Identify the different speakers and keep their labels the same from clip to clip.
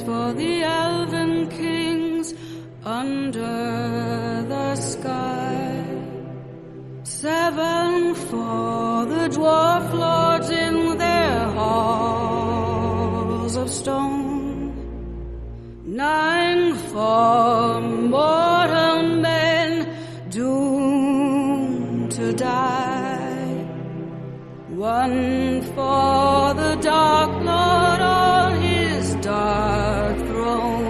Speaker 1: for the elven kings under the sky. 7 for the dwarf lords in their halls of stone. 9 for mortal men doomed to die. 1 for the Dark Lord on his dark throne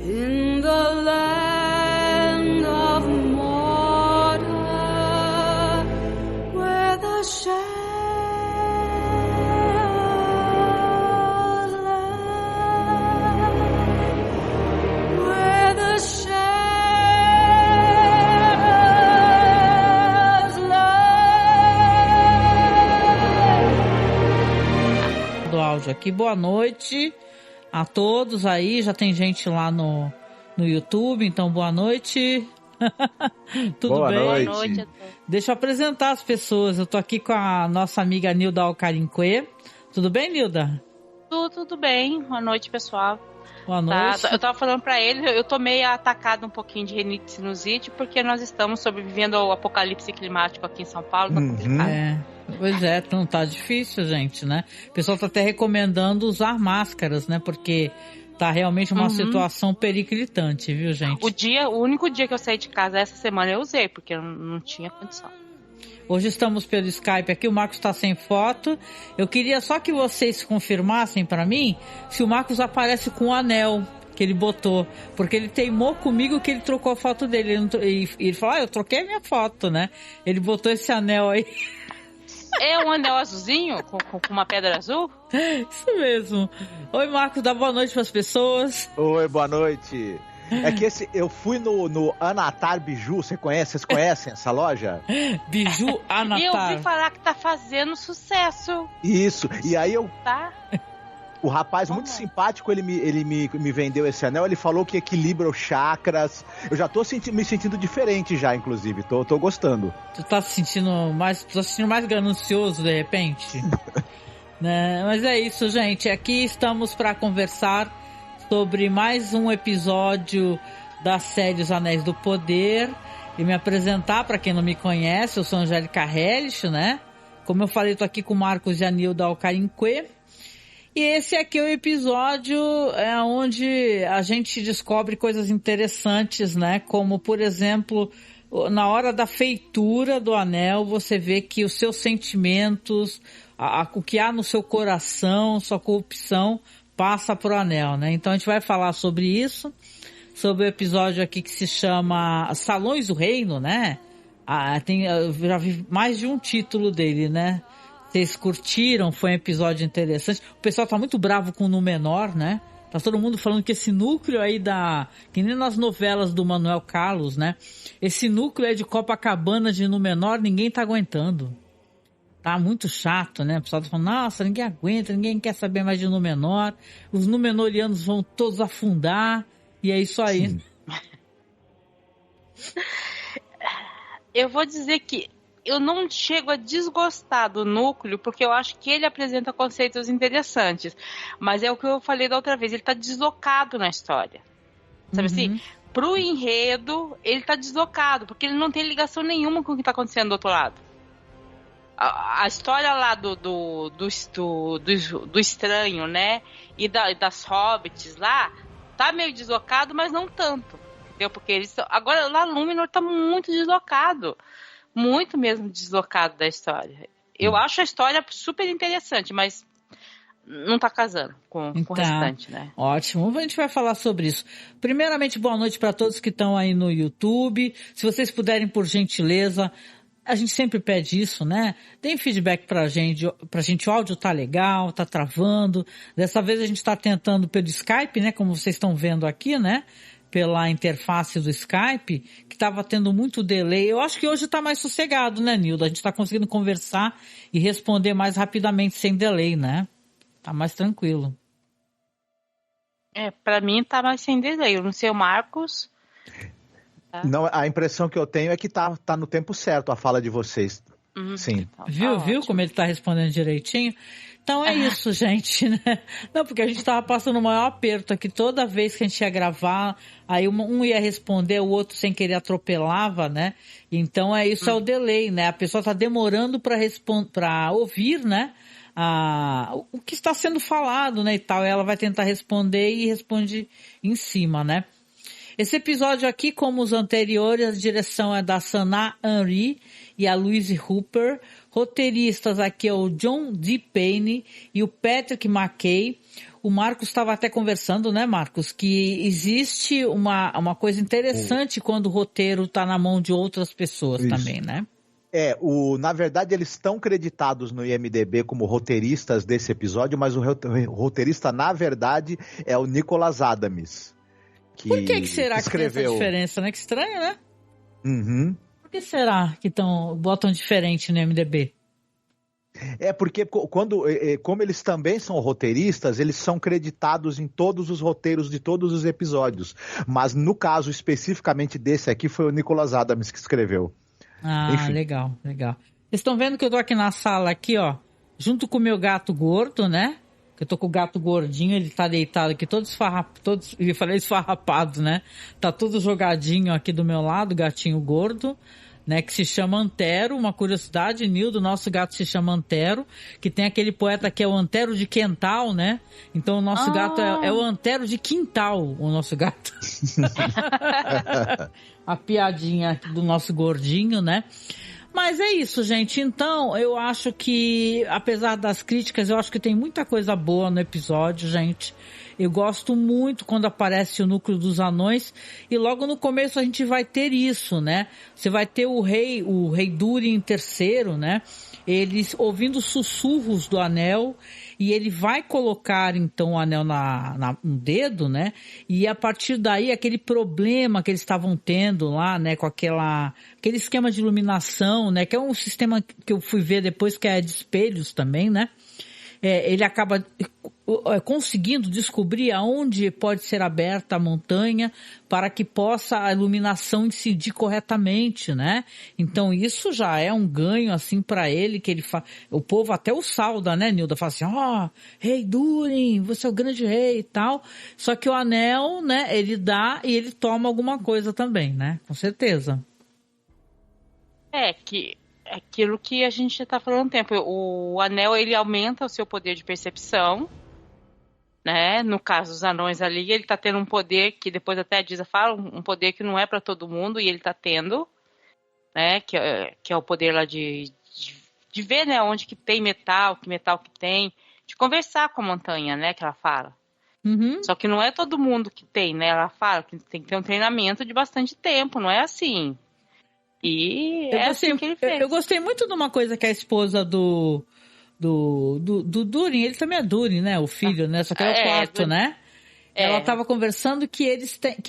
Speaker 1: in the land of Mordor, where the shadows lie, where the shadows lie.
Speaker 2: Do áudio aqui, boa noite a todos aí, já tem gente lá no YouTube, então boa noite. Tudo
Speaker 3: boa
Speaker 2: bem?
Speaker 3: Noite.
Speaker 4: Boa noite a todos.
Speaker 2: Deixa eu apresentar as pessoas, eu tô aqui com a nossa amiga Nilda Alcarinque. Tudo bem, Nilda?
Speaker 4: Tudo bem, boa noite, pessoal.
Speaker 2: Boa noite.
Speaker 4: Tá, eu tava falando pra ele, eu tô meio atacado um pouquinho de rinite e sinusite, porque nós estamos sobrevivendo ao apocalipse climático aqui em São Paulo, tá complicado.
Speaker 2: Pois é, não tá difícil, gente, né? O pessoal tá até recomendando usar máscaras, né? Porque tá realmente uma situação periclitante, viu, gente?
Speaker 4: O único dia que eu saí de casa essa semana eu usei, porque eu não tinha condição.
Speaker 2: Hoje estamos pelo Skype aqui, o Marcos está sem foto. Eu queria só que vocês confirmassem para mim se o Marcos aparece com o anel que ele botou, porque ele teimou comigo que ele trocou a foto dele. Ele falou, eu troquei a minha foto, né? Ele botou esse anel aí.
Speaker 4: É um anel azulzinho com uma pedra azul?
Speaker 2: Isso mesmo. Oi, Marcos, dá boa noite para as pessoas.
Speaker 3: Oi, boa noite. É que eu fui no Anatar Biju, vocês conhecem essa loja?
Speaker 2: Biju Anatar.
Speaker 4: E eu ouvi falar que tá fazendo sucesso.
Speaker 3: Isso, e aí
Speaker 4: Tá?
Speaker 3: o rapaz muito simpático, ele me vendeu esse anel, ele falou que equilibra os chakras. Eu já tô me sentindo diferente já, inclusive, tô gostando.
Speaker 2: Tu tá se sentindo mais ganancioso de repente? Né? Mas é isso, gente, aqui estamos para conversar sobre mais um episódio da série Os Anéis do Poder e me apresentar para quem não me conhece. Eu sou Angélica Hellish, né? Como eu falei, tô aqui com o Marcos e a Nilda Alcarinque. E esse aqui é o episódio onde a gente descobre coisas interessantes, né? Como, por exemplo, na hora da feitura do anel, você vê que os seus sentimentos, o que há no seu coração, sua corrupção, passa pro anel, né? Então a gente vai falar sobre isso, sobre o episódio aqui que se chama Salões do Reino, né? Eu já vi mais de um título dele, né? Vocês curtiram? Foi um episódio interessante. O pessoal tá muito bravo com o Númenor, né? Tá todo mundo falando que esse núcleo aí que nem nas novelas do Manuel Carlos, né? Esse núcleo aí de Copacabana de Númenor, ninguém tá aguentando. Tá muito chato, né? O pessoal tá falando, nossa, ninguém aguenta, ninguém quer saber mais de Númenor. Os Númenorianos vão todos afundar. E é isso aí.
Speaker 3: Sim.
Speaker 4: Eu vou dizer que eu não chego a desgostar do núcleo, porque eu acho que ele apresenta conceitos interessantes. Mas é o que eu falei da outra vez, ele tá deslocado na história. Sabe assim? Pro enredo, ele tá deslocado, porque ele não tem ligação nenhuma com o que tá acontecendo do outro lado. A história lá do estranho, né? E das hobbits lá, tá meio deslocado, mas não tanto. Entendeu? Porque agora lá Númenor tá muito deslocado. Muito mesmo deslocado da história. Eu acho a história super interessante, mas não tá casando com o restante, né?
Speaker 2: Ótimo, a gente vai falar sobre isso. Primeiramente, boa noite para todos que estão aí no YouTube. Se vocês puderem, por gentileza, a gente sempre pede isso, né? Deem feedback pra gente. O áudio tá legal, tá travando. Dessa vez a gente tá tentando pelo Skype, né? Como vocês estão vendo aqui, né? Pela interface do Skype, que estava tendo muito delay. Eu acho que hoje está mais sossegado, né, Nilda? A gente está conseguindo conversar e responder mais rapidamente, sem delay, né? Tá mais tranquilo.
Speaker 4: Para mim tá mais sem delay. Eu não sei o Marcos. Tá?
Speaker 3: Não, a impressão que eu tenho é que tá no tempo certo a fala de vocês. Sim.
Speaker 4: Então,
Speaker 2: Viu como ele está respondendo direitinho? Então é isso, gente, né? Não, porque a gente tava passando o maior aperto aqui. Toda vez que a gente ia gravar, aí um ia responder, o outro sem querer atropelava, né? Então isso é o delay, né? A pessoa tá demorando para ouvir, né? O que está sendo falado, né? E tal. Ela vai tentar responder e responde em cima, né? Esse episódio aqui, como os anteriores, a direção é da Sanaa Henry e a Louise Hooper. Roteiristas aqui é o John D. Payne e o Patrick McKay. O Marcos estava até conversando, né, Marcos, que existe uma coisa interessante quando o roteiro está na mão de outras pessoas também, né?
Speaker 3: Na verdade, eles estão creditados no IMDb como roteiristas desse episódio, mas o roteirista, na verdade, é o Nicholas Adams.
Speaker 2: Por que será que tem essa diferença, né? Que estranho, né?
Speaker 3: Uhum.
Speaker 2: Por que será que botam diferente no IMDb?
Speaker 3: Porque como eles também são roteiristas, eles são creditados em todos os roteiros de todos os episódios. Mas no caso especificamente desse aqui, foi o Nicholas Adams que escreveu. Enfim.
Speaker 2: Legal. Vocês estão vendo que eu tô aqui na sala, aqui, ó, junto com o meu gato gordo, né? Que eu tô com o gato gordinho, ele tá deitado aqui, eu falei esfarrapado, né? Tá todo jogadinho aqui do meu lado, gatinho gordo, né? Que se chama Antero. Uma curiosidade, Nildo, nosso gato se chama Antero, que tem aquele poeta que é o Antero de Quental, né? Então o nosso gato é o Antero de Quintal, o nosso gato. A piadinha do nosso gordinho, né? Mas é isso, gente. Então, eu acho que, apesar das críticas, eu acho que tem muita coisa boa no episódio, gente. Eu gosto muito quando aparece o núcleo dos anões. E logo no começo a gente vai ter isso, né? Você vai ter o rei Durin III, né? Eles ouvindo sussurros do anel. E ele vai colocar, então, o anel no dedo, né? E a partir daí, aquele problema que eles estavam tendo lá, né? Com aquele esquema de iluminação, né? Que é um sistema que eu fui ver depois, que é de espelhos também, né? Ele acaba conseguindo descobrir aonde pode ser aberta a montanha para que possa a iluminação incidir corretamente, né? Então isso já é um ganho assim para ele, que ele o povo até o sauda, né, Nilda? Fala assim, rei Durin, você é o grande rei e tal. Só que o anel, né, ele dá e ele toma alguma coisa também, né? Com certeza.
Speaker 4: Que aquilo que a gente está falando há um tempo. O anel, ele aumenta o seu poder de percepção, né? No caso dos anões ali, ele tá tendo um poder que depois até a Disa fala, um poder que não é para todo mundo, e ele tá tendo, né? Que é o poder lá de ver, né? Onde que tem metal, que metal que tem, de conversar com a montanha, né? Que ela fala.
Speaker 2: Uhum.
Speaker 4: Só que não é todo mundo que tem, né? Ela fala que tem que ter um treinamento de bastante tempo, não é assim. E assim que ele fez.
Speaker 2: Eu gostei muito de uma coisa que a esposa do Durin, ele também é Durin, né? O filho, né? Só que é o quarto, né? Ela estava conversando que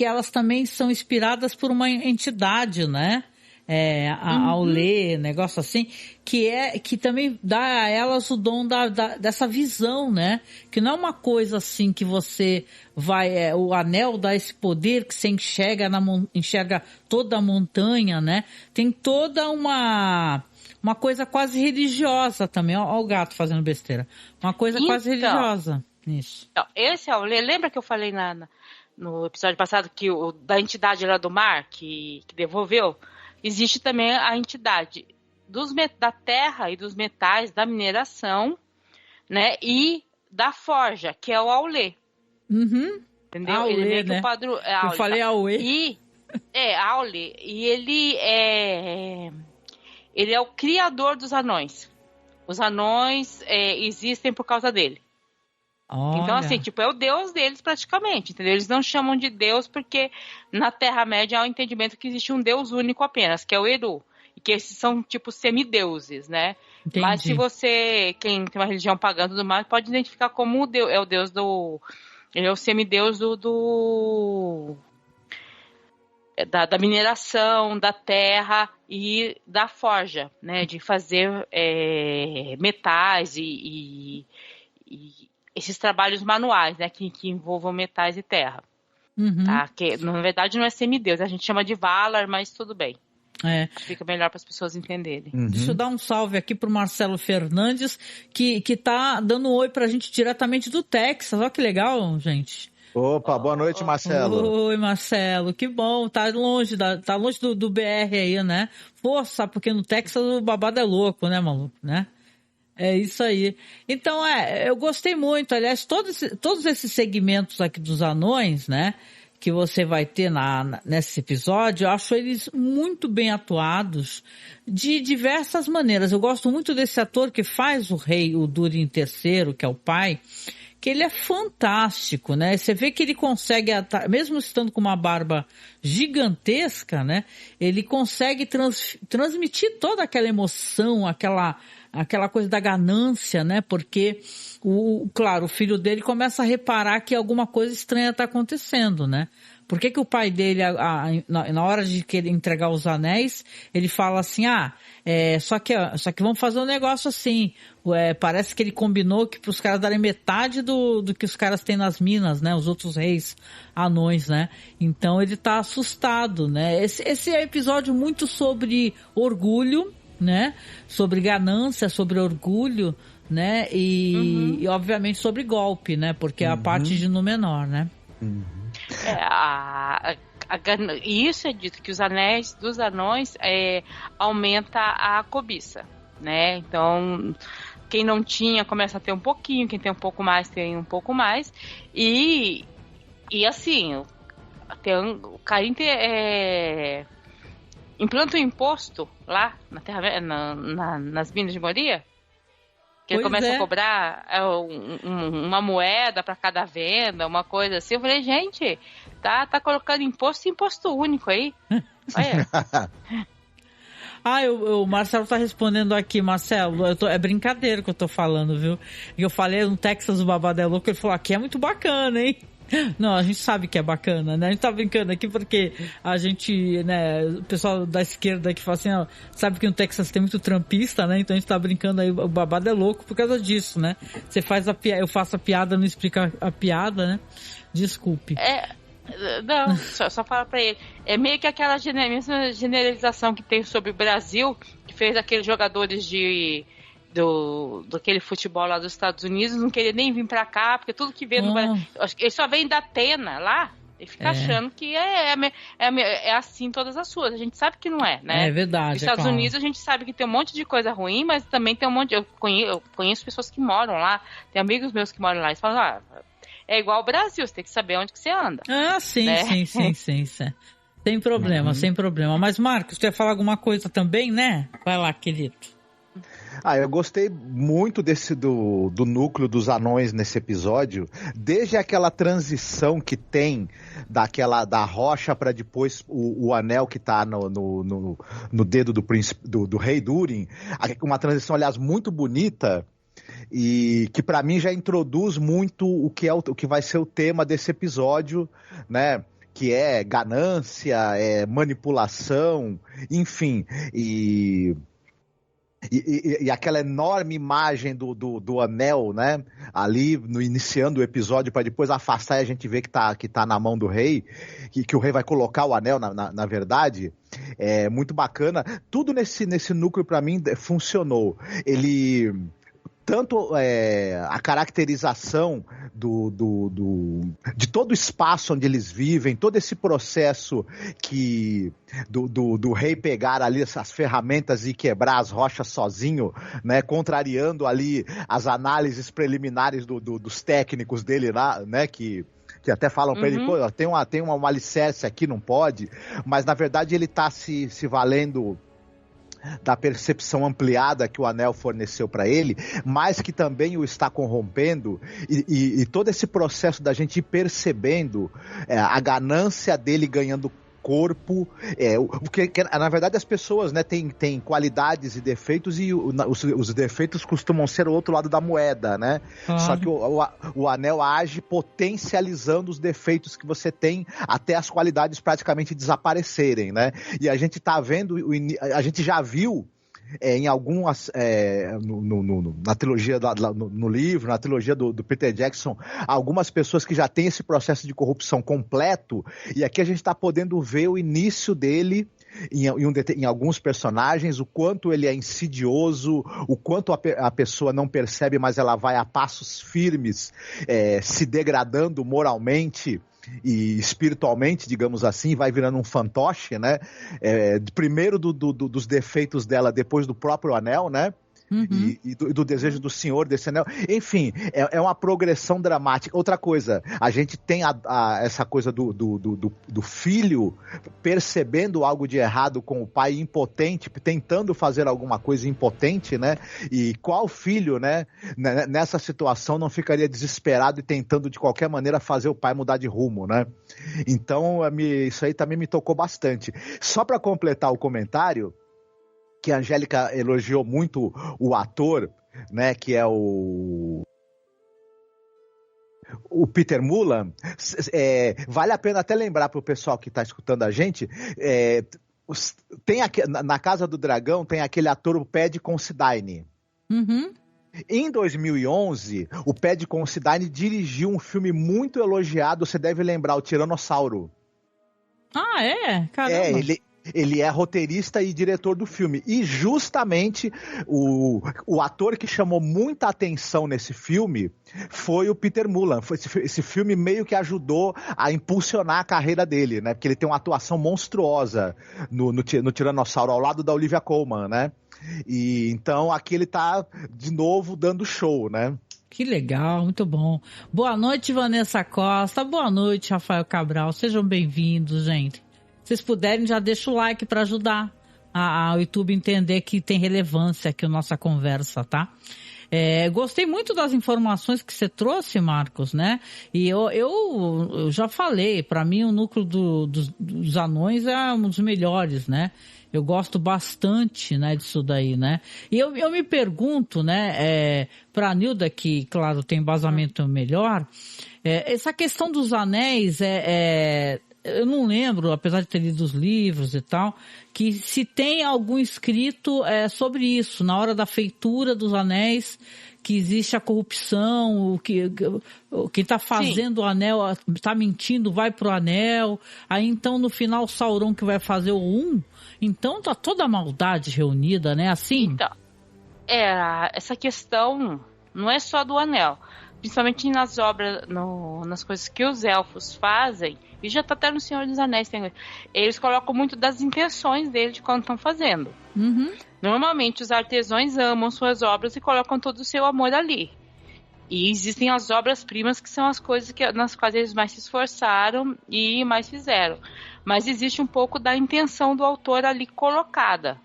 Speaker 2: elas também são inspiradas por uma entidade, né? Ao ler, negócio assim, que também dá a elas o dom dessa visão, né? Que não é uma coisa assim que você vai, o anel dá esse poder que você enxerga toda a montanha, né? Tem toda uma coisa quase religiosa também. Olha o gato fazendo besteira. Uma coisa quase religiosa. Isso.
Speaker 4: Então, esse Aulê, lembra que eu falei no episódio passado que da entidade lá do mar que devolveu? Existe também a entidade da terra e dos metais, da mineração, né? E da forja, que é o Aulê.
Speaker 2: Uhum.
Speaker 4: Entendeu?
Speaker 2: Aulê,
Speaker 4: ele meio que
Speaker 2: né?
Speaker 4: o padrão.
Speaker 2: Eu falei Aulê.
Speaker 4: Aulê. E ele é o criador dos anões. Os anões existem por causa dele.
Speaker 2: Olha.
Speaker 4: Então, assim, é o deus deles praticamente, entendeu? Eles não chamam de deus porque na Terra-média há o entendimento que existe um deus único apenas, que é o Eru. E que esses são, semideuses, né?
Speaker 2: Entendi.
Speaker 4: Mas se quem tem uma religião pagã e tudo mais, pode identificar como o deus, ele é o semideus da mineração, da terra e da forja, né? De fazer metais e esses trabalhos manuais, né? Que envolvam metais e terra.
Speaker 2: Uhum.
Speaker 4: Tá? Que, na verdade, não é semideus. A gente chama de Valar, mas tudo bem. Fica melhor para as pessoas entenderem.
Speaker 2: Deixa eu dar um salve aqui pro Marcelo Fernandes, que tá dando um oi pra gente diretamente do Texas. Olha que legal, gente.
Speaker 3: Opa, boa noite, Marcelo.
Speaker 2: Oi, Marcelo, que bom. Tá longe do BR aí, né? Força, porque no Texas o babado é louco, né, maluco, né? É isso aí. Então, eu gostei muito. Aliás, todos esses segmentos aqui dos anões, né, que você vai ter nesse episódio, eu acho eles muito bem atuados de diversas maneiras. Eu gosto muito desse ator que faz o rei, o Durin III, que é o pai, que ele é fantástico, né? Você vê que ele consegue, mesmo estando com uma barba gigantesca, né? Ele consegue transmitir toda aquela emoção, aquela coisa da ganância, né? Porque, claro, o filho dele começa a reparar que alguma coisa estranha está acontecendo, né? Por que o pai dele, na hora de querer entregar os anéis, ele fala assim, só que vamos fazer um negócio assim, parece que ele combinou que para os caras darem metade do que os caras têm nas minas, né? Os outros reis anões, né? Então ele tá assustado, né? Esse é um episódio muito sobre orgulho, né? Sobre ganância, sobre orgulho, né? E obviamente sobre golpe, né? Porque é a parte de Númenor, né?
Speaker 4: E isso é dito que os anéis dos anões aumenta a cobiça, né? Então, quem não tinha começa a ter um pouquinho, quem tem um pouco mais tem um pouco mais. E assim, o Carim implanta um imposto lá na terra, nas minas de Moria, que ele começa a cobrar uma moeda para cada venda, uma coisa assim. Eu falei, gente, tá colocando imposto único aí. Olha.
Speaker 2: O Marcelo tá respondendo aqui, Marcelo, é brincadeira que eu tô falando, viu? E eu falei no Texas o babado é louco, ele falou, aqui é muito bacana, hein? Não, a gente sabe que é bacana, né? A gente tá brincando aqui porque a gente, né, o pessoal da esquerda que fala assim, sabe que no Texas tem muito trampista, né? Então a gente tá brincando aí, o babado é louco por causa disso, né? Você faz eu faço a piada, não explica a piada, né? Desculpe.
Speaker 4: Não, só fala pra ele. É meio que aquela mesma generalização que tem sobre o Brasil, que fez aqueles jogadores daquele futebol lá dos Estados Unidos não querer nem vir pra cá, porque tudo que vê no Brasil, ele só vem da Atena lá e fica achando que é assim todas as suas. A gente sabe que não é, né?
Speaker 2: É verdade.
Speaker 4: Nos Estados Unidos a gente sabe que tem um monte de coisa ruim, mas também tem um monte eu conheço pessoas que moram lá, tem amigos meus que moram lá, eles falam, é igual ao Brasil, você tem que saber onde que você anda.
Speaker 2: Sim,
Speaker 4: né?
Speaker 2: sim. Sem problema, sem problema. Mas Marcos, você ia falar alguma coisa também, né? Vai lá, querido.
Speaker 3: Eu gostei muito do núcleo dos anões nesse episódio, desde aquela transição que tem da rocha para depois o anel que tá no dedo do rei Durin, uma transição, aliás, muito bonita, e que para mim já introduz muito o que vai ser o tema desse episódio, né? Que é ganância, manipulação, enfim, e aquela enorme imagem do anel, né? Ali iniciando o episódio para depois afastar e a gente ver que tá na mão do rei, que o rei vai colocar o anel, na verdade. É muito bacana. Tudo nesse núcleo para mim funcionou. Ele... Tanto a caracterização de todo o espaço onde eles vivem, todo esse processo do rei pegar ali essas ferramentas e quebrar as rochas sozinho, né, contrariando ali as análises preliminares dos técnicos dele lá, né, que até falam para ele, pô, tem um alicerce aqui, não pode, mas na verdade ele está se valendo da percepção ampliada que o anel forneceu para ele, mas que também o está corrompendo, e todo esse processo da gente ir percebendo a ganância dele ganhando corpo, porque na verdade as pessoas, né, têm qualidades e defeitos, e os defeitos costumam ser o outro lado da moeda, né? Só que o anel age potencializando os defeitos que você tem até as qualidades praticamente desaparecerem, né? E a gente tá vendo, a gente já viu em algumas, na trilogia, no livro, na trilogia do Peter Jackson, algumas pessoas que já têm esse processo de corrupção completo, e aqui a gente está podendo ver o início dele em alguns personagens, o quanto ele é insidioso, o quanto a pessoa não percebe, mas ela vai a passos firmes, se degradando moralmente e espiritualmente, digamos assim, vai virando um fantoche, né? Primeiro dos defeitos dela, depois do próprio anel, né?
Speaker 2: Uhum.
Speaker 3: E do desejo do senhor desse anel. Enfim, é uma progressão dramática. Outra coisa, a gente tem essa coisa do filho percebendo algo de errado com o pai, impotente, tentando fazer alguma coisa impotente, né? E qual filho, né, nessa situação não ficaria desesperado e tentando de qualquer maneira fazer o pai mudar de rumo, né? Então, isso aí também me tocou bastante. Só para completar o comentário, que a Angélica elogiou muito o ator, né, que é o Peter Mullan. Vale a pena até lembrar para o pessoal que está escutando a gente, na Casa do Dragão tem aquele ator, o Paddy Considine.
Speaker 2: Uhum.
Speaker 3: Em 2011, o Paddy Considine dirigiu um filme muito elogiado, você deve lembrar, o Tiranossauro.
Speaker 2: Ah, é? Caramba.
Speaker 3: Ele é roteirista e diretor do filme. E justamente o ator que chamou muita atenção nesse filme foi o Peter Mullan. Esse filme meio que ajudou a impulsionar a carreira dele, né? Porque ele tem uma atuação monstruosa no Tiranossauro, ao lado da Olivia Colman, né? E então aqui ele tá de novo dando show, né?
Speaker 2: Que legal, muito bom. Boa noite, Vanessa Costa. Boa noite, Rafael Cabral. Sejam bem-vindos, gente. Se vocês puderem, já deixa o like para ajudar o YouTube entender que tem relevância aqui a nossa conversa, tá? Gostei muito das informações que você trouxe, Marcos, né? E eu já falei, para mim o núcleo dos anões é um dos melhores, né? Eu gosto bastante, né, disso daí, né? E eu me pergunto, né, para a Nilda, que, claro, tem embasamento melhor, essa questão dos anéis eu não lembro, apesar de ter lido os livros e tal, que se tem algum escrito sobre isso, na hora da feitura dos anéis, que existe a corrupção, quem está fazendo Sim. O anel está mentindo, vai pro anel, aí então no final o Sauron que vai fazer o 1, então tá toda a maldade reunida, né? Assim?
Speaker 4: Então, essa questão não é só do anel. Principalmente nas obras, nas coisas que os elfos fazem, e já tá até no Senhor dos Anéis, eles colocam muito das intenções deles de quando estão fazendo.
Speaker 2: Uhum.
Speaker 4: Normalmente os artesãos amam suas obras e colocam todo o seu amor ali. E existem as obras-primas, que são as coisas nas quais eles mais se esforçaram e mais fizeram. Mas existe um pouco da intenção do autor ali colocada.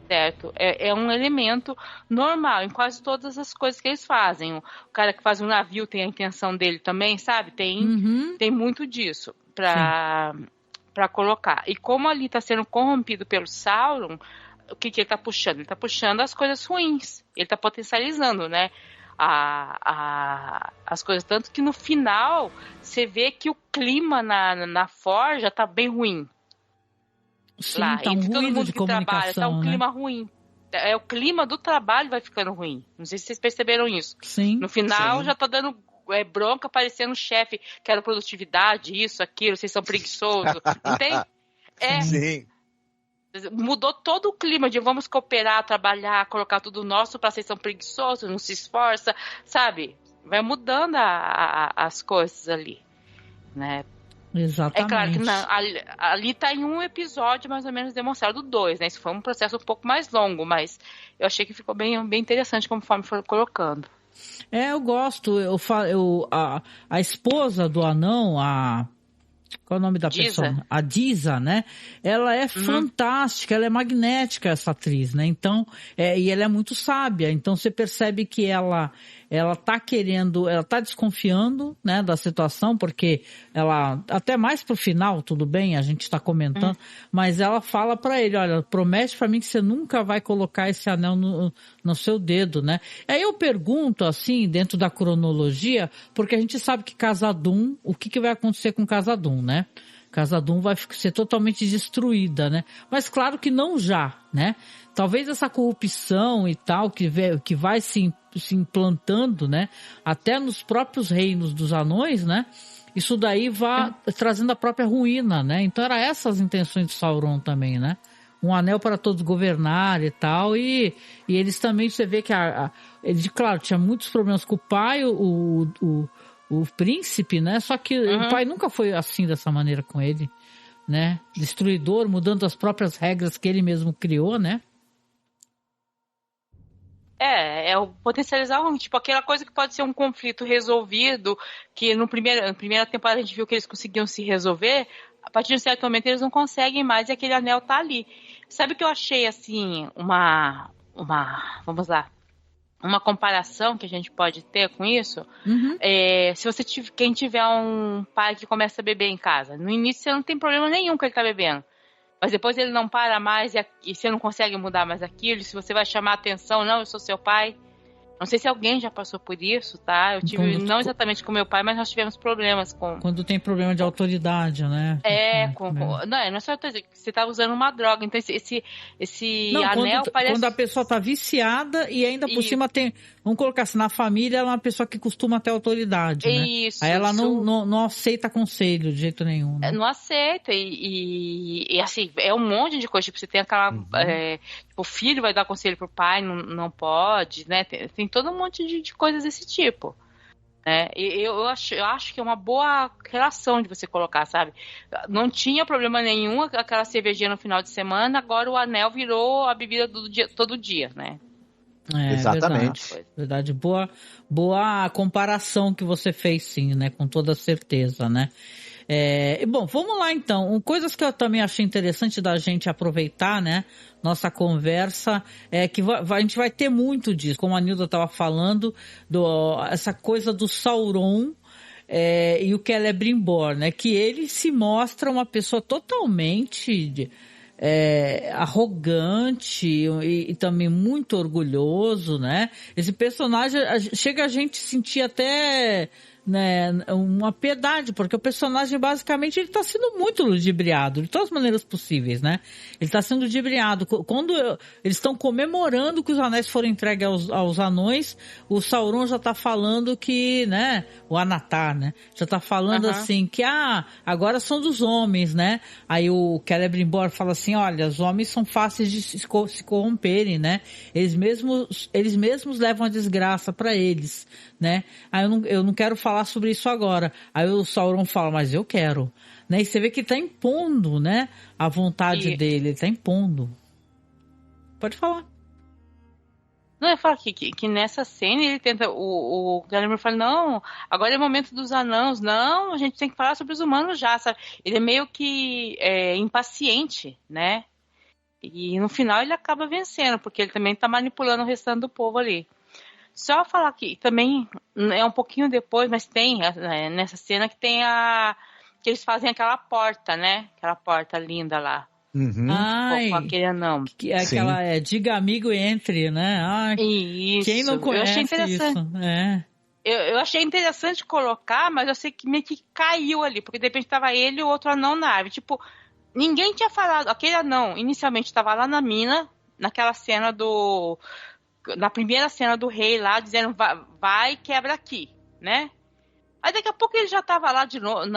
Speaker 4: Certo? É um elemento normal em quase todas as coisas que eles fazem. O cara que faz um navio tem a intenção dele também, sabe? Tem muito disso para colocar. E como ali está sendo corrompido pelo Sauron, o que ele está puxando? Ele está puxando as coisas ruins. Ele está potencializando, né? As coisas. Tanto que no final você vê que o clima na forja está bem ruim.
Speaker 2: Sim, lá, tá um ruído de comunicação,
Speaker 4: tá um clima ruim. O clima do trabalho vai ficando ruim. Não sei se vocês perceberam isso.
Speaker 2: Sim.
Speaker 4: No final
Speaker 2: Sim.
Speaker 4: já tá dando bronca, parecendo chefe, quero produtividade, isso, aquilo, vocês são preguiçosos. Não tem?
Speaker 3: Sim.
Speaker 4: Mudou todo o clima de vamos cooperar, trabalhar, colocar tudo nosso pra vocês são preguiçosos, não se esforça, sabe? Vai mudando as coisas ali, né?
Speaker 2: Exatamente.
Speaker 4: É claro que ali tá em um episódio mais ou menos demonstrado 2, né? Isso foi um processo um pouco mais longo, mas eu achei que ficou bem interessante conforme foram colocando.
Speaker 2: Eu gosto. A esposa do anão, qual é o nome da pessoa? A Disa, né? Ela é fantástica, ela é magnética, essa atriz, né? Então, e ela é muito sábia. Então, você percebe que ela tá querendo, ela tá desconfiando, né, da situação, porque ela, até mais pro final, tudo bem, a gente tá comentando, mas ela fala pra ele, olha, promete pra mim que você nunca vai colocar esse anel no seu dedo, né? Aí eu pergunto, assim, dentro da cronologia, porque a gente sabe que Khazad-dûm, o que vai acontecer com Khazad-dûm, né? Khazad-dûm vai ser totalmente destruída, né? Mas claro que não já, né? Talvez essa corrupção e tal, que vai se implantando, né? Até nos próprios reinos dos anões, né? Isso daí vai trazendo a própria ruína, né? Então era essas as intenções de Sauron também, né? um anel para todos governar e tal, e eles também, você vê que ele, claro, tinha muitos problemas com o pai, o príncipe, né? Só que o pai nunca foi assim, dessa maneira com ele, né? Destruidor, mudando as próprias regras que ele mesmo criou, né?
Speaker 4: É o potencializar ruim, tipo aquela coisa que pode ser um conflito resolvido, que na primeira temporada a gente viu que eles conseguiam se resolver, a partir de um certo momento eles não conseguem mais e aquele anel tá ali. Sabe o que eu achei, assim, vamos lá, uma comparação que a gente pode ter com isso? Se quem tiver um pai que começa a beber em casa, no início você não tem problema nenhum que ele tá bebendo. Mas depois ele não para mais e você não consegue mudar mais aquilo. Se você vai chamar a atenção, não, eu sou seu pai. Não sei se alguém já passou por isso, tá? Eu tive, não exatamente com meu pai, mas nós tivemos problemas com...
Speaker 2: Quando tem problema de autoridade, né?
Speaker 4: Não é só autoridade, você tá usando uma droga. Então esse anel parece...
Speaker 2: Quando a pessoa tá viciada e ainda por cima tem... Vamos colocar assim, na família ela é uma pessoa que costuma ter autoridade, né?
Speaker 4: Isso.
Speaker 2: Aí ela não aceita conselho de jeito nenhum. Né?
Speaker 4: Não aceita e assim, é um monte de coisa. Tipo, você tem aquela... o filho vai dar conselho pro pai, não pode, né? Tem todo um monte de coisas desse tipo. Né? Eu acho que é uma boa relação de você colocar, sabe? Não tinha problema nenhum aquela cervejinha no final de semana, agora o anel virou a bebida do dia, todo dia, né?
Speaker 3: Exatamente.
Speaker 2: Verdade. Boa comparação que você fez, sim, né? Com toda certeza, né? Bom, vamos lá então. Coisas que eu também achei interessante da gente aproveitar, né? Nossa conversa é que a gente vai ter muito disso, como a Nilda estava falando, essa coisa do Sauron e o Celebrimbor, né? Que ele se mostra uma pessoa totalmente arrogante e também muito orgulhoso, né? Esse personagem chega a gente sentir até, né, uma piedade, porque o personagem basicamente ele está sendo muito ludibriado de todas as maneiras possíveis, né? Ele está sendo ludibriado. Quando eles estão comemorando que os anéis foram entregues aos anões, o Sauron já está falando que, né, o Anatar, né, já está falando assim que agora são dos homens, né? Aí o Celebrimbor fala assim, olha, os homens são fáceis de se corromperem, né? Eles mesmos levam a desgraça para eles, né? Aí eu não quero falar sobre isso agora. Aí o Sauron fala, mas eu quero, né? E você vê que ele tá impondo, né, a vontade dele, ele tá impondo. Pode falar.
Speaker 4: Não, eu falo que nessa cena ele tenta, o Celebrimbor fala, não, agora é o momento dos anãos, não, a gente tem que falar sobre os humanos já, sabe? Ele é meio que impaciente, né? E no final ele acaba vencendo, porque ele também tá manipulando o restante do povo ali. Só falar que também é um pouquinho depois, mas tem nessa cena que tem que eles fazem aquela porta, né? Aquela porta linda lá. Com aquele anão.
Speaker 2: Que é aquela, diga amigo e entre, né?
Speaker 4: Isso.
Speaker 2: Quem não conhece, eu achei interessante. Isso?
Speaker 4: Eu achei interessante colocar, mas eu sei que meio que caiu ali, porque de repente tava ele e o outro anão na árvore. Tipo, ninguém tinha falado. Aquele anão inicialmente estava lá na mina, naquela cena na primeira cena do rei lá, dizendo, vai quebra aqui, né? Aí daqui a pouco ele já tava lá de novo,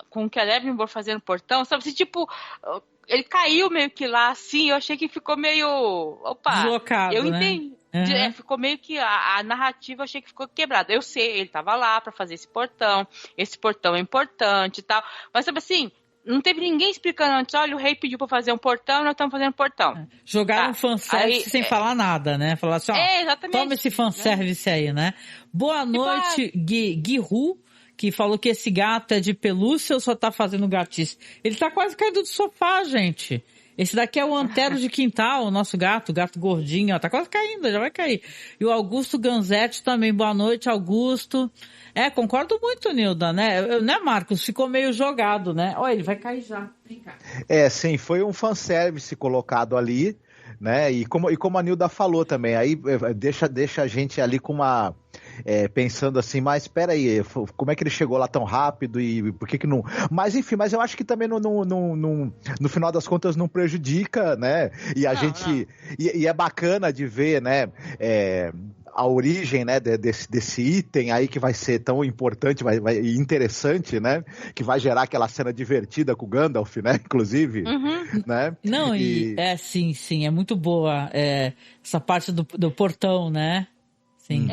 Speaker 4: com o Celebrimbor fazendo portão, sabe? Assim, tipo, ele caiu meio que lá, assim, eu achei que ficou meio... Opa!
Speaker 2: Deslocado,
Speaker 4: eu
Speaker 2: né?
Speaker 4: entendi. Ficou meio que a narrativa, eu achei que ficou quebrada. Eu sei, ele tava lá pra fazer esse portão é importante e tal, mas sabe assim... Não teve ninguém explicando antes, olha, o rei pediu pra fazer um portão, nós estamos fazendo portão.
Speaker 2: Jogaram fanservice sem falar nada, né? Falaram assim,
Speaker 4: exatamente.
Speaker 2: Toma esse fanservice aí, né? Boa noite, Gui-Ru, que falou que esse gato é de pelúcia ou só tá fazendo gatice? Ele tá quase caindo do sofá, gente. Esse daqui é o Antero de Quintal, o nosso gato gordinho, ó, tá quase caindo, já vai cair. E o Augusto Ganzetti também, boa noite, Augusto. Concordo muito, Nilda, né? Né, Marcos? Ficou meio jogado, né? Olha, ele vai cair já. Vem cá.
Speaker 3: Sim, foi um fanservice colocado ali, né? E como a Nilda falou também, aí deixa a gente ali com uma... pensando assim, mas espera aí, como é que ele chegou lá tão rápido e por que não... Mas enfim, eu acho que também no final das contas não prejudica, né? E a gente... E é bacana de ver, né? a origem, né, desse item aí que vai ser tão importante e interessante, né? Que vai gerar aquela cena divertida com o Gandalf, né? Inclusive, né?
Speaker 2: Não, sim, é muito boa essa parte do portão, né? Sim.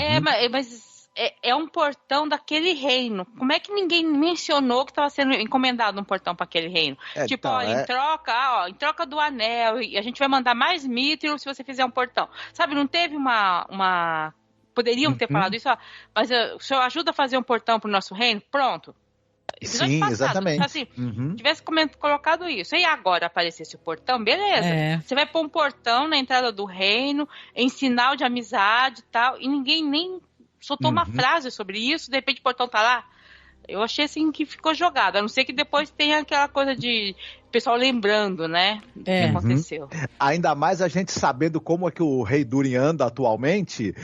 Speaker 4: Mas é um portão daquele reino. Como é que ninguém mencionou que estava sendo encomendado um portão para aquele reino? Tipo, olha, em troca do anel, e a gente vai mandar mais mithril se você fizer um portão. Sabe, não teve uma... Poderiam ter falado isso, mas o senhor ajuda a fazer um portão para o nosso reino? Pronto.
Speaker 3: Sim, exatamente.
Speaker 4: Assim, tivesse colocado isso. E agora aparecesse o portão, beleza. Você vai pôr um portão na entrada do reino, em sinal de amizade e tal, e ninguém nem soltou uma frase sobre isso, de repente o portão tá lá. Eu achei assim que ficou jogado, a não ser que depois tenha aquela coisa de pessoal lembrando, né, do que aconteceu.
Speaker 3: Ainda mais a gente sabendo como é que o rei Durin anda atualmente,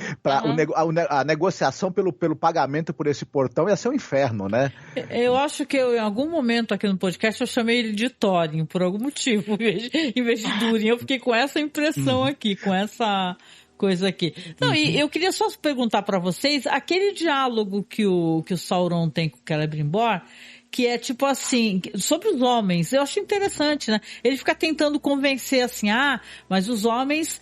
Speaker 3: a negociação pelo pagamento por esse portão ia ser um inferno, né?
Speaker 2: Eu acho que em algum momento aqui no podcast eu chamei ele de Thorin, por algum motivo, em vez de Durin. Eu fiquei com essa impressão aqui, com essa... coisa aqui. Não, e eu queria só perguntar para vocês, aquele diálogo que o Sauron tem com o Celebrimbor, que é tipo assim, sobre os homens, eu acho interessante, né? Ele fica tentando convencer assim, mas os homens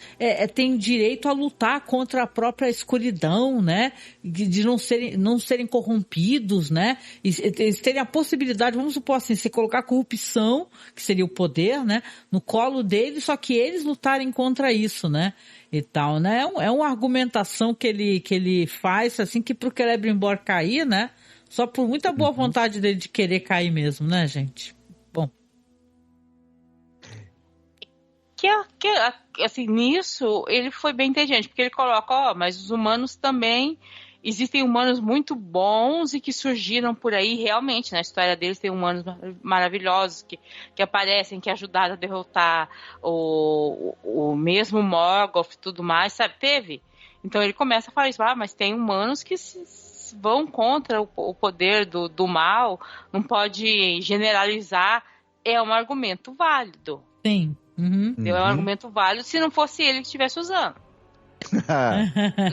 Speaker 2: têm direito a lutar contra a própria escuridão, né? De não serem corrompidos, né? E eles terem a possibilidade, vamos supor assim, se colocar a corrupção, que seria o poder, né? No colo deles, só que eles lutarem contra isso, né? E tal, né? É uma argumentação que ele faz, assim, que pro Celebrimbor cair, né? Só por muita boa vontade dele de querer cair mesmo, né, gente? Bom.
Speaker 4: Assim, nisso, ele foi bem inteligente, porque ele coloca, mas os humanos também... Existem humanos muito bons e que surgiram por aí, realmente, na história deles tem humanos maravilhosos que aparecem, que ajudaram a derrotar o mesmo Morgoth e tudo mais, sabe? Teve. Então ele começa a falar isso, mas tem humanos que vão contra o poder do mal, não pode generalizar, é um argumento válido.
Speaker 2: Sim.
Speaker 4: É um argumento válido se não fosse ele que estivesse usando.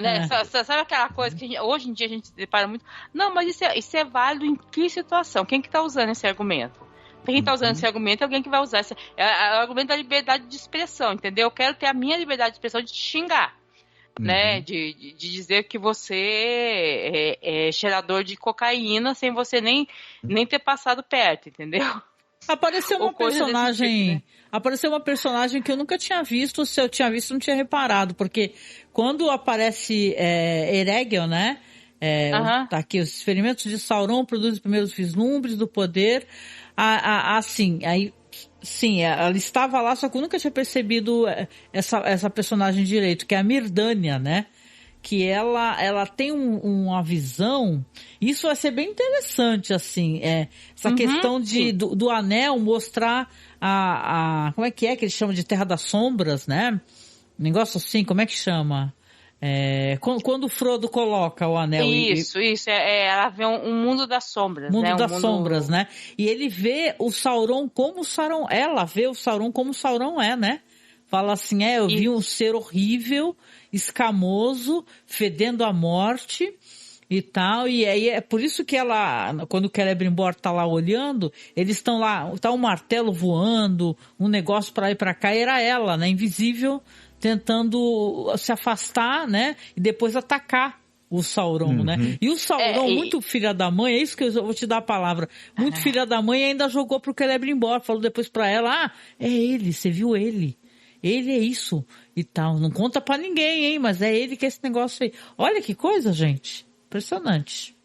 Speaker 4: Né? Sabe aquela coisa que hoje em dia a gente se depara muito? Não, mas isso é válido em que situação? Quem que tá usando esse argumento? Quem tá usando esse argumento é alguém que vai usar é o argumento da liberdade de expressão, entendeu? Eu quero ter a minha liberdade de expressão de te xingar, né? De dizer que você é cheirador de cocaína sem você nem ter passado perto, entendeu?
Speaker 2: Apareceu uma personagem, tipo, né? Apareceu uma personagem que eu nunca tinha visto, se eu tinha visto não tinha reparado, porque quando aparece Eregion, né? Tá aqui, os experimentos de Sauron produzem os primeiros vislumbres do poder, assim, aí sim, ela estava lá, só que eu nunca tinha percebido essa personagem direito, que é a Mirdania, né? Que ela tem uma visão, isso vai ser bem interessante, assim, essa questão do anel mostrar como é que eles chamam de Terra das Sombras, né? Um negócio assim, como é que chama? Quando o Frodo coloca o anel.
Speaker 4: Isso, ela vê um mundo das sombras,
Speaker 2: né? Sombras, né? E ele vê o Sauron como o Sauron, ela vê o Sauron como o Sauron né? Fala assim, eu vi um ser horrível, escamoso, fedendo a morte e tal. E aí é por isso que ela, quando o Celebrimbor tá lá olhando, eles estão lá, tá um martelo voando, um negócio pra lá e pra cá, e era ela, né, invisível, tentando se afastar, né, e depois atacar o Sauron, né? E o Sauron, muito filha da mãe, é isso que eu vou te dar a palavra, muito filha da mãe, ainda jogou pro Celebrimbor, falou depois pra ela, é ele, você viu ele? Ele é isso e tal. Não conta pra ninguém, hein? Mas é ele que é esse negócio aí. Olha que coisa, gente. Impressionante.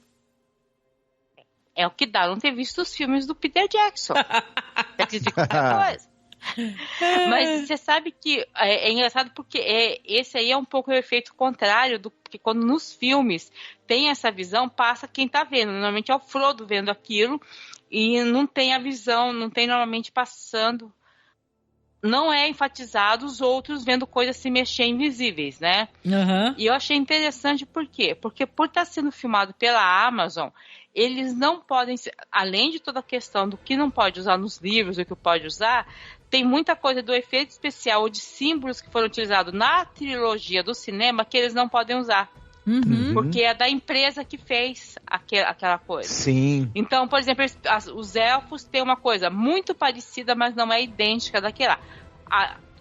Speaker 4: É o que dá não ter visto os filmes do Peter Jackson. Coisa. Mas você sabe que é engraçado porque esse aí é um pouco o efeito contrário porque quando nos filmes tem essa visão, passa quem tá vendo. Normalmente é o Frodo vendo aquilo e não tem a visão, não tem normalmente passando. Não é enfatizado os outros vendo coisas se mexer invisíveis, né? E eu achei interessante por quê? Porque por estar sendo filmado pela Amazon, eles não podem, além de toda a questão do que não pode usar nos livros, o que pode usar, tem muita coisa do efeito especial ou de símbolos que foram utilizados na trilogia do cinema que eles não podem usar.
Speaker 2: Uhum.
Speaker 4: Porque é da empresa que fez aquela coisa.
Speaker 3: Sim.
Speaker 4: Então, por exemplo, os elfos têm uma coisa muito parecida, mas não é idêntica daquela.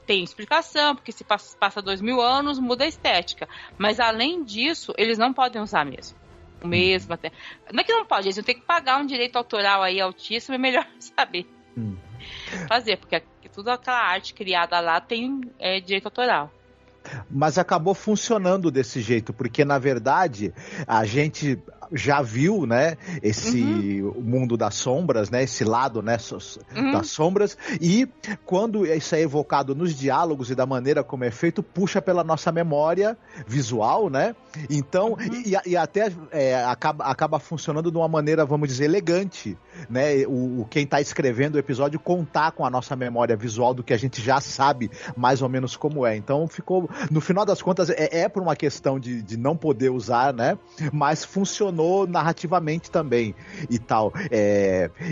Speaker 4: Tem explicação, porque se passa 2000 anos, muda a estética. Mas, além disso, eles não podem usar mesmo. O mesmo até. Não é que não pode, eles vão ter que pagar um direito autoral aí altíssimo, é melhor saber fazer, porque toda aquela arte criada lá tem direito autoral.
Speaker 3: Mas acabou funcionando desse jeito, porque na verdade a gente já viu, né, esse mundo das sombras, né, esse lado, né, das sombras, e quando isso é evocado nos diálogos e da maneira como é feito, puxa pela nossa memória visual, né, então, e até acaba funcionando de uma maneira, vamos dizer, elegante, né, quem está escrevendo o episódio contar com a nossa memória visual do que a gente já sabe mais ou menos como é, então ficou, no final das contas, por uma questão de não poder usar, né, mas funcionou narrativamente também e tal.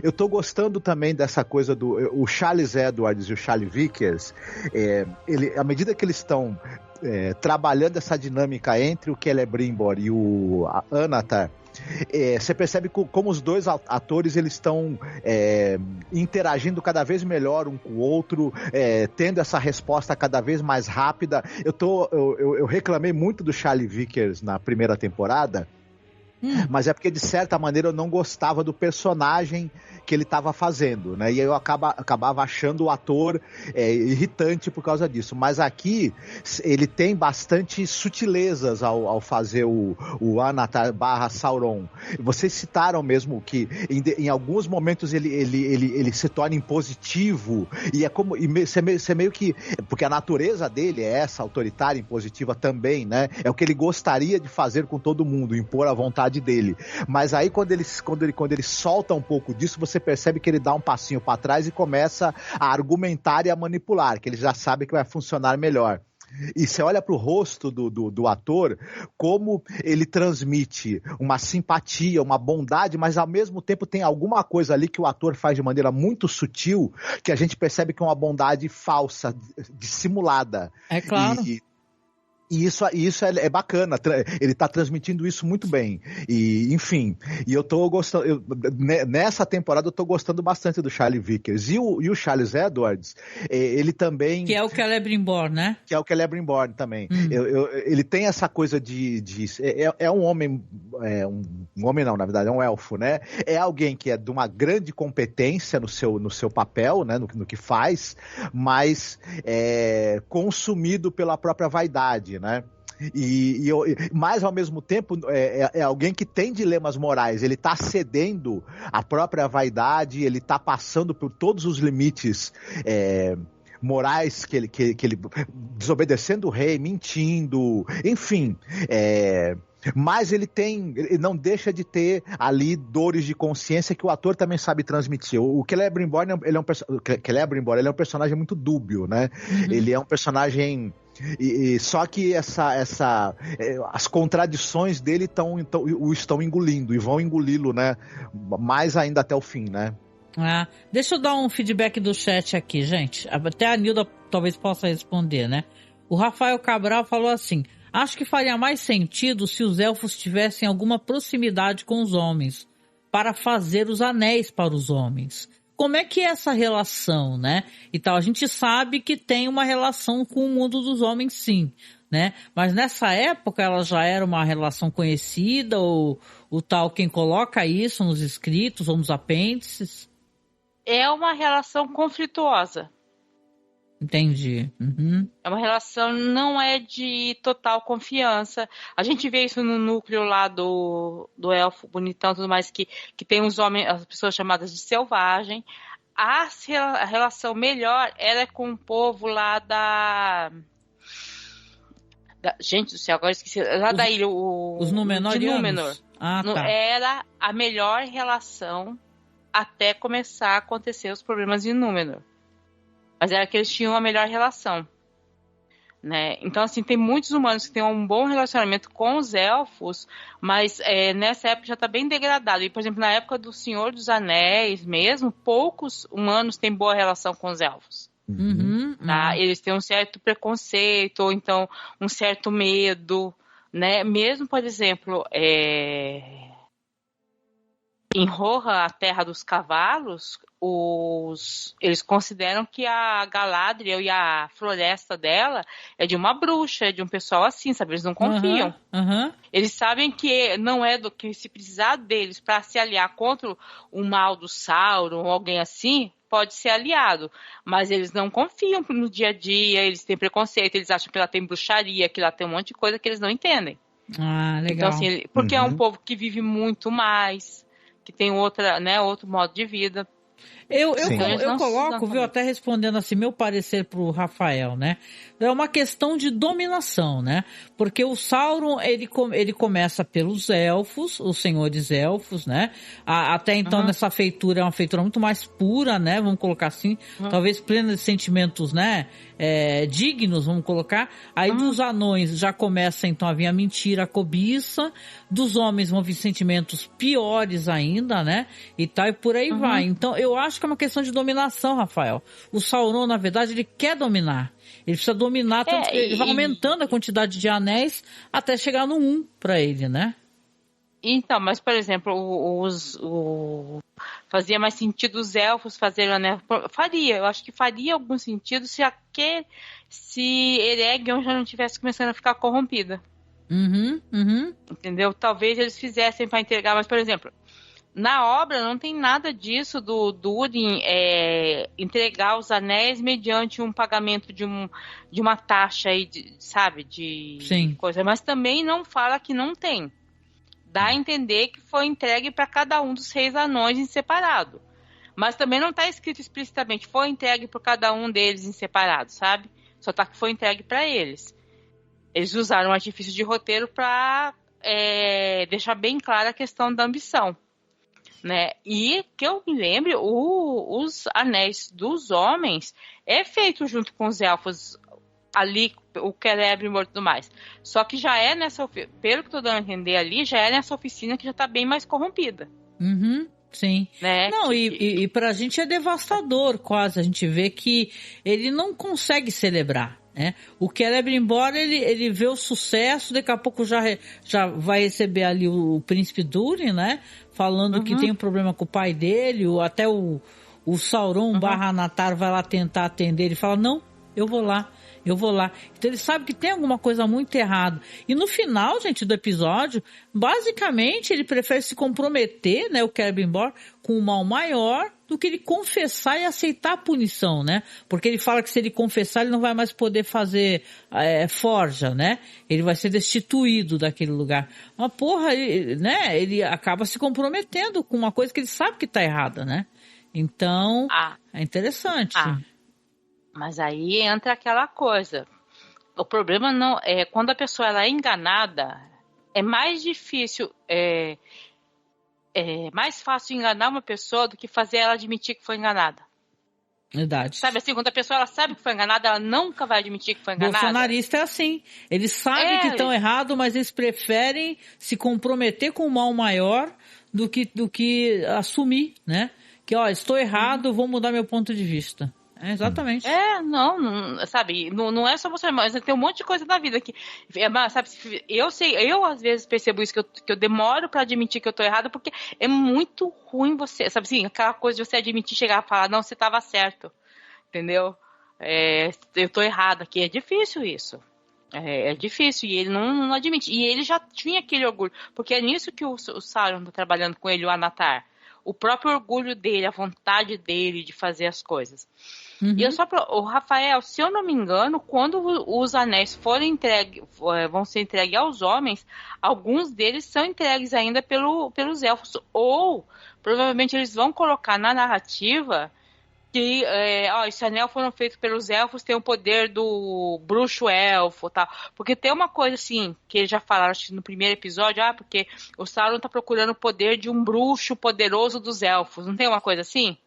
Speaker 3: Eu tô gostando também dessa coisa o Charles Edwards e o Charlie Vickers, à medida que eles estão trabalhando essa dinâmica entre o Celebrimbor e o Anatar, você percebe como os dois atores eles estão interagindo cada vez melhor um com o outro, tendo essa resposta cada vez mais rápida. Eu reclamei muito do Charlie Vickers na primeira temporada, mas é porque de certa maneira eu não gostava do personagem que ele estava fazendo, né? E aí eu acabava achando o ator irritante por causa disso. Mas aqui ele tem bastante sutilezas ao fazer o Anatar / Sauron. Vocês citaram mesmo que em alguns momentos ele se torna impositivo e é como você meio que, porque a natureza dele é essa, autoritária, impositiva também, né? É o que ele gostaria de fazer com todo mundo, impor a vontade dele. Mas aí quando ele solta um pouco disso, você percebe que ele dá um passinho para trás e começa a argumentar e a manipular, que ele já sabe que vai funcionar melhor. E você olha para o rosto do ator, como ele transmite uma simpatia, uma bondade, mas ao mesmo tempo tem alguma coisa ali que o ator faz de maneira muito sutil, que a gente percebe que é uma bondade falsa, dissimulada.
Speaker 2: É claro.
Speaker 3: E isso é bacana, ele tá transmitindo isso muito bem. E, enfim, e eu tô gostando, nessa temporada eu tô gostando bastante do Charlie Vickers. E o Charles Edwards, ele também...
Speaker 2: Que é o Celebrimbor, né?
Speaker 3: Que é o Celebrimbor também. Ele tem essa coisa é um homem, um homem não, na verdade, é um elfo, né? É alguém que é de uma grande competência no seu papel, né? No que faz, mas consumido pela própria vaidade, né? Mas ao mesmo tempo é alguém que tem dilemas morais, ele está cedendo à própria vaidade, ele está passando por todos os limites morais que ele desobedecendo o rei, mentindo, enfim, mas ele não deixa de ter ali dores de consciência que o ator também sabe transmitir. O Celebrimbor, ele é um personagem muito dúbio, né? Ele é um personagem... só que as contradições dele o estão engolindo e vão engoli-lo, né? Mais ainda até o fim, né?
Speaker 2: Deixa eu dar um feedback do chat aqui, gente. Até a Nilda talvez possa responder, né? O Rafael Cabral falou assim: acho que faria mais sentido se os elfos tivessem alguma proximidade com os homens para fazer os anéis para os homens. Como é que é essa relação, né? E tal, a gente sabe que tem uma relação com o mundo dos homens, sim, né? Mas nessa época ela já era uma relação conhecida, ou o Tolkien coloca isso nos escritos ou nos apêndices?
Speaker 4: É uma relação conflituosa.
Speaker 2: Entendi.
Speaker 4: É uma relação, não é de total confiança. A gente vê isso no núcleo lá do elfo bonitão e tudo mais, que tem os homens, as pessoas chamadas de selvagem. A relação melhor era com o povo lá gente do céu, agora esqueci. Lá da ilha,
Speaker 2: os Númenóreanos. Tá.
Speaker 4: Era a melhor relação até começar a acontecer os problemas de Númenor. Mas era que eles tinham a melhor relação, né? Então, assim, tem muitos humanos que têm um bom relacionamento com os elfos, mas nessa época já está bem degradado. E, por exemplo, na época do Senhor dos Anéis mesmo, poucos humanos têm boa relação com os elfos. Tá? Eles têm um certo preconceito, ou então um certo medo, né? Mesmo, por exemplo, em Rohan, a Terra dos Cavalos, eles consideram que a Galadriel e a floresta dela é de uma bruxa, é de um pessoal assim, sabe? Eles não confiam. Eles sabem que não é do que se precisar deles para se aliar contra o mal do Sauron ou alguém assim, pode ser aliado. Mas eles não confiam no dia a dia, eles têm preconceito, eles acham que lá tem bruxaria, que lá tem um monte de coisa que eles não entendem.
Speaker 2: Ah, legal.
Speaker 4: Então, assim, porque é um povo que vive muito mais, que tem outro modo de vida.
Speaker 2: Eu coloco, viu, até respondendo assim, meu parecer pro Rafael, né? É uma questão de dominação, né? Porque o Sauron, ele começa pelos elfos, os senhores elfos, né? Até então, nessa feitura, é uma feitura muito mais pura, né? Vamos colocar assim, talvez plena de sentimentos, né? Dignos, vamos colocar. Aí dos anões já começa então a vir a mentira, a cobiça. Dos homens vão vir sentimentos piores ainda, né? E tal, e por aí vai. Então, eu acho que é uma questão de dominação, Rafael. O Sauron, na verdade, ele quer dominar. Ele precisa dominar, tanto que ele vai aumentando a quantidade de anéis até chegar no 1 para ele, né?
Speaker 4: Então, mas, por exemplo, fazia mais sentido os elfos fazerem anel. Eu acho que faria algum sentido se Eregion já não tivesse começando a ficar corrompida. Entendeu? Talvez eles fizessem para entregar, mas, por exemplo, na obra não tem nada disso do Durin entregar os anéis mediante um pagamento de uma taxa aí, sabe? De coisa. Mas também não fala que não tem. Dá a entender que foi entregue para cada um dos 6 anões em separado. Mas também não está escrito explicitamente, foi entregue por cada um deles em separado, sabe? Só tá que foi entregue para eles. Eles usaram um artifício de roteiro para deixar bem clara a questão da ambição. Né? E que eu me lembre, os anéis dos homens é feito junto com os elfos ali, o Celebrimbor e tudo mais. Só que já é pelo que eu tô dando a entender ali, já é nessa oficina que já tá bem mais corrompida.
Speaker 2: Sim.
Speaker 4: Né?
Speaker 2: Não, e pra gente é devastador quase. A gente vê que ele não consegue celebrar. Né? O Celebrimbor, ele vê o sucesso, daqui a pouco já vai receber ali o príncipe Durin, né? Falando que tem um problema com o pai dele, até o Sauron /Anatar vai lá tentar atender, ele fala, não, eu vou lá. Então ele sabe que tem alguma coisa muito errada. E no final, gente, do episódio, basicamente ele prefere se comprometer, né, o Celebrimbor, com o mal maior do que ele confessar e aceitar a punição, né? Porque ele fala que se ele confessar, ele não vai mais poder fazer forja, né? Ele vai ser destituído daquele lugar. Mas porra, ele acaba se comprometendo com uma coisa que ele sabe que tá errada, né? Então, é interessante.
Speaker 4: Mas aí entra aquela coisa. O problema não é quando a pessoa ela é enganada, é mais difícil, é mais fácil enganar uma pessoa do que fazer ela admitir que foi enganada.
Speaker 2: Verdade.
Speaker 4: Sabe assim, quando a pessoa ela sabe que foi enganada, ela nunca vai admitir que foi enganada.
Speaker 2: Bolsonarista é assim. Eles sabem que estão errados, mas eles preferem se comprometer com o mal maior do que assumir, né? Que, estou errado, vou mudar meu ponto de vista. Exatamente.
Speaker 4: Não, sabe, não é só você, mas tem um monte de coisa na vida que, sabe, eu às vezes percebo isso, que eu demoro pra admitir que eu tô errada, porque é muito ruim você, sabe assim, aquela coisa de você admitir, chegar e falar, não, você tava certo, entendeu? Eu tô errada aqui, é difícil isso. É difícil, e ele não admite, e ele já tinha aquele orgulho, porque é nisso que o Sauron tá trabalhando com ele, o Anatar. O próprio orgulho dele, a vontade dele de fazer as coisas. E o Rafael, se eu não me engano, quando os anéis vão ser entregues aos homens, alguns deles são entregues ainda pelos elfos. Ou, provavelmente, eles vão colocar na narrativa que esse anel foram feitos pelos elfos, tem o poder do bruxo elfo, tal. Porque tem uma coisa assim, que eles já falaram acho que no primeiro episódio, porque o Sauron tá procurando o poder de um bruxo poderoso dos elfos. Não tem uma coisa assim?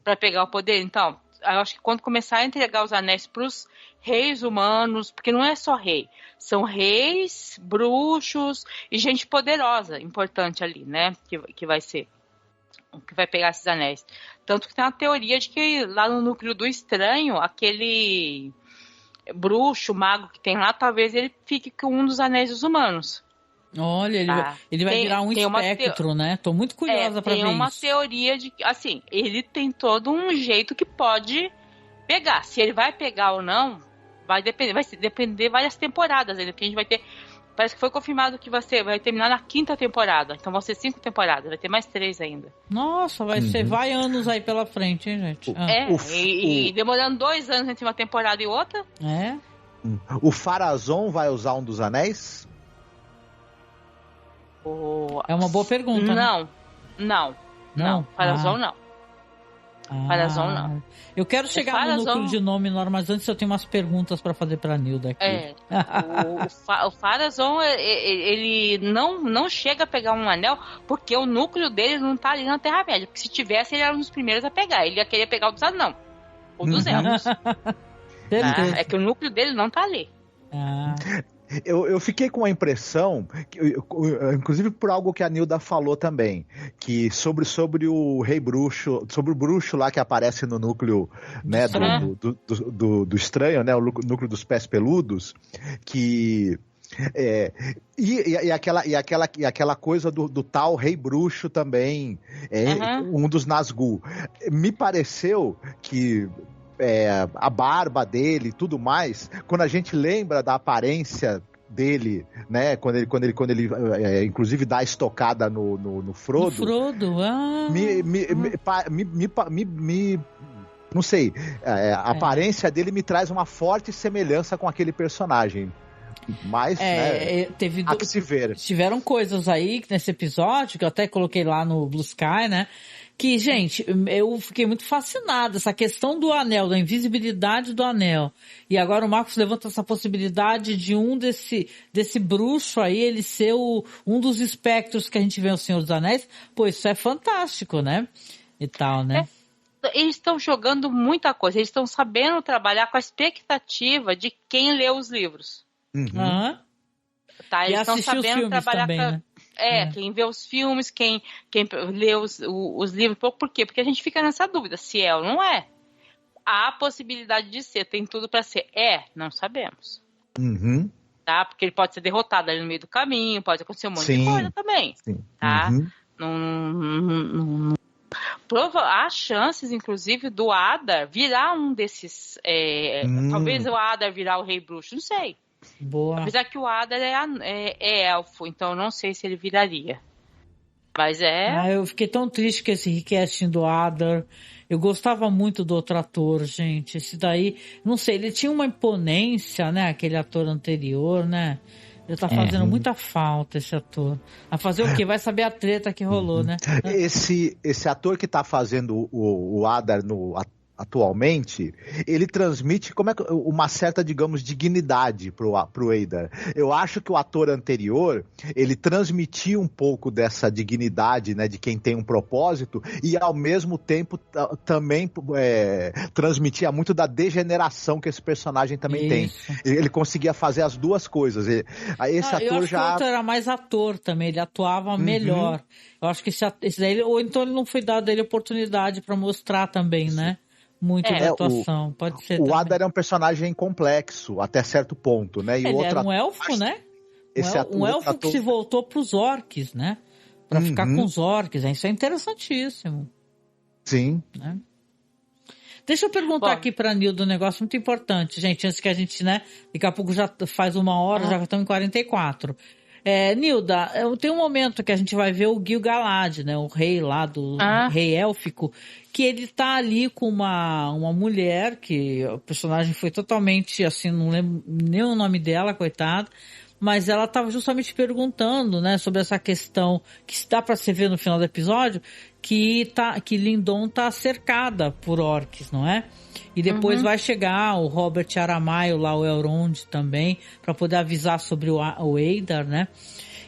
Speaker 4: Pra pegar o poder? Então, eu acho que quando começar a entregar os anéis pros reis humanos, porque não é só rei, são reis, bruxos e gente poderosa, importante ali, né? Que vai ser. Que vai pegar esses anéis. Tanto que tem uma teoria de que lá no núcleo do estranho, aquele bruxo, mago que tem lá, talvez ele fique com um dos anéis dos humanos.
Speaker 2: Olha, ele vai virar um espectro, né? Tô muito curiosa pra ver isso.
Speaker 4: Tem uma teoria de que, assim, ele tem todo um jeito que pode pegar. Se ele vai pegar ou não, vai depender várias temporadas. Porque a gente vai ter... Parece que foi confirmado que vai terminar na 5ª temporada. Então vão ser 5 temporadas, vai ter mais 3 ainda.
Speaker 2: Nossa, vai anos aí pela frente, hein, gente?
Speaker 4: E demorando 2 anos entre uma temporada e outra.
Speaker 2: É.
Speaker 3: O Pharazôn vai usar um dos anéis?
Speaker 2: É uma boa pergunta,
Speaker 4: né? Não. Pharazôn não. Pharazôn não.
Speaker 2: Eu quero chegar no núcleo de Númenor, mas antes eu tenho umas perguntas para fazer para Nilda aqui.
Speaker 4: O Pharazôn, ele não chega a pegar um anel porque o núcleo dele não tá ali na Terra-média. Porque se tivesse, ele era um dos primeiros a pegar. Ele ia querer pegar o dos anãos. Ou dos elfos. É que o núcleo dele não tá ali.
Speaker 3: Eu fiquei com a impressão, inclusive por algo que a Nilda falou também, que sobre o rei bruxo, sobre o bruxo lá que aparece no núcleo, né, do estranho, né, o núcleo dos pés peludos, que... E aquela coisa do tal rei bruxo também, um dos Nazgûl. Me pareceu que a barba dele e tudo mais, quando a gente lembra da aparência dele, né, quando ele inclusive dá a estocada no Frodo.
Speaker 2: No Frodo,
Speaker 3: não sei, a aparência dele me traz uma forte semelhança com aquele personagem. Mas, há que se ver.
Speaker 2: Tiveram coisas aí nesse episódio, que eu até coloquei lá no Blue Sky, né? Que, gente, eu fiquei muito fascinada. Essa questão do anel, da invisibilidade do anel. E agora o Marcos levanta essa possibilidade de desse bruxo aí, ele ser um dos espectros que a gente vê no Senhor dos Anéis. Pô, isso é fantástico, né? E tal, né?
Speaker 4: Eles estão jogando muita coisa. Eles estão sabendo trabalhar com a expectativa de quem lê os livros. Tá, eles estão sabendo trabalhar também, né? Quem vê os filmes, quem lê os livros. Por quê? Porque a gente fica nessa dúvida, se é ou não é. Há a possibilidade de ser, tem tudo para ser. Não sabemos. Tá? Porque ele pode ser derrotado ali no meio do caminho, pode acontecer um monte de coisa também. Tá? Há chances, inclusive, do Adar virar um desses... Talvez o Adar virar o rei bruxo, não sei.
Speaker 2: Boa.
Speaker 4: Apesar que o Adar é elfo, então eu não sei se ele viraria. Mas
Speaker 2: eu fiquei tão triste com esse recasting do Adar. Eu gostava muito do outro ator, gente. Esse daí, não sei, ele tinha uma imponência, né? Aquele ator anterior, né? Ele tá fazendo muita falta, esse ator. A fazer o quê? Vai saber a treta que rolou, né?
Speaker 3: Esse ator que tá fazendo o Adar atualmente, ele transmite uma certa, digamos, dignidade pro Eidar. Eu acho que o ator anterior, ele transmitia um pouco dessa dignidade, né, de quem tem um propósito, e ao mesmo tempo também transmitia muito da degeneração que esse personagem também tem. Ele conseguia fazer as duas coisas. Esse ator
Speaker 2: eu acho que o outro era mais ator também, ele atuava melhor. Eu acho que esse daí, ou então ele não foi dado a ele oportunidade para mostrar também, né? Muito da atuação, pode ser.
Speaker 3: O Adar é um personagem complexo, até certo ponto, né? E
Speaker 2: ele era um elfo, né? Um elfo que se voltou pros orcs, né? Pra ficar com os orcs, isso é interessantíssimo.
Speaker 3: Sim.
Speaker 2: Né? Deixa eu perguntar aqui pra Nilda um negócio muito importante, gente, antes que a gente, né? Daqui a pouco já faz 1 hora, já estamos em 44. Nilda, tem um momento que a gente vai ver o Gil-galad, né? O rei lá do rei élfico, que ele tá ali com uma mulher, que o personagem foi totalmente assim, não lembro nem o nome dela, coitada, mas ela tava justamente perguntando, né, sobre essa questão que dá pra se ver no final do episódio, que Lindon tá cercada por orcs, não é? E depois vai chegar o Robert Aramaio lá, o Elrond também, para poder avisar sobre o Eidar, né?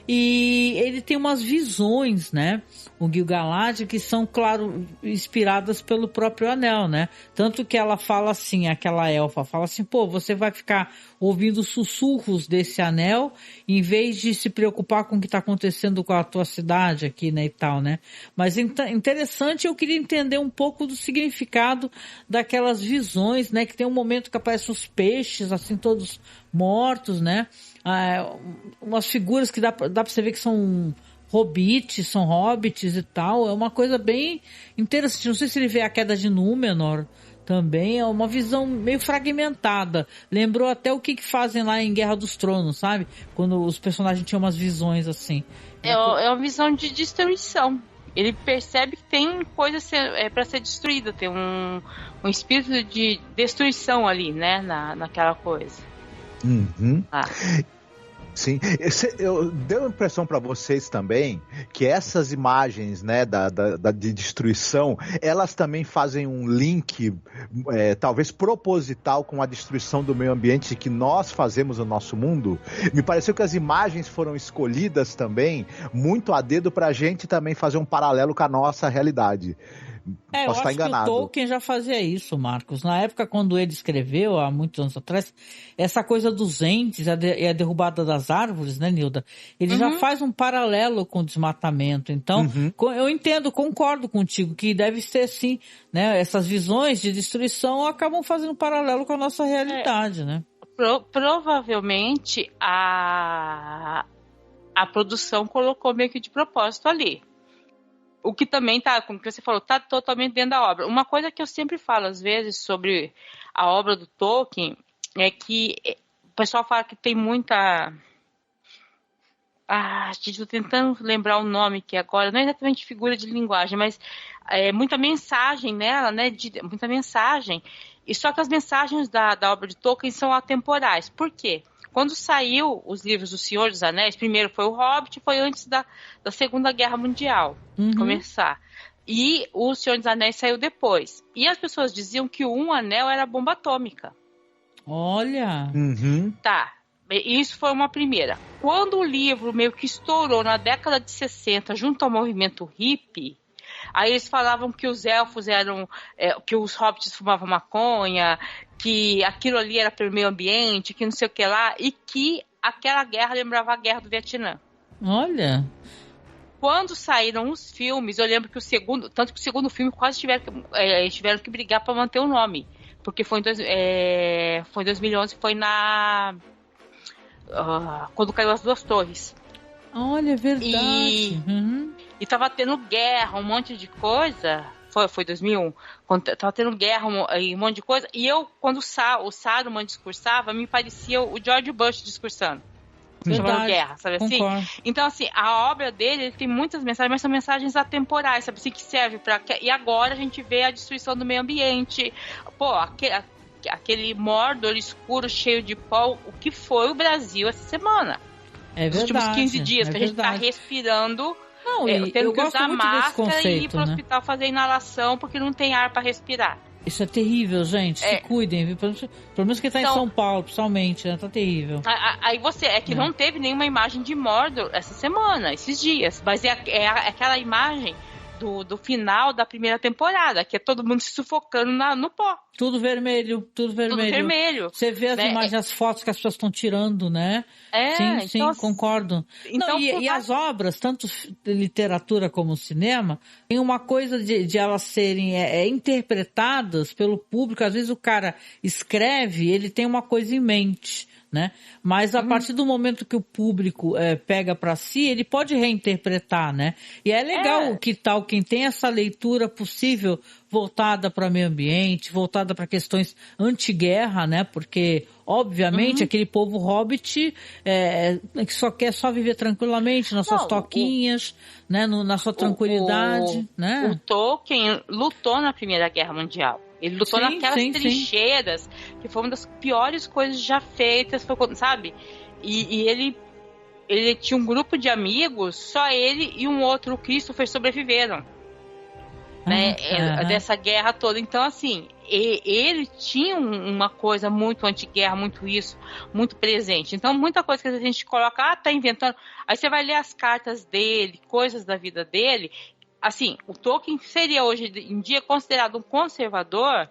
Speaker 2: E ele tem umas visões, né? O Gil-galad, que são, claro, inspiradas pelo próprio anel, né? Tanto que ela fala assim, aquela elfa fala assim, pô, você vai ficar ouvindo sussurros desse anel, em vez de se preocupar com o que está acontecendo com a tua cidade aqui, né, e tal, né? Mas interessante, eu queria entender um pouco do significado daquelas visões, né? Que tem um momento que aparecem os peixes, assim, todos mortos, né? Umas figuras que dá pra você ver que são hobbits e tal. É uma coisa bem interessante. Não sei se ele vê a queda de Númenor também. É uma visão meio fragmentada. Lembrou até o que fazem lá em Guerra dos Tronos, sabe? Quando os personagens tinham umas visões assim.
Speaker 4: É uma visão de destruição. Ele percebe que tem coisa para ser destruída. Tem um espírito de destruição ali, né? Naquela coisa.
Speaker 3: Uhum. Sim, deu a impressão para vocês também que essas imagens, né, de destruição, elas também fazem um link, talvez proposital, com a destruição do meio ambiente que nós fazemos no nosso mundo. Me pareceu que as imagens foram escolhidas também muito a dedo para a gente também fazer um paralelo com a nossa realidade.
Speaker 2: Eu acho que o Tolkien já fazia isso, Marcos. Na época, quando ele escreveu, há muitos anos atrás, essa coisa dos entes e a derrubada das árvores, né, Nilda? Ele já faz um paralelo com o desmatamento. Então, eu entendo, concordo contigo, que deve ser assim, né? Essas visões de destruição acabam fazendo um paralelo com a nossa realidade, né?
Speaker 4: Provavelmente, a produção colocou meio que de propósito ali. O que também tá, como você falou, tá totalmente dentro da obra. Uma coisa que eu sempre falo, às vezes, sobre a obra do Tolkien, é que o pessoal fala que tem muita... estou tentando lembrar o nome que agora, não é exatamente figura de linguagem, mas muita mensagem nela, né? Muita mensagem. E só que as mensagens da obra de Tolkien são atemporais. Por quê? Quando saiu os livros do Senhor dos Anéis, primeiro foi o Hobbit, foi antes da Segunda Guerra Mundial começar. E o Senhor dos Anéis saiu depois. E as pessoas diziam que um anel era bomba atômica.
Speaker 2: Olha!
Speaker 4: Tá, isso foi uma primeira. Quando o livro meio que estourou na década de 60, junto ao movimento hippie, aí eles falavam que os elfos eram... que os hobbits fumavam maconha, que aquilo ali era pelo meio ambiente, que não sei o que lá, e que aquela guerra lembrava a guerra do Vietnã.
Speaker 2: Olha!
Speaker 4: Quando saíram os filmes, eu lembro que tanto que o segundo filme quase tiveram que brigar para manter o nome, porque foi em 2011, foi quando caiu as duas torres.
Speaker 2: Olha, é verdade.
Speaker 4: E tava tendo guerra, um monte de coisa. Foi 2001. Tava tendo guerra, um monte de coisa. E quando o Saruman discursava, me parecia o George Bush discursando. Chamando guerra, sabe assim?
Speaker 2: Concordo.
Speaker 4: Então, assim, a obra dele, ele tem muitas mensagens, mas são mensagens atemporais, sabe assim? Que serve pra... E agora a gente vê a destruição do meio ambiente. Pô, aquele Mordor escuro, cheio de pó, o que foi o Brasil essa semana?
Speaker 2: É verdade.
Speaker 4: Nos últimos 15 dias, que a gente tá respirando...
Speaker 2: Não,
Speaker 4: tendo que usar
Speaker 2: muito
Speaker 4: máscara
Speaker 2: conceito,
Speaker 4: e ir pro hospital fazer inalação porque não tem ar para respirar.
Speaker 2: Isso é terrível, gente. Se cuidem, viu? Pelo menos quem tá em São Paulo, pessoalmente, né? Tá terrível.
Speaker 4: Aí não teve nenhuma imagem de Mordor essa semana, esses dias. Mas é aquela imagem do final da primeira temporada, que é todo mundo se sufocando no pó.
Speaker 2: Tudo vermelho. Você vê as imagens, as fotos que as pessoas estão tirando, né? Sim, então, concordo. Então, e as obras, tanto literatura como cinema, tem uma coisa de elas serem interpretadas pelo público. Às vezes o cara escreve, ele tem uma coisa em mente, né? Mas a partir do momento que o público pega para si, ele pode reinterpretar, né? E é legal que tal quem tem essa leitura possível voltada para meio ambiente, voltada para questões anti-guerra, né? Porque, obviamente, aquele povo hobbit que só quer viver tranquilamente nas suas toquinhas, né? Na sua tranquilidade, né?
Speaker 4: O Tolkien lutou na Primeira Guerra Mundial. Ele lutou naquelas trincheiras, que foi uma das piores coisas já feitas, sabe? E ele tinha um grupo de amigos, só ele e um outro, o Christopher, sobreviveram. né? Dessa guerra toda. Então, assim, ele tinha uma coisa muito anti-guerra, muito isso, muito presente. Então, muita coisa que a gente coloca, tá inventando. Aí você vai ler as cartas dele, coisas da vida dele. Assim, o Tolkien seria hoje em dia considerado um conservador,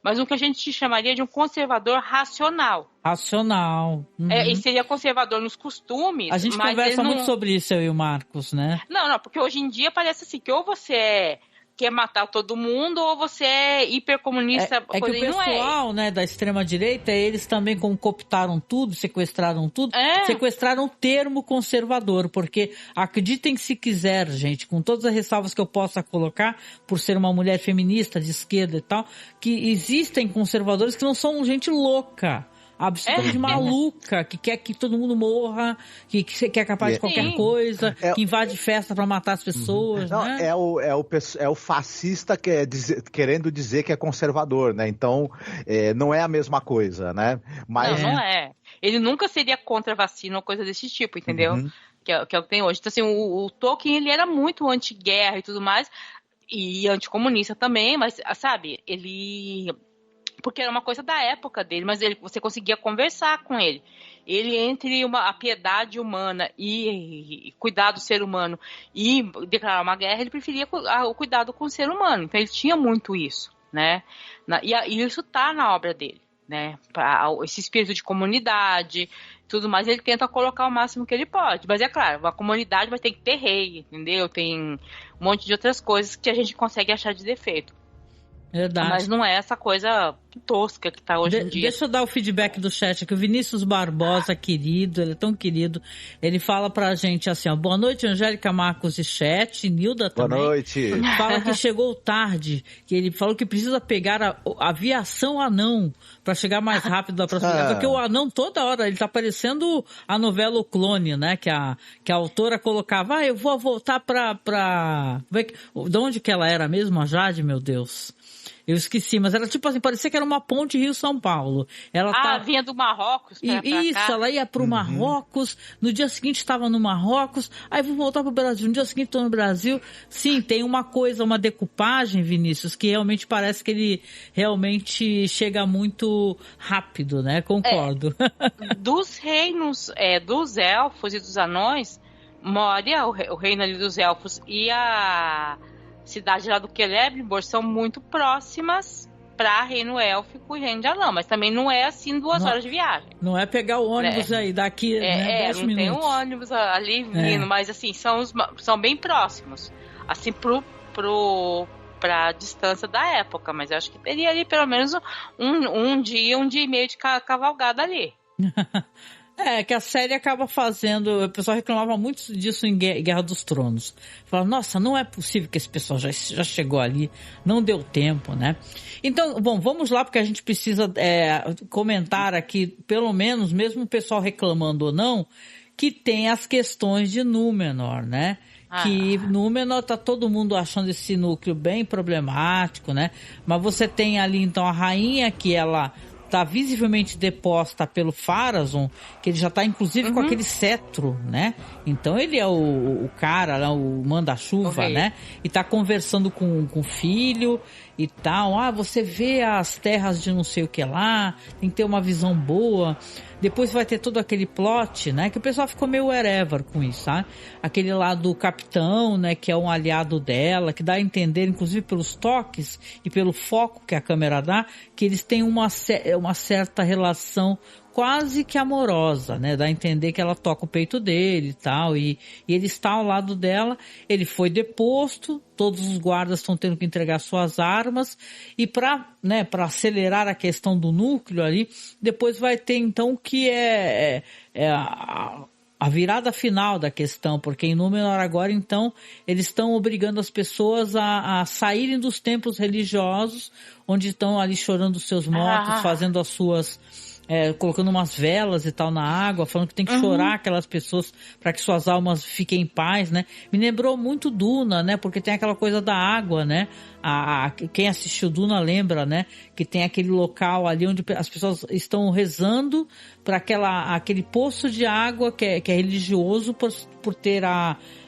Speaker 4: mas o que a gente chamaria de um conservador racional.
Speaker 2: Racional. Uhum.
Speaker 4: Ele seria conservador nos costumes.
Speaker 2: A gente
Speaker 4: mas
Speaker 2: conversa muito sobre isso, eu e o Marcos, né?
Speaker 4: Não, porque hoje em dia parece assim, que ou você quer matar todo mundo, ou você é hipercomunista.
Speaker 2: É que o pessoal, né, da extrema-direita, eles também, como cooptaram tudo, sequestraram tudo, sequestraram o termo conservador, porque acreditem que se quiser, gente, com todas as ressalvas que eu possa colocar, por ser uma mulher feminista, de esquerda e tal, que existem conservadores que não são gente louca, absolutamente maluca, que quer que todo mundo morra, que é capaz de qualquer coisa, que invade festa pra matar as pessoas,
Speaker 3: não,
Speaker 2: né?
Speaker 3: É o fascista querendo dizer que é conservador, né? Então, não é a mesma coisa, né? Mas...
Speaker 4: Não é. Ele nunca seria contra a vacina ou coisa desse tipo, entendeu? Que é o que tem hoje. Então, assim, o Tolkien, ele era muito anti-guerra e tudo mais, e anticomunista também, mas, sabe, ele... Porque era uma coisa da época dele, mas você conseguia conversar com ele. Ele, entre a piedade humana e cuidar do ser humano e declarar uma guerra, ele preferia o cuidado com o ser humano. Então ele tinha muito isso, né? E isso tá na obra dele, né? Esse espírito de comunidade, tudo mais, ele tenta colocar o máximo que ele pode. Mas é claro, a comunidade vai ter que ter rei, entendeu? Tem um monte de outras coisas que a gente consegue achar de defeito.
Speaker 2: Verdade.
Speaker 4: Mas não é essa coisa tosca que tá hoje em dia.
Speaker 2: Deixa eu dar o feedback do chat aqui. O Vinícius Barbosa, querido, ele é tão querido. Ele fala pra gente assim, ó. Boa noite, Angélica, Marcos e chat. Nilda também.
Speaker 3: Boa noite.
Speaker 2: Fala que chegou tarde. Que ele falou que precisa pegar a aviação anão pra chegar mais rápido da próxima. Porque o anão toda hora, ele tá parecendo a novela O Clone, né? Que a autora colocava, eu vou voltar pra... De onde que ela era mesmo, a Jade, meu Deus? Eu esqueci, mas era tipo assim, parecia que era uma ponte Rio-São Paulo. Ela
Speaker 4: vinha do Marrocos pra
Speaker 2: isso,
Speaker 4: cá.
Speaker 2: Ela ia pro Marrocos, no dia seguinte estava no Marrocos, aí vou voltar pro Brasil, no dia seguinte estou no Brasil. Sim, tem uma coisa, uma decupagem, Vinícius, que realmente parece que ele realmente chega muito rápido, né? Concordo.
Speaker 4: Dos reinos, dos elfos e dos anões, Moria, o reino ali dos elfos, e a cidade lá do Celebrimbor são muito próximas para reino élfico e reino de anão, mas também não é assim 2 horas de viagem.
Speaker 2: Não é pegar o ônibus aí daqui, né, 10
Speaker 4: não
Speaker 2: minutos.
Speaker 4: Tem um ônibus ali vindo, mas assim, são bem próximos, assim, pra distância da época, mas eu acho que teria ali pelo menos um dia e meio de cavalgada ali.
Speaker 2: Que a série acaba fazendo... O pessoal reclamava muito disso em Guerra dos Tronos. Falava, nossa, não é possível que esse pessoal já chegou ali. Não deu tempo, né? Então, bom, vamos lá, porque a gente precisa comentar aqui, pelo menos, mesmo o pessoal reclamando ou não, que tem as questões de Númenor, né? Que Númenor tá todo mundo achando esse núcleo bem problemático, né? Mas você tem ali, então, a rainha que ela... tá visivelmente deposta pelo Pharazôn, que ele já tá inclusive com aquele cetro, né? Então ele é o cara, né? O manda-chuva, né? E tá conversando com o filho e tal. Você vê as terras de não sei o que lá, tem que ter uma visão boa. Depois vai ter todo aquele plot, né? Que o pessoal ficou meio wherever com isso, sabe? Aquele lá do capitão, né? Que é um aliado dela, que dá a entender, inclusive pelos toques e pelo foco que a câmera dá, que eles têm uma certa relação quase que amorosa, né? Dá a entender que ela toca o peito dele e tal, e ele está ao lado dela. Ele foi deposto, todos os guardas estão tendo que entregar suas armas, e para acelerar a questão do núcleo ali, depois vai ter então que a virada final da questão, porque em Númenor agora, então, eles estão obrigando as pessoas a saírem dos templos religiosos, onde estão ali chorando os seus mortos, fazendo as suas... colocando umas velas e tal na água, falando que tem que chorar aquelas pessoas para que suas almas fiquem em paz, né? Me lembrou muito Duna, né? Porque tem aquela coisa da água, né? Quem assistiu Duna lembra, né? Que tem aquele local ali onde as pessoas estão rezando para aquele poço de água que é religioso por ter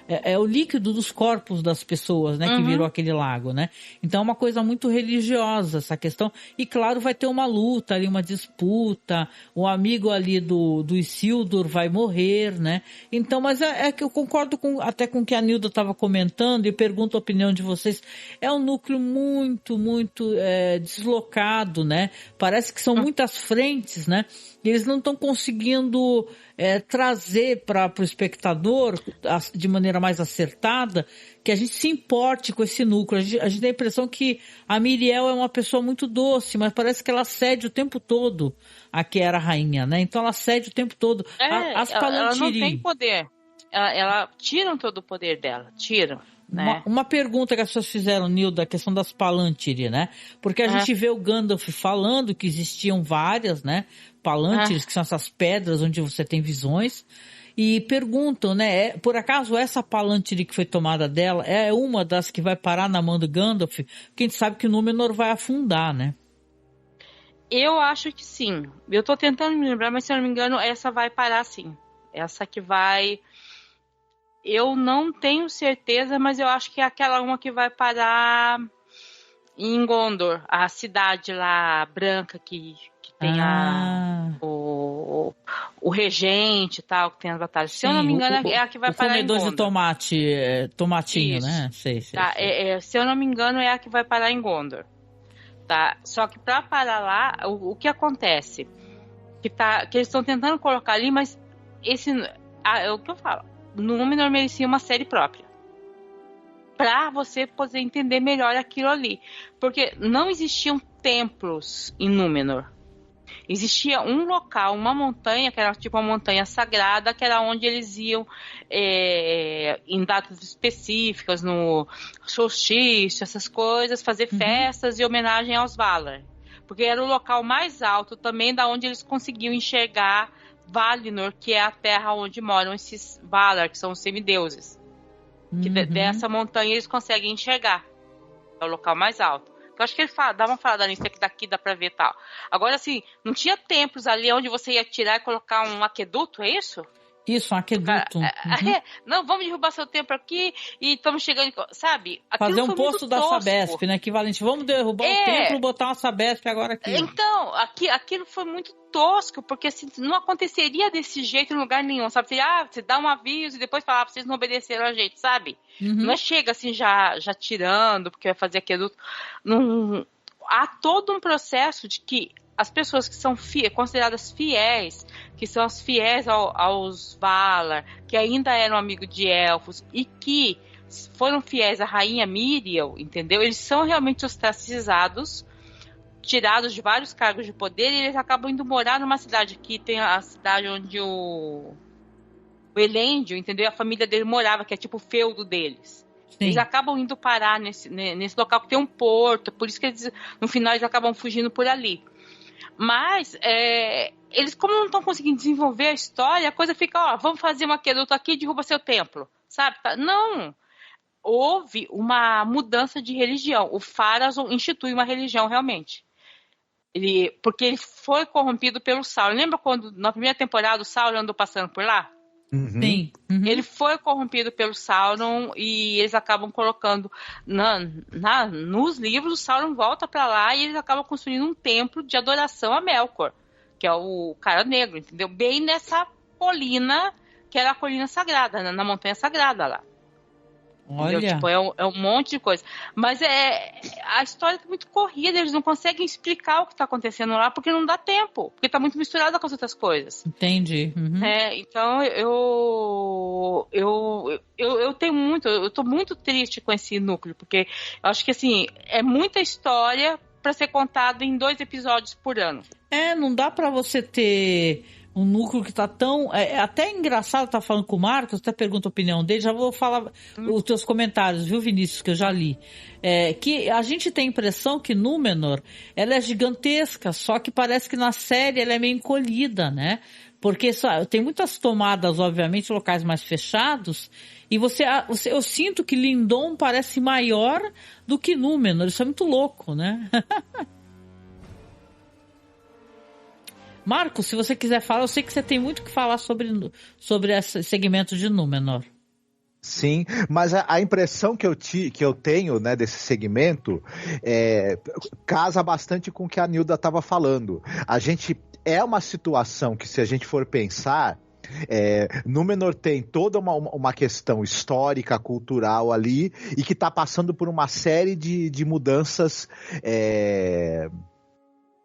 Speaker 2: é o líquido dos corpos das pessoas, né, que virou aquele lago, né? Então é uma coisa muito religiosa essa questão. E claro, vai ter uma luta ali, uma disputa. O amigo ali do Isildur vai morrer, né? Então, mas é que eu concordo até com o que a Nilda estava comentando e pergunto a opinião de vocês. É um núcleo muito, muito deslocado, né? Parece que são muitas frentes, né? E eles não estão conseguindo trazer para o espectador, de maneira mais acertada, que a gente se importe com esse núcleo. A gente tem a impressão que a Míriel é uma pessoa muito doce, mas parece que ela cede o tempo todo a que era a rainha, né? Então ela cede o tempo todo. As
Speaker 4: ela não tem poder. Ela tiram todo o poder dela, tiram. Né?
Speaker 2: Uma pergunta que as pessoas fizeram, Nilda, a questão das Palantiri, né? Porque a gente vê o Gandalf falando que existiam várias, né? Palantiri, que são essas pedras onde você tem visões. E perguntam, né? Por acaso essa Palantiri que foi tomada dela é uma das que vai parar na mão do Gandalf? Porque a gente sabe que o Númenor vai afundar, né?
Speaker 4: Eu acho que sim. Eu tô tentando me lembrar, mas se eu não me engano, essa vai parar sim. Essa que vai... Eu não tenho certeza, mas eu acho que é aquela uma que vai parar em Gondor, a cidade lá branca que tem o regente e tal, que tem as batalhas. Se eu não me engano, é a que vai parar em Gondor. O
Speaker 2: comedor de tomate, tomatinho, isso. Né? Sei.
Speaker 4: Tá, se eu não me engano, é a que vai parar em Gondor. Tá? Só que para parar lá, o que acontece? Que eles estão tentando colocar ali, mas é o que eu falo. Númenor merecia uma série própria para você poder entender melhor aquilo ali, porque não existiam templos em Númenor. Existia um local, uma montanha, que era tipo uma montanha sagrada, que era onde eles iam em datas específicas, no solstício, essas coisas, fazer festas e homenagem aos Valar, porque era o local mais alto também, da onde eles conseguiam enxergar Valinor, que é a terra onde moram esses Valar, que são os semideuses. Que dessa montanha eles conseguem enxergar. É o local mais alto. Eu acho que ele dá uma falada nisso, que daqui dá pra ver tal. Agora, assim, não tinha templos ali onde você ia tirar e colocar um aqueduto, é isso?
Speaker 2: Isso, um aqueduto.
Speaker 4: Não, vamos derrubar seu templo aqui e estamos chegando, sabe?
Speaker 2: Fazer um posto da Sabesp, né? Equivalente. Vamos derrubar o templo e botar uma Sabesp agora aqui.
Speaker 4: Então, aquilo foi muito tosco, porque assim, não aconteceria desse jeito em lugar nenhum, sabe? Você dá um aviso e depois fala, vocês não obedeceram a gente, sabe? Não chega assim já tirando, porque vai fazer aqueduto. Não, há todo um processo de que as pessoas que são consideradas fiéis, que são as fiéis aos Valar, que ainda eram amigos de elfos e que foram fiéis à rainha Míriel, entendeu? Eles são realmente ostracizados, tirados de vários cargos de poder, e eles acabam indo morar numa cidade que tem a cidade onde o Elendil, entendeu? A família dele morava, que é tipo o feudo deles. Sim. Eles acabam indo parar nesse local que tem um porto, por isso que eles, no final eles acabam fugindo por ali. Mas eles, como não estão conseguindo desenvolver a história, a coisa fica, vamos fazer um aqueduto aqui e derruba seu templo, sabe? Não, houve uma mudança de religião. O Pharazôn institui uma religião realmente. Porque ele foi corrompido pelo Sauron. Lembra quando na primeira temporada o Sauron andou passando por lá?
Speaker 2: Sim.
Speaker 4: Ele foi corrompido pelo Sauron e eles acabam colocando nos livros, o Sauron volta pra lá e eles acabam construindo um templo de adoração a Melkor, que é o cara negro, entendeu? Bem nessa colina, que era a colina sagrada, na montanha sagrada lá.
Speaker 2: Olha.
Speaker 4: Tipo, é um monte de coisa. Mas a história tá muito corrida, eles não conseguem explicar o que tá acontecendo lá, porque não dá tempo, porque tá muito misturada com as outras coisas.
Speaker 2: Entendi.
Speaker 4: Então eu tenho eu tô muito triste com esse núcleo, porque eu acho que assim, é muita história pra ser contada em 2 episódios por ano.
Speaker 2: Não dá pra você ter um núcleo que tá tão... até engraçado tá falando com o Marcos, até pergunta a opinião dele, já vou falar os teus comentários, viu, Vinícius, que eu já li. Que a gente tem a impressão que Númenor, ela é gigantesca, só que parece que na série ela é meio encolhida, né? Porque tem muitas tomadas, obviamente, locais mais fechados, e eu sinto que Lindon parece maior do que Númenor, isso é muito louco, né? Marcos, se você quiser falar, eu sei que você tem muito que falar sobre esse segmento de Númenor.
Speaker 3: Sim, mas a impressão que eu tenho, né, desse segmento casa bastante com o que a Nilda estava falando. A gente é uma situação que, se a gente for pensar, Númenor tem toda uma questão histórica, cultural ali, e que está passando por uma série de mudanças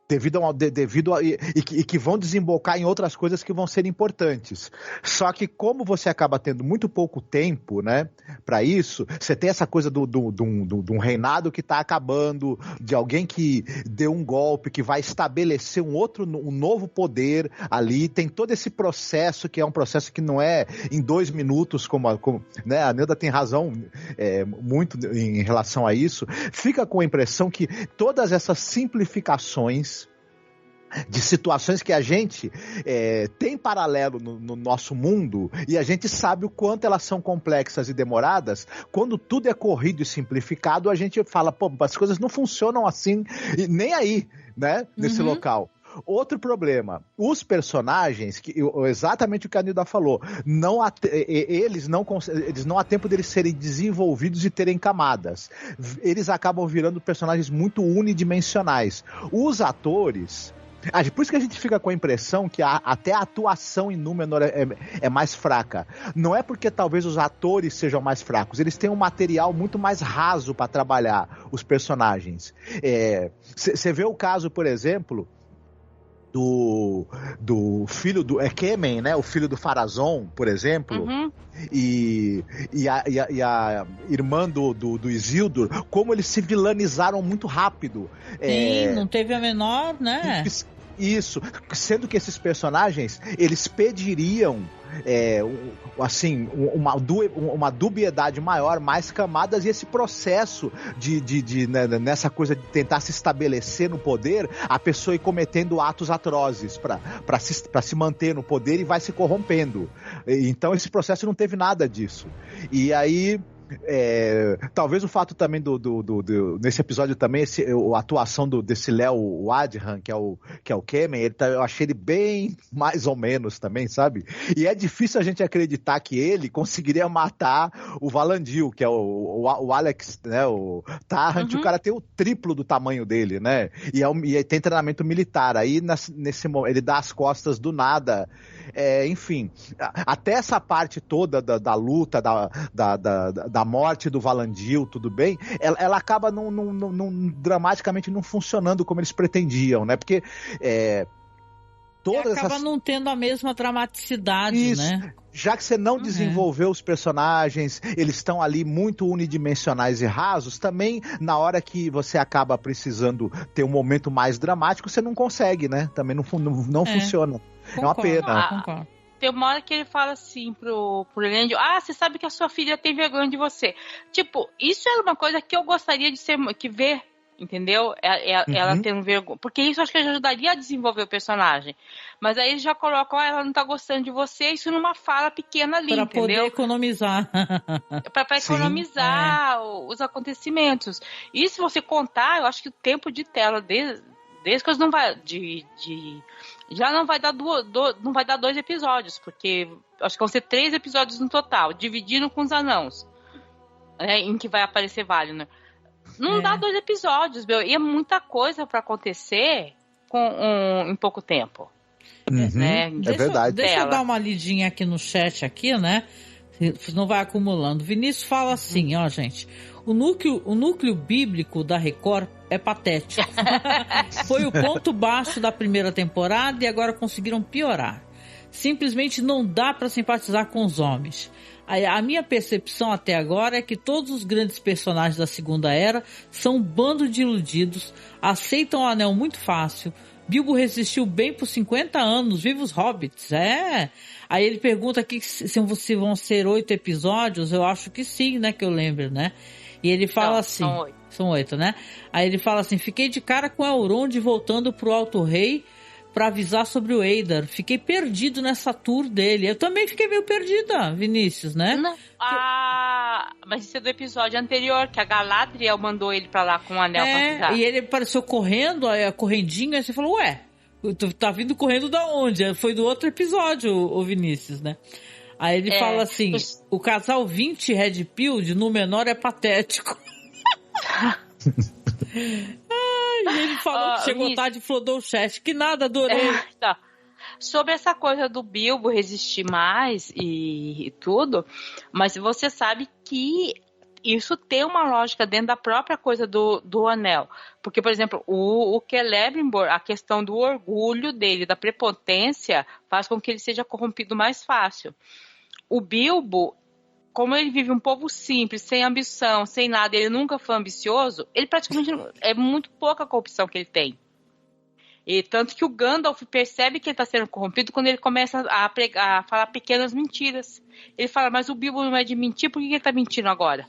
Speaker 3: e que vão desembocar em outras coisas que vão ser importantes. Só que, como você acaba tendo muito pouco tempo, né, para isso, você tem essa coisa de um reinado que está acabando, de alguém que deu um golpe, que vai estabelecer um novo poder ali. Tem todo esse processo, que é um processo que não é em 2 minutos, como né, a Neuda tem razão muito em relação a isso. Fica com a impressão que todas essas simplificações de situações que a gente tem paralelo no nosso mundo, e a gente sabe o quanto elas são complexas e demoradas. Quando tudo é corrido e simplificado, a gente fala, pô, as coisas não funcionam assim, e nem aí, né, nesse local. Outro problema, os personagens, exatamente o que a Nilda falou, eles não há tempo deles serem desenvolvidos e terem camadas. Eles acabam virando personagens muito unidimensionais. Os atores... Por isso que a gente fica com a impressão que até a atuação em Númenor é mais fraca. Não é porque talvez os atores sejam mais fracos, eles têm um material muito mais raso para trabalhar os personagens. Você vê o caso, por exemplo, do filho do Kemen, né? O filho do Pharazôn, por exemplo, e a irmã do Isildur, como eles se vilanizaram muito rápido.
Speaker 2: Sim, não teve a menor, né?
Speaker 3: Isso, sendo que esses personagens, eles pediriam assim, uma dubiedade maior, mais camadas, e esse processo nessa coisa de tentar se estabelecer no poder, a pessoa ir cometendo atos atrozes para se manter no poder, e vai se corrompendo. Então esse processo não teve nada disso. E aí talvez o fato também nesse episódio também, a atuação desse Léo Adhan, que é o Kemen, eu achei ele bem mais ou menos também, sabe? E é difícil a gente acreditar que ele conseguiria matar o Valandil, que é o Alex, né, o Tarrant. O cara tem o triplo do tamanho dele, né? E tem treinamento militar. Aí nesse momento ele dá as costas do nada. Enfim, até essa parte toda da luta, da morte do Valandil, tudo bem, ela acaba dramaticamente não funcionando como eles pretendiam, né? Porque
Speaker 2: acaba não tendo a mesma dramaticidade,
Speaker 3: isso,
Speaker 2: né?
Speaker 3: Já que você não desenvolveu os personagens, eles estão ali muito unidimensionais e rasos, também na hora que você acaba precisando ter um momento mais dramático, você não consegue, né? Também não funciona.
Speaker 2: Concordo,
Speaker 3: é uma pena.
Speaker 2: Concordo.
Speaker 4: Tem uma hora que ele fala assim pro Elendil: você sabe que a sua filha tem vergonha de você. Tipo, isso era uma coisa que eu gostaria de ver, entendeu? Ela tendo vergonha. Porque isso acho que ajudaria a desenvolver o personagem. Mas aí eles já colocam, ela não tá gostando de você, isso numa fala pequena ali, entendeu?
Speaker 2: Pra poder economizar.
Speaker 4: Pra economizar os acontecimentos. E se você contar, eu acho que o tempo de tela desde que não vai já não vai dar não vai dar 2 episódios, porque acho que vão ser 3 episódios no total, dividindo com os anãos, em que vai aparecer Valinor. Não dá 2 episódios, meu, e é muita coisa para acontecer em pouco tempo. Né?
Speaker 3: É verdade.
Speaker 2: Deixa eu dar uma lidinha aqui no chat aqui, né? Não vai acumulando. Vinícius fala assim, ó, gente. O núcleo bíblico da Record é patético. Foi o ponto baixo da primeira temporada e agora conseguiram piorar. Simplesmente não dá para simpatizar com os homens. A minha percepção até agora é que todos os grandes personagens da Segunda Era são um bando de iludidos, aceitam o anel muito fácil. Bilbo resistiu bem por 50 anos, viva os hobbits, Aí ele pergunta aqui se vão ser 8 episódios, eu acho que sim, né, que eu lembro, né? E ele fala assim... São 8, né? Aí ele fala assim, fiquei de cara com Elrond voltando pro Alto Rei pra avisar sobre o Eidar. Fiquei perdido nessa tour dele. Eu também fiquei meio perdida, Vinícius, né?
Speaker 4: Não. Mas isso é do episódio anterior, que a Galadriel mandou ele pra lá com o anel pra avisar.
Speaker 2: E ele apareceu correndo, correndinho, aí você falou, tá vindo correndo da onde? Foi do outro episódio, o Vinícius, né? Aí ele fala assim, o casal 20 Red Pill de Númenor é patético. Ai, ele falou que chegou tarde e flodou o chat. Que nada, adorei.
Speaker 4: Tá. Sobre essa coisa do Bilbo resistir mais e tudo, mas você sabe que isso tem uma lógica dentro da própria coisa do anel. Porque, por exemplo, o Celebrimbor, a questão do orgulho dele, da prepotência, faz com que ele seja corrompido mais fácil. O Bilbo, como ele vive um povo simples, sem ambição, sem nada, ele nunca foi ambicioso, ele praticamente é muito pouca a corrupção que ele tem. E tanto que o Gandalf percebe que ele está sendo corrompido quando ele começa a falar pequenas mentiras. Ele fala, mas o Bilbo não é de mentir, por que ele está mentindo agora?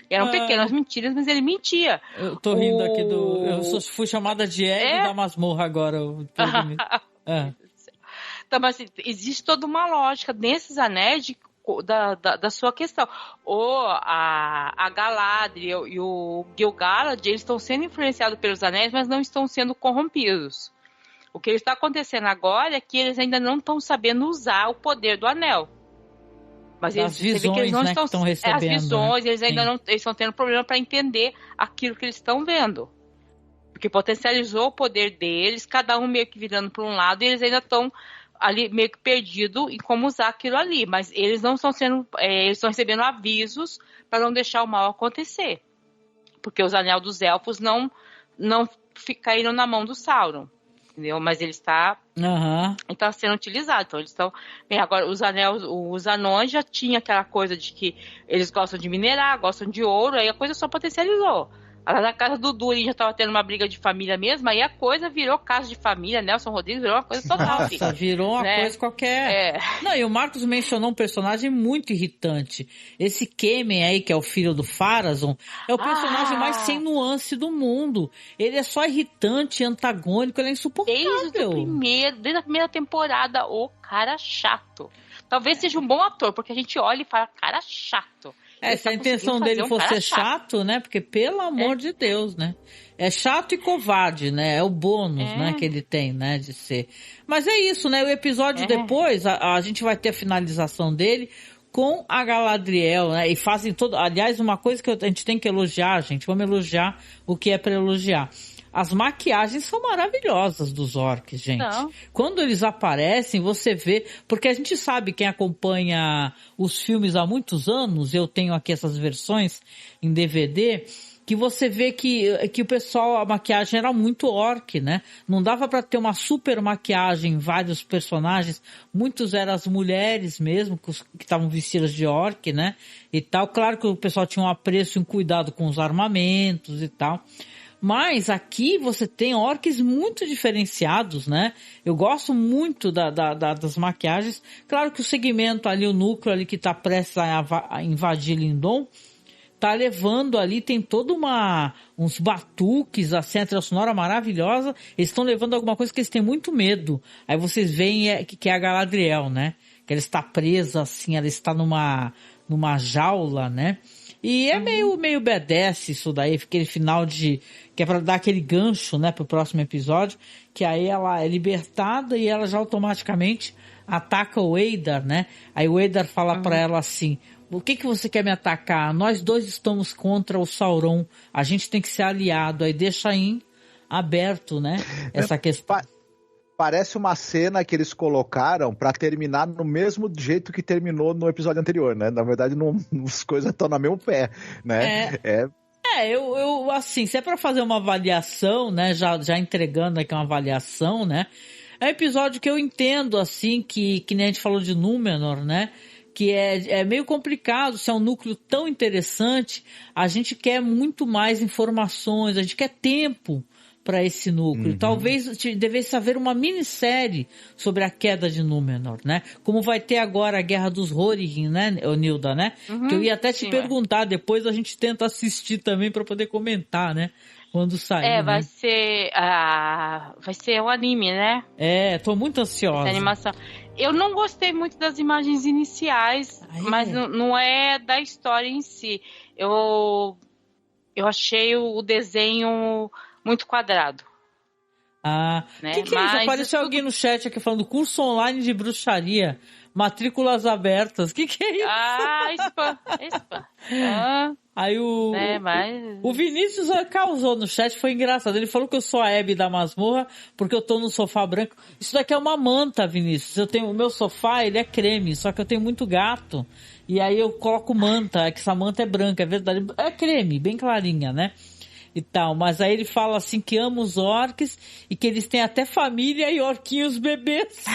Speaker 4: Eram pequenas mentiras, mas ele mentia.
Speaker 2: Eu tô rindo aqui eu fui chamada de Ed da masmorra agora.
Speaker 4: Então, mas existe toda uma lógica nesses anéis da sua questão. Ou a Galadriel e o Gil-galad, eles estão sendo influenciados pelos anéis, mas não estão sendo corrompidos. O que está acontecendo agora é que eles ainda não estão sabendo usar o poder do anel. Mas
Speaker 2: as visões, eles não estão recebendo.
Speaker 4: As visões, eles ainda não estão tendo problema para entender aquilo que eles estão vendo. Porque potencializou o poder deles, cada um meio que virando para um lado, e eles ainda estão ali meio que perdidos em como usar aquilo ali. Mas eles não estão sendo. Eles estão recebendo avisos para não deixar o mal acontecer. Porque os anel dos elfos não caíram na mão do Sauron. Entendeu? Mas ele está sendo utilizado. Então, eles estão. Bem, agora, os anões já tinham aquela coisa de que eles gostam de minerar, gostam de ouro, aí a coisa só potencializou. Lá na casa do Durin já estava tendo uma briga de família mesmo, aí a coisa virou caso de família, Nelson Rodrigues virou uma coisa total.
Speaker 2: Nossa, virou uma coisa qualquer. Não, e o Marcos mencionou um personagem muito irritante. Esse Kemen aí, que é o filho do Pharazôn, é o personagem mais sem nuance do mundo. Ele é só irritante, antagônico, ele é insuportável.
Speaker 4: Desde a primeira temporada, o cara chato. Talvez seja um bom ator, porque a gente olha e fala, cara chato.
Speaker 2: Se a intenção dele fosse ser chato, né? Porque, pelo amor de Deus, né? É chato e covarde, né? É o bônus, né? Que ele tem, né? De ser. Mas é isso, né? O episódio depois, a gente vai ter a finalização dele com a Galadriel, né? E fazem todo... Aliás, uma coisa que a gente tem que elogiar, gente. Vamos elogiar o que é pra elogiar. As maquiagens são maravilhosas dos orcs, gente. Não. Quando eles aparecem, você vê... Porque a gente sabe, quem acompanha os filmes há muitos anos, eu tenho aqui essas versões em DVD, que você vê que o pessoal, a maquiagem era muito orc, né? Não dava pra ter uma super maquiagem em vários personagens. Muitos eram as mulheres mesmo, que estavam vestidas de orc, né? E tal. Claro que o pessoal tinha um apreço e um cuidado com os armamentos e tal. Mas aqui você tem orcs muito diferenciados, né? Eu gosto muito das maquiagens. Claro que o segmento ali, o núcleo ali que tá prestes a invadir Lindon, tá levando ali, tem todo uns batuques, assim, a trilha sonora maravilhosa. Eles estão levando alguma coisa que eles têm muito medo. Aí vocês veem que é a Galadriel, né? Que ela está presa, assim, ela está numa jaula, né? E é meio badass isso daí, aquele final que é pra dar aquele gancho, né, pro próximo episódio, que aí ela é libertada e ela já automaticamente ataca o Eidar, né? Aí o Eidar fala pra ela assim, o que você quer me atacar? Nós dois estamos contra o Sauron, a gente tem que ser aliado, aí deixa em aberto, né, essa questão.
Speaker 3: Parece uma cena que eles colocaram pra terminar no mesmo jeito que terminou no episódio anterior, né? Na verdade, as coisas estão no mesmo pé, né?
Speaker 2: Eu assim, se é pra fazer uma avaliação, né? Já entregando aqui uma avaliação, né? É um episódio que eu entendo, assim, que nem a gente falou de Númenor, né? Que é meio complicado, se é um núcleo tão interessante, a gente quer muito mais informações, a gente quer tempo para esse núcleo. Talvez devesse haver uma minissérie sobre a queda de Númenor, né? Como vai ter agora a Guerra dos Rohirrim, né, Nilda, né? Que eu ia até te perguntar, depois a gente tenta assistir também para poder comentar, né? Quando sair.
Speaker 4: Vai ser o anime, né?
Speaker 2: Tô muito ansiosa.
Speaker 4: Essa animação. Eu não gostei muito das imagens iniciais, mas não é da história em si. Eu achei o desenho muito quadrado.
Speaker 2: Né? Que é isso? Apareceu alguém no chat aqui falando curso online de bruxaria. matrículas abertas. Que é isso?
Speaker 4: Spam.
Speaker 2: Aí o Vinícius causou no chat, foi engraçado. Ele falou que eu sou a Hebe da masmorra porque eu tô no sofá branco. Isso daqui é uma manta, Vinícius. O meu sofá, ele é creme, só que eu tenho muito gato. E aí eu coloco manta, que essa manta é branca, é verdade. É creme, bem clarinha, né? E tal, mas aí ele fala assim que ama os orcs e que eles têm até família e orquinhos bebês.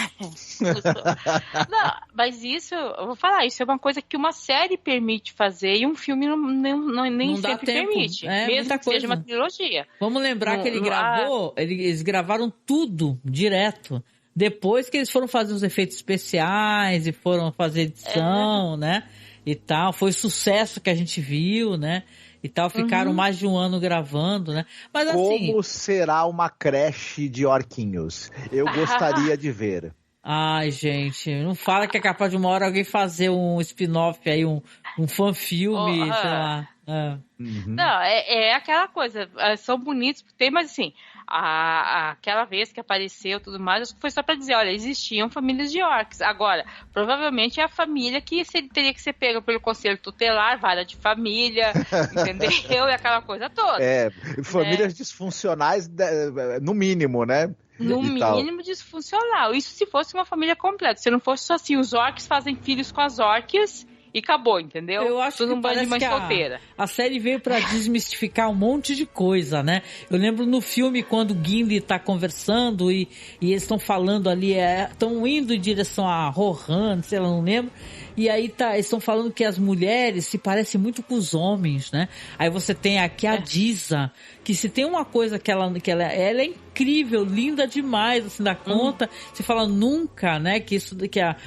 Speaker 4: Não, mas isso, eu vou falar, isso é uma coisa que uma série permite fazer e um filme nem sempre permite, mesmo que seja uma trilogia.
Speaker 2: Vamos lembrar que eles gravaram tudo direto. Depois que eles foram fazer os efeitos especiais e foram fazer edição, né? E tal, foi sucesso que a gente viu, né? E tal, ficaram mais de um ano gravando, né? Mas assim...
Speaker 3: Como será uma creche de orquinhos? Eu gostaria de ver.
Speaker 2: Ai, gente, não fala que é capaz de uma hora alguém fazer um spin-off aí, um fan-filme, sei lá.
Speaker 4: Não, é aquela coisa, são bonitos, mas assim, aquela vez que apareceu tudo mais, acho que foi só pra dizer, olha, existiam famílias de orcs. Agora, provavelmente é a família que teria que ser pega pelo conselho tutelar, vara de família, entendeu? E aquela coisa toda.
Speaker 3: Famílias disfuncionais, no mínimo, né?
Speaker 4: No mínimo disfuncional. Isso se fosse uma família completa. Se não fosse só assim, os orcs fazem filhos com as orcs e acabou, entendeu?
Speaker 2: Eu acho que parece que a série veio pra desmistificar um monte de coisa, né? Eu lembro no filme quando o Gimli tá conversando e eles estão falando ali, estão indo em direção a Rohan, sei lá, não lembro. E aí eles estão falando que as mulheres se parecem muito com os homens, né? Aí você tem aqui a Disa, que se tem uma coisa que ela é incrível, linda demais, assim, da conta. Você fala nunca, né, que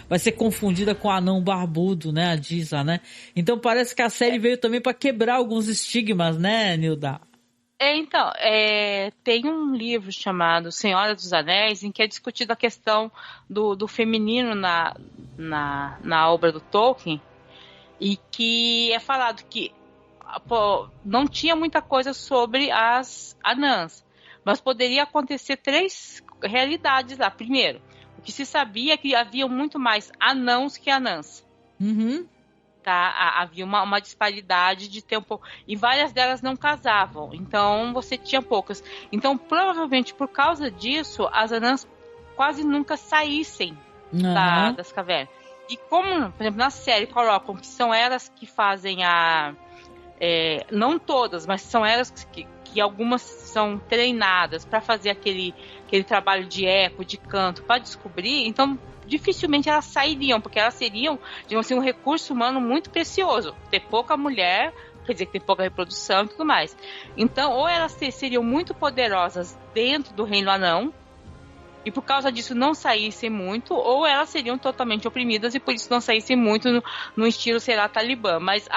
Speaker 2: vai ser confundida com o anão barbudo, né, a Disa, né? Então parece que a série veio também para quebrar alguns estigmas, né, Nilda?
Speaker 4: Então, tem um livro chamado Senhora dos Anéis, em que é discutida a questão do feminino na obra do Tolkien, e que é falado que não tinha muita coisa sobre as anãs, mas poderia acontecer 3 realidades lá. Primeiro, o que se sabia é que havia muito mais anãos que anãs. Tá? Havia uma disparidade de tempo e várias delas não casavam, então você tinha poucas. Então provavelmente por causa disso as anãs quase nunca saíssem das cavernas. E como, por exemplo, na série colocam que são elas que fazem não todas, mas são elas que algumas são treinadas para fazer aquele trabalho de eco, de canto, para descobrir, então dificilmente elas sairiam, porque elas seriam, digamos assim, um recurso humano muito precioso. Ter pouca mulher, quer dizer que tem pouca reprodução e tudo mais. Então, ou elas seriam muito poderosas dentro do reino anão, e por causa disso não saíssem muito, ou elas seriam totalmente oprimidas e por isso não saíssem muito no estilo, sei lá, Talibã. Mas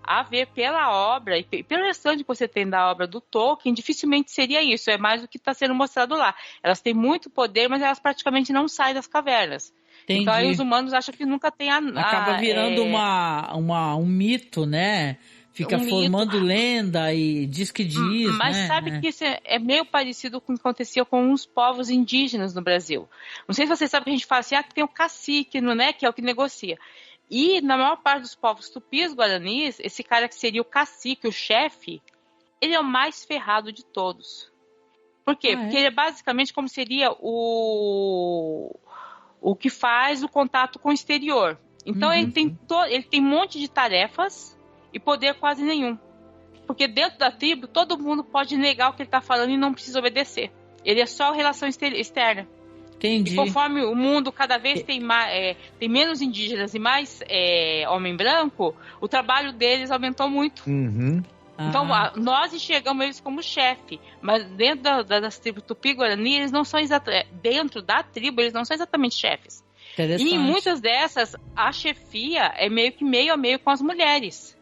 Speaker 4: a ver pela obra e pelo restante que você tem da obra do Tolkien, dificilmente seria isso, é mais o que está sendo mostrado lá. Elas têm muito poder, mas elas praticamente não saem das cavernas.
Speaker 2: Entendi.
Speaker 4: Então aí os humanos acham que nunca tem
Speaker 2: acaba virando um mito, né? Fica formando lenda e diz que diz,
Speaker 4: mas
Speaker 2: né?
Speaker 4: Sabe que isso é meio parecido com o que acontecia com os povos indígenas no Brasil. Não sei se vocês sabem que a gente fala assim, que tem o cacique, não é? Que é o que negocia. E na maior parte dos povos tupis guaranis, esse cara que seria o cacique, o chefe, ele é o mais ferrado de todos. Por quê? Porque ele é basicamente como seria o que faz o contato com o exterior. Então ele tem um monte de tarefas e poder quase nenhum. Porque dentro da tribo, todo mundo pode negar o que ele está falando e não precisa obedecer. Ele é só relação externa.
Speaker 2: Entendi.
Speaker 4: E conforme o mundo cada vez tem menos indígenas e mais homem branco, o trabalho deles aumentou muito. Então nós enxergamos eles como chefe, mas dentro das tribos Tupi-Guarani, eles não são dentro da tribo, eles não são exatamente chefes. E em muitas dessas, a chefia é meio que meio a meio com as mulheres.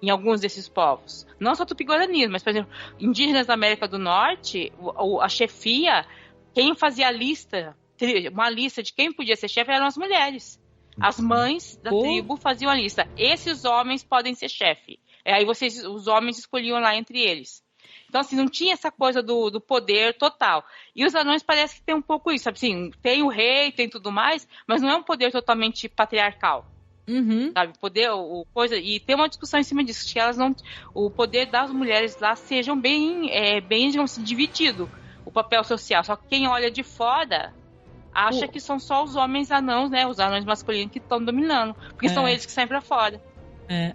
Speaker 4: Em alguns desses povos. Não só Tupi-Guarani, mas, por exemplo, indígenas da América do Norte, a chefia, quem fazia uma lista de quem podia ser chefe eram as mulheres. As mães da tribo faziam a lista. Esses homens podem ser chefe. Aí os homens escolhiam lá entre eles. Então, assim, não tinha essa coisa do poder total. E os anões parece que tem um pouco isso, sabe? Assim, tem o rei, tem tudo mais, mas não é um poder totalmente patriarcal. Sabe, e tem uma discussão em cima disso, que elas não, o poder das mulheres lá sejam bem, digamos assim, dividido, o papel social. Só que quem olha de fora acha que são só os homens anãos, né, os anões masculinos que estão dominando, porque são eles que saem pra fora.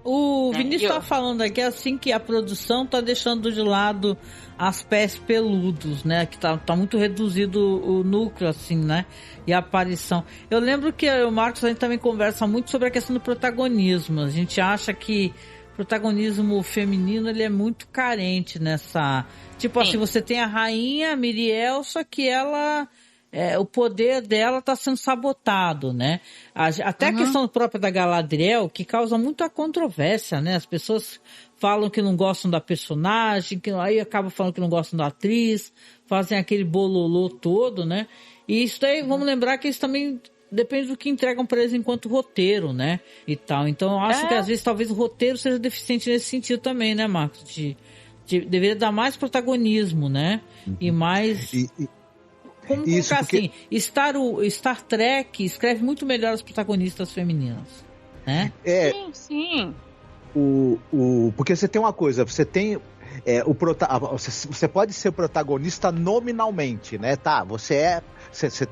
Speaker 2: O Vinícius tá falando aqui assim que a produção tá deixando de lado as pés peludos, né? Que tá muito reduzido o núcleo, assim, né? E a aparição. Eu lembro que o Marcos, a gente também conversa muito sobre a questão do protagonismo. A gente acha que o protagonismo feminino, ele é muito carente nessa... Tipo assim, você tem a rainha Miriel, só que ela... o poder dela tá sendo sabotado, né? Até a questão própria da Galadriel, que causa muita controvérsia, né? As pessoas falam que não gostam da personagem, que aí acabam falando que não gostam da atriz, fazem aquele bololô todo, né? E isso daí, vamos lembrar que isso também depende do que entregam para eles enquanto roteiro, né? E tal. Então, eu acho que às vezes talvez o roteiro seja deficiente nesse sentido também, né, Marcos? Deveria dar mais protagonismo, né? E mais... Como colocar assim, Star Trek escreve muito melhor as protagonistas femininas, né?
Speaker 4: Sim.
Speaker 3: Porque você tem uma coisa, você tem você pode ser protagonista nominalmente, né? Tá, você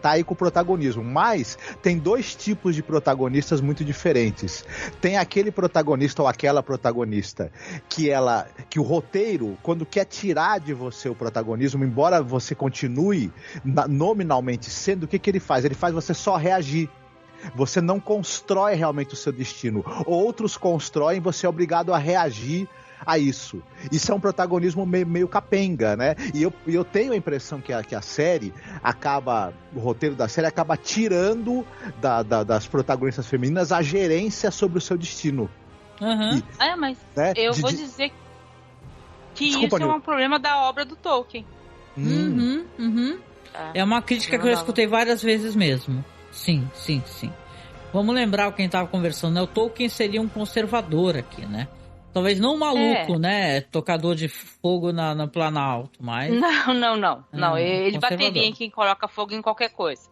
Speaker 3: tá aí com o protagonismo, mas tem dois tipos de protagonistas muito diferentes. Tem aquele protagonista ou aquela protagonista que o roteiro, quando quer tirar de você o protagonismo, embora você continue nominalmente sendo, o que ele faz? Ele faz você só reagir. Você não constrói realmente o seu destino. Outros constroem, você é obrigado a reagir a isso. Isso é um protagonismo meio capenga, né? E eu tenho a impressão que a série o roteiro da série acaba tirando das protagonistas femininas a gerência sobre o seu destino.
Speaker 4: Mas né? Vou dizer que
Speaker 3: Desculpa,
Speaker 4: isso é um problema da obra do Tolkien.
Speaker 2: É uma crítica que eu escutei várias vezes mesmo. Sim. Vamos lembrar quem estava conversando, né? O Tolkien seria um conservador aqui, né? Talvez não um maluco, né? Tocador de fogo no Planalto, mas...
Speaker 4: Não. Ele bateria em quem coloca fogo em qualquer coisa.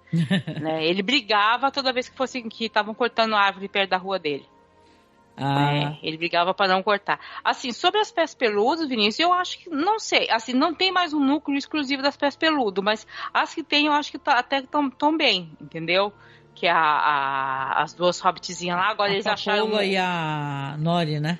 Speaker 4: Né? Ele brigava toda vez que estavam cortando árvore perto da rua dele. Ele brigava para não cortar. Assim, sobre as pés peludos, Vinícius, eu acho que, não sei, assim, não tem mais um núcleo exclusivo das pés peludos, mas as que tem, eu acho que até estão bem, entendeu? Que as duas hobbitzinhas lá, agora eles acharam...
Speaker 2: A Paula e a Nori, né?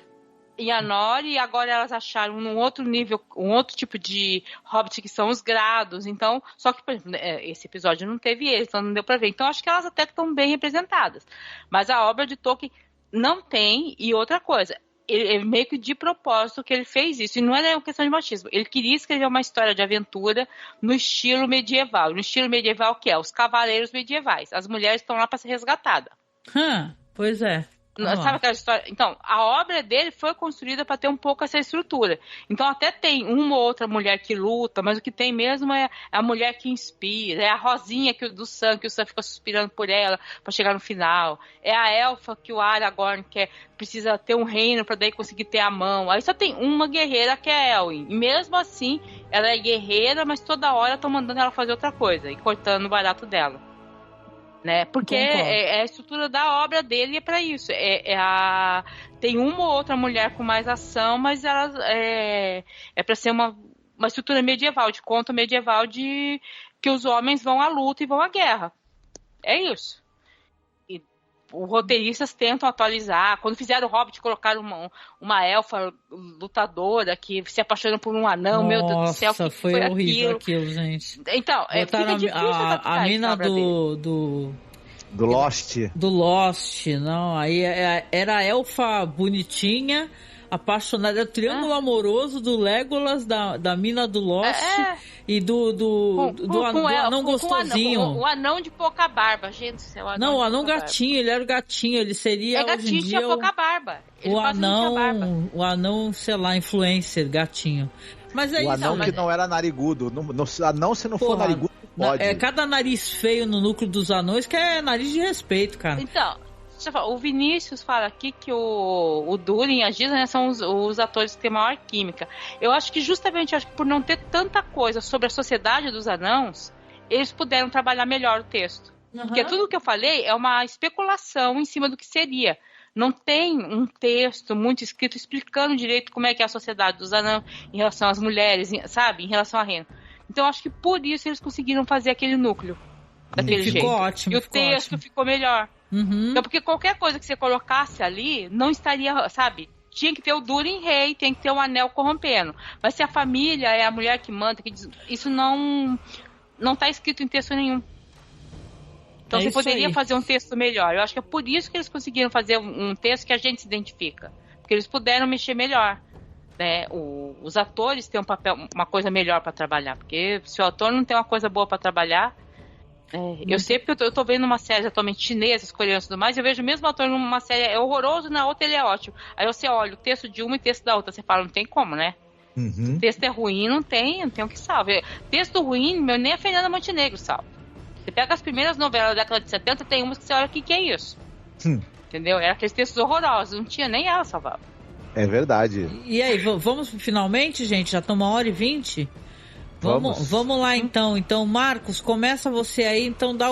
Speaker 4: E a Nori, e agora elas acharam um outro nível, um outro tipo de hobbit, que são os grados. Então, só que, por exemplo, esse episódio não teve eles, então não deu pra ver. Então, acho que elas até estão bem representadas. Mas a obra de Tolkien não tem. E outra coisa, ele meio que de propósito que ele fez isso. E não é uma questão de machismo. Ele queria escrever uma história de aventura no estilo medieval. No estilo medieval, que é os cavaleiros medievais. As mulheres estão lá para ser resgatadas.
Speaker 2: Pois é.
Speaker 4: Sabe aquela história? Então, a obra dele foi construída para ter um pouco essa estrutura. Então, até tem uma ou outra mulher que luta, mas o que tem mesmo é a mulher que inspira, é a Rosinha do Sam, que o Sam fica suspirando por ela para chegar no final. É a elfa que o Aragorn precisa ter um reino para daí conseguir ter a mão. Aí só tem uma guerreira, que é a Elwin. E mesmo assim, ela é guerreira, mas toda hora estão mandando ela fazer outra coisa e cortando o barato dela. Né? Porque a estrutura da obra dele é para isso. Tem uma ou outra mulher com mais ação, mas ela é para ser uma estrutura medieval, de conto medieval, de que os homens vão à luta e vão à guerra. É isso. E os roteiristas tentam atualizar. Quando fizeram o Hobbit, colocaram uma elfa lutadora que se apaixona por um anão. Meu Deus do céu, que
Speaker 2: foi horrível aquilo, gente.
Speaker 4: Então, fica difícil
Speaker 2: a mina do
Speaker 3: Lost.
Speaker 2: Do Lost, não. Aí era a elfa bonitinha, apaixonada, o triângulo amoroso do Legolas, da mina do Lost e do anão gostosinho.
Speaker 4: O anão de pouca barba, gente do céu.
Speaker 2: O anão gatinho, ele era o gatinho, ele seria hoje
Speaker 4: gatinho,
Speaker 2: em dia
Speaker 4: tinha pouca barba.
Speaker 2: O anão, sei lá, influencer, gatinho. Mas é
Speaker 3: o anão que não era narigudo. Anão, se não for narigudo, pode.
Speaker 2: Cada nariz feio no núcleo dos anões que é nariz de respeito, cara.
Speaker 4: Então, O Vinícius fala aqui que o Durin e a Giza, né, são os atores que têm maior química. Eu acho que justamente por não ter tanta coisa sobre a sociedade dos anãos, eles puderam trabalhar melhor o texto. Porque tudo o que eu falei é uma especulação em cima do que seria. Não tem um texto muito escrito explicando direito como é que é a sociedade dos anãos em relação às mulheres, sabe? Em relação à Rena. Então, eu acho que por isso eles conseguiram fazer aquele núcleo daquele jeito.
Speaker 2: Ficou ótimo.
Speaker 4: E o texto ficou melhor. Então, porque qualquer coisa que você colocasse ali, não estaria, sabe? Tinha que ter o Durin rei, tem que ter o anel corrompendo. Mas se a família é a mulher que manda, isso não tá escrito em texto nenhum. Então você poderia fazer um texto melhor. Eu acho que é por isso que eles conseguiram fazer um texto que a gente se identifica. Porque eles puderam mexer melhor. Né? Os atores têm uma coisa melhor para trabalhar. Porque se o ator não tem uma coisa boa para trabalhar... eu sei porque eu tô vendo uma série atualmente chinesa, coreana e tudo mais, eu vejo o mesmo ator numa série é horroroso, na outra ele é ótimo. Aí você olha o texto de uma e o texto da outra, você fala, não tem como, né? O texto é ruim, não tem o que salve. Texto ruim, nem a Fernanda Montenegro salva. Você pega as primeiras novelas da década de 70, tem umas que você olha o que é isso. Entendeu? Era aqueles textos horrorosos, não tinha nem ela salvava. É
Speaker 3: verdade.
Speaker 2: E aí, vamos finalmente, gente? Já estamos 1h20? Vamos lá então. Então, Marcos, começa você aí, então dá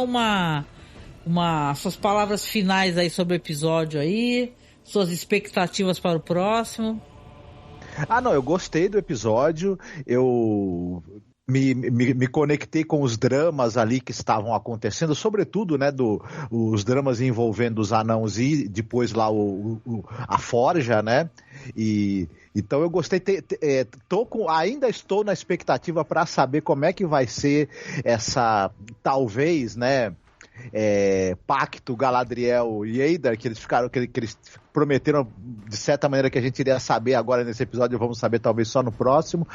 Speaker 2: suas palavras finais aí sobre o episódio aí, suas expectativas para o próximo.
Speaker 3: Não, eu gostei do episódio, eu me conectei com os dramas ali que estavam acontecendo, sobretudo, né, os dramas envolvendo os anãos e depois lá a forja, né, então eu gostei, ainda estou na expectativa para saber como é que vai ser essa, talvez, né, pacto Galadriel e Eidar, que eles prometeram de certa maneira que a gente iria saber agora nesse episódio, vamos saber talvez só no próximo.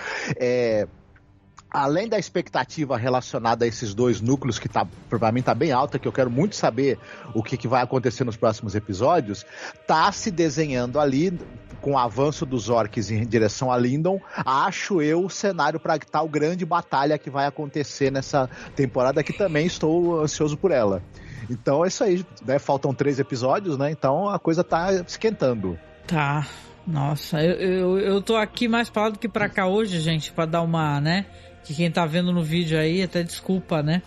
Speaker 3: Além da expectativa relacionada a esses dois núcleos, que para mim tá bem alta, que eu quero muito saber o que vai acontecer nos próximos episódios, tá se desenhando ali, com o avanço dos orcs em direção a Lindon, acho eu o cenário para tal grande batalha que vai acontecer nessa temporada, que também estou ansioso por ela. Então é isso aí, né? Faltam 3 episódios, né? Então a coisa tá esquentando.
Speaker 2: Tá. Nossa, eu tô aqui mais pra lá do que pra cá hoje, gente, pra dar uma, né? Que quem tá vendo no vídeo aí, até desculpa, né?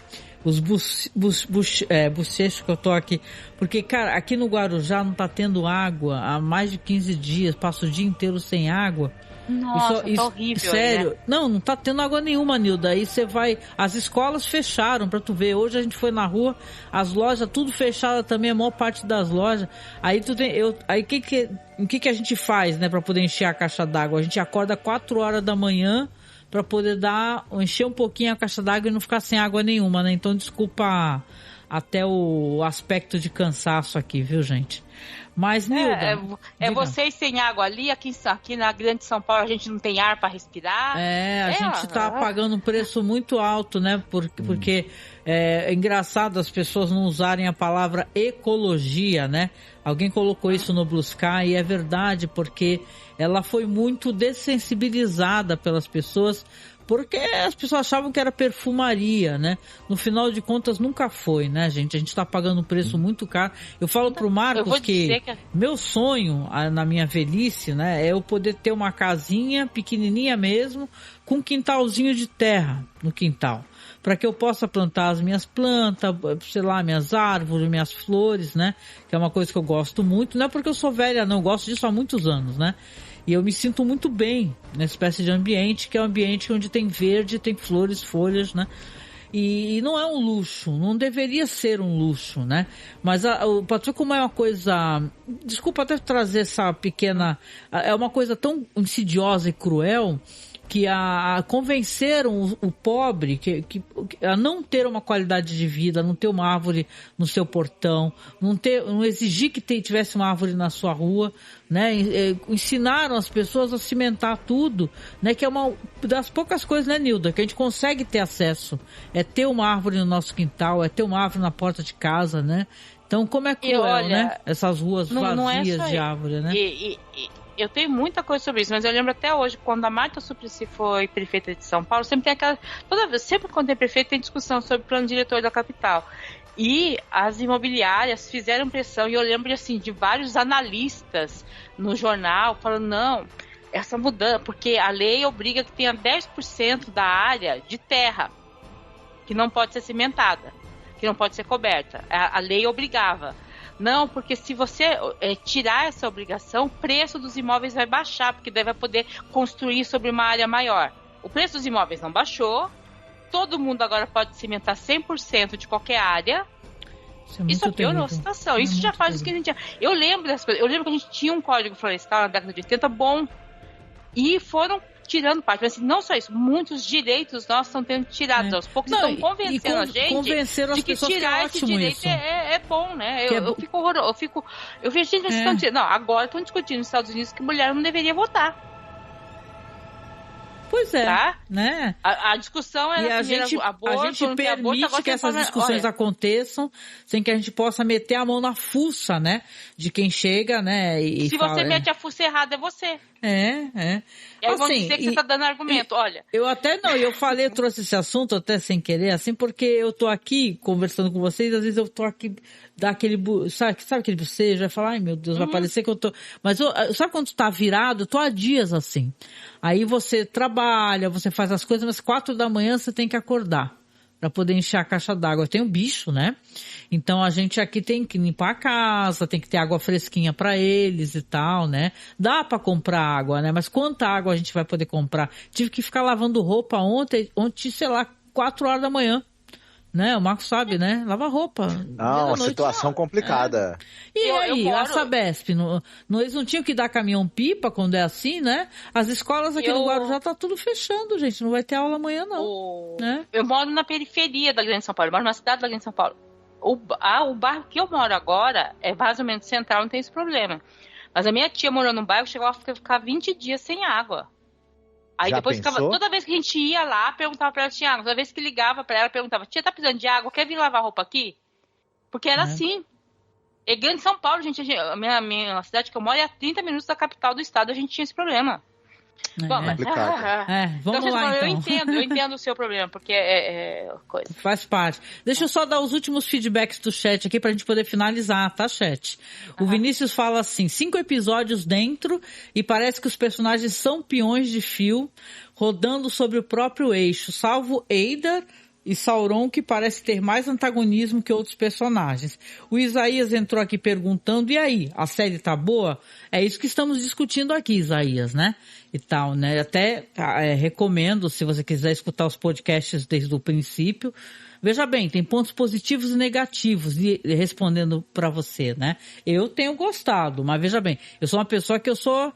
Speaker 2: Os bochechos que eu tô aqui. Porque, cara, aqui no Guarujá não tá tendo água há mais de 15 dias. Passo o dia inteiro sem água.
Speaker 4: Nossa, tá horrível.
Speaker 2: Sério,
Speaker 4: né?
Speaker 2: não tá tendo água nenhuma, Nilda. Aí você vai... As escolas fecharam, pra tu ver. Hoje a gente foi na rua, as lojas tudo fechada também, a maior parte das lojas. Aí tu tem... o que a gente faz, né, pra poder encher a caixa d'água? A gente acorda 4 horas da manhã pra poder encher um pouquinho a caixa d'água e não ficar sem água nenhuma, né? Então desculpa até o aspecto de cansaço aqui, viu, gente? Mas, Nilda...
Speaker 4: vocês sem água ali, aqui na grande São Paulo a gente não tem ar para respirar.
Speaker 2: A gente tá pagando um preço muito alto, né? Porque é engraçado as pessoas não usarem a palavra ecologia, né? Alguém colocou isso no Blue Sky e é verdade, porque ela foi muito dessensibilizada pelas pessoas, porque as pessoas achavam que era perfumaria, né? No final de contas nunca foi, né, gente? A gente tá pagando um preço muito caro. Eu falo pro Marcos que meu sonho na minha velhice, né, é eu poder ter uma casinha pequenininha mesmo, com um quintalzinho de terra no quintal, para que eu possa plantar as minhas plantas, sei lá, minhas árvores, minhas flores, né? Que é uma coisa que eu gosto muito, não é porque eu sou velha, não, eu gosto disso há muitos anos, né? E eu me sinto muito bem nessa espécie de ambiente, que é um ambiente onde tem verde, tem flores, folhas, né? E não é um luxo, não deveria ser um luxo, né? Mas pode ver como é uma coisa... Desculpa até trazer essa pequena... É uma coisa tão insidiosa e cruel que convenceram o pobre a não ter uma qualidade de vida, não ter uma árvore no seu portão, não exigir que tivesse uma árvore na sua rua, né? Ensinaram as pessoas a cimentar tudo, né? Que é uma das poucas coisas, né, Nilda, que a gente consegue ter acesso, é ter uma árvore no nosso quintal, é ter uma árvore na porta de casa, né? Então como é cruel, né? Essas ruas vazias de árvore, né?
Speaker 4: Eu tenho muita coisa sobre isso, mas eu lembro até hoje, quando a Marta Suplicy foi prefeita de São Paulo, sempre tem sempre quando tem prefeito, tem discussão sobre o plano diretor da capital. E as imobiliárias fizeram pressão, e eu lembro assim, de vários analistas no jornal falando, não, essa mudança, porque a lei obriga que tenha 10% da área de terra que não pode ser cimentada, que não pode ser coberta. A lei obrigava. Não, porque se você tirar essa obrigação, o preço dos imóveis vai baixar, porque daí vai poder construir sobre uma área maior. O preço dos imóveis não baixou, todo mundo agora pode cimentar 100% de qualquer área. Isso piorou a situação. Isso já faz o que a gente... Eu lembro dessas coisas. Eu lembro que a gente tinha um código florestal na década de 80 bom. E foram tirando parte. Mas assim, não só isso, muitos direitos nossos estão tendo tirados. Aos poucos estão convencendo a gente de que tirar esse direito é bom, né? Eu fico horroroso. Eu vejo gente estão tirando. Não, agora estão discutindo nos Estados Unidos que mulher não deveria votar.
Speaker 2: Pois é,
Speaker 4: tá?
Speaker 2: Né?
Speaker 4: A discussão é
Speaker 2: a gente permite que essas discussões aconteçam sem que a gente possa meter a mão na fuça, né? De quem chega, né? E
Speaker 4: se fala, você mete a fuça errada, é você.
Speaker 2: É.
Speaker 4: E aí vão dizer que você tá dando argumento, olha.
Speaker 2: Eu trouxe esse assunto até sem querer, assim, porque eu tô aqui conversando com vocês, às vezes eu tô aqui, dá aquele, sabe aquele bocejo, vai falar, ai meu Deus, vai parecer que eu tô... Mas sabe quando tu tá virado? Eu tô há dias assim. Aí você trabalha, você faz as coisas, mas 4 da manhã você tem que acordar para poder encher a caixa d'água. Eu tenho bicho, né? Então a gente aqui tem que limpar a casa, tem que ter água fresquinha para eles e tal, né? Dá para comprar água, né? Mas quanta água a gente vai poder comprar? Tive que ficar lavando roupa ontem, sei lá, 4 horas da manhã. Né? O Marcos sabe, né? Lava roupa.
Speaker 3: Não, uma situação complicada.
Speaker 2: E aí, a Sabesp, eles não tinham que dar caminhão-pipa quando é assim, né? As escolas aqui no Guarujá tá tudo fechando, gente. Não vai ter aula amanhã, não. Né?
Speaker 4: Eu moro na periferia da Grande São Paulo. Eu moro na cidade da Grande São Paulo. O bairro que eu moro agora é mais ou menos central, não tem esse problema. Mas a minha tia morou num bairro, chegou a ficar 20 dias sem água. Aí já depois ficava, toda vez que a gente ia lá, perguntava pra ela, tinha água. Toda vez que ligava pra ela, perguntava, tia, tá precisando de água? Quer vir lavar roupa aqui? Porque era assim. É Grande São Paulo, gente. A minha cidade que eu moro é a 30 minutos da capital do estado, a gente tinha esse problema. Bom, mas,
Speaker 2: vamos lá, então.
Speaker 4: Eu entendo o seu problema, porque é coisa.
Speaker 2: Faz parte. Deixa eu só dar os últimos feedbacks do chat aqui pra gente poder finalizar, tá, chat? O Vinícius fala assim, 5 episódios dentro e parece que os personagens são peões de fio rodando sobre o próprio eixo, salvo Eida e Sauron, que parece ter mais antagonismo que outros personagens. O Isaías entrou aqui perguntando, e aí, a série tá boa? É isso que estamos discutindo aqui, Isaías, né? E tal, né? Até recomendo, se você quiser escutar os podcasts desde o princípio. Veja bem, tem pontos positivos e negativos, e respondendo para você, né? Eu tenho gostado, mas veja bem, eu sou uma pessoa que eu sou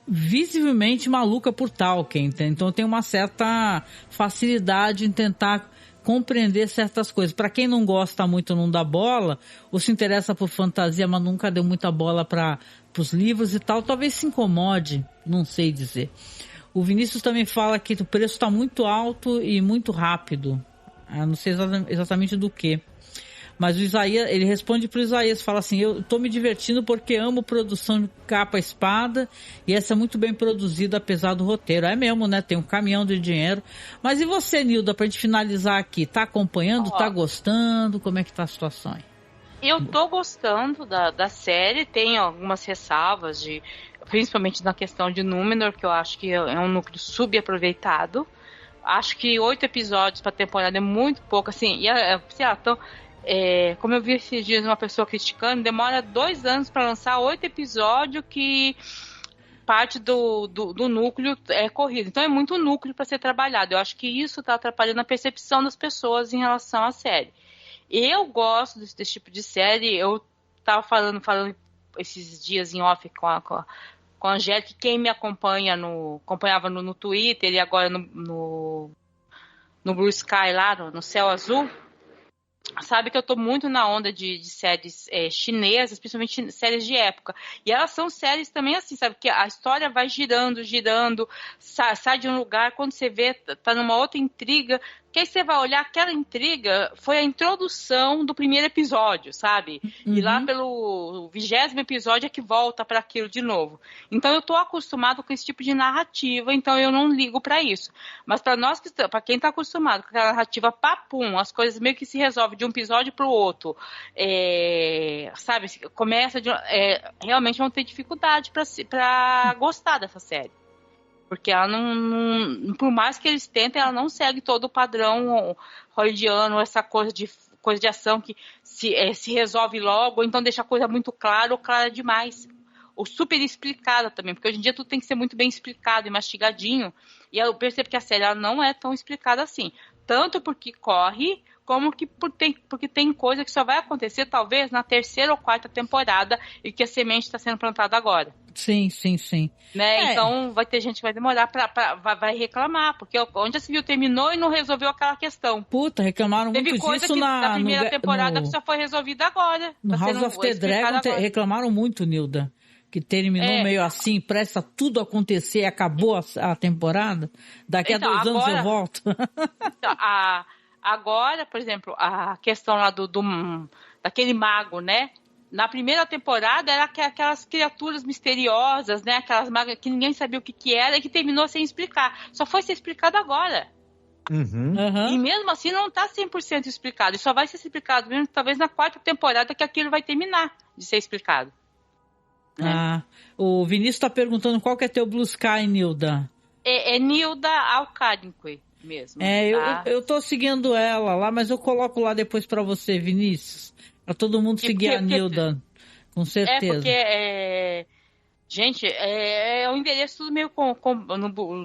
Speaker 2: visivelmente maluca por Tolkien, então eu tenho uma certa facilidade em tentar compreender certas coisas. Para quem não gosta muito, não dá bola, ou se interessa por fantasia, mas nunca deu muita bola para os livros e tal, talvez se incomode, não sei dizer. O Vinícius também fala que o preço está muito alto e muito rápido. Eu não sei exatamente do que. Mas o Isaías, ele responde pro Isaías, fala assim, eu tô me divertindo porque amo produção de capa espada e essa é muito bem produzida apesar do roteiro. É mesmo, né? Tem um caminhão de dinheiro. Mas e você, Nilda, pra gente finalizar aqui, tá acompanhando, tá gostando? Como é que tá a situação aí?
Speaker 4: Eu tô gostando da série, tem algumas ressalvas, principalmente na questão de Númenor, que eu acho que é um núcleo subaproveitado. Acho que 8 episódios pra temporada é muito pouco, assim, como eu vi esses dias uma pessoa criticando, demora 2 anos pra lançar 8 episódios que parte do núcleo é corrido. Então é muito núcleo pra ser trabalhado. Eu acho que isso tá atrapalhando a percepção das pessoas em relação à série. Eu gosto desse tipo de série, eu tava falando esses dias em off com a Angélica, quem me acompanhava no Twitter e agora no Blue Sky lá, no Céu Azul, sabe que eu tô muito na onda de séries chinesas, principalmente séries de época. E elas são séries também assim, sabe? Que a história vai girando, sai de um lugar, quando você vê, tá numa outra intriga, Que aí você vai olhar, aquela intriga foi a introdução do primeiro episódio, sabe? E lá pelo 20º episódio é que volta para aquilo de novo. Então eu tô acostumado com esse tipo de narrativa, então eu não ligo para isso. Mas para nós, para quem tá acostumado com aquela narrativa papum, as coisas meio que se resolvem de um episódio pro outro, sabe? Começa realmente vão ter dificuldade para gostar dessa série. Porque ela não, por mais que eles tentem, ela não segue todo o padrão hollywoodiano, essa coisa de ação que se resolve logo, ou então deixa a coisa muito clara ou clara demais. Ou super explicada também, porque hoje em dia tudo tem que ser muito bem explicado e mastigadinho. E eu percebo que a série ela não é tão explicada assim. Tanto porque corre, como que porque tem coisa que só vai acontecer talvez na 3ª ou 4ª temporada e que a semente está sendo plantada agora.
Speaker 2: Sim.
Speaker 4: Né? Então vai ter gente que vai demorar vai reclamar, porque onde a Civil terminou e não resolveu aquela questão.
Speaker 2: Puta, reclamaram
Speaker 4: Teve
Speaker 2: muito
Speaker 4: coisa
Speaker 2: disso
Speaker 4: na primeira temporada que só foi resolvida agora.
Speaker 2: No House of the Dragon reclamaram muito, Nilda, que terminou meio assim, presta tudo acontecer, acabou a temporada, daqui
Speaker 4: então,
Speaker 2: a 2 anos eu volto.
Speaker 4: Então, agora, por exemplo, a questão lá daquele mago, né? Na primeira temporada era aquelas criaturas misteriosas, né? Aquelas magas que ninguém sabia o que era e que terminou sem explicar. Só foi ser explicado agora. E mesmo assim não está 100% explicado. E só vai ser explicado mesmo talvez na 4ª temporada que aquilo vai terminar de ser explicado. Né?
Speaker 2: O Vinícius está perguntando qual que é teu Blue Sky, Nilda.
Speaker 4: É Nilda Alcarinque mesmo.
Speaker 2: Tá? Eu tô seguindo ela lá, mas eu coloco lá depois para você, Vinícius. Pra todo mundo seguir a Nilda, com certeza.
Speaker 4: Gente, o endereço tudo meio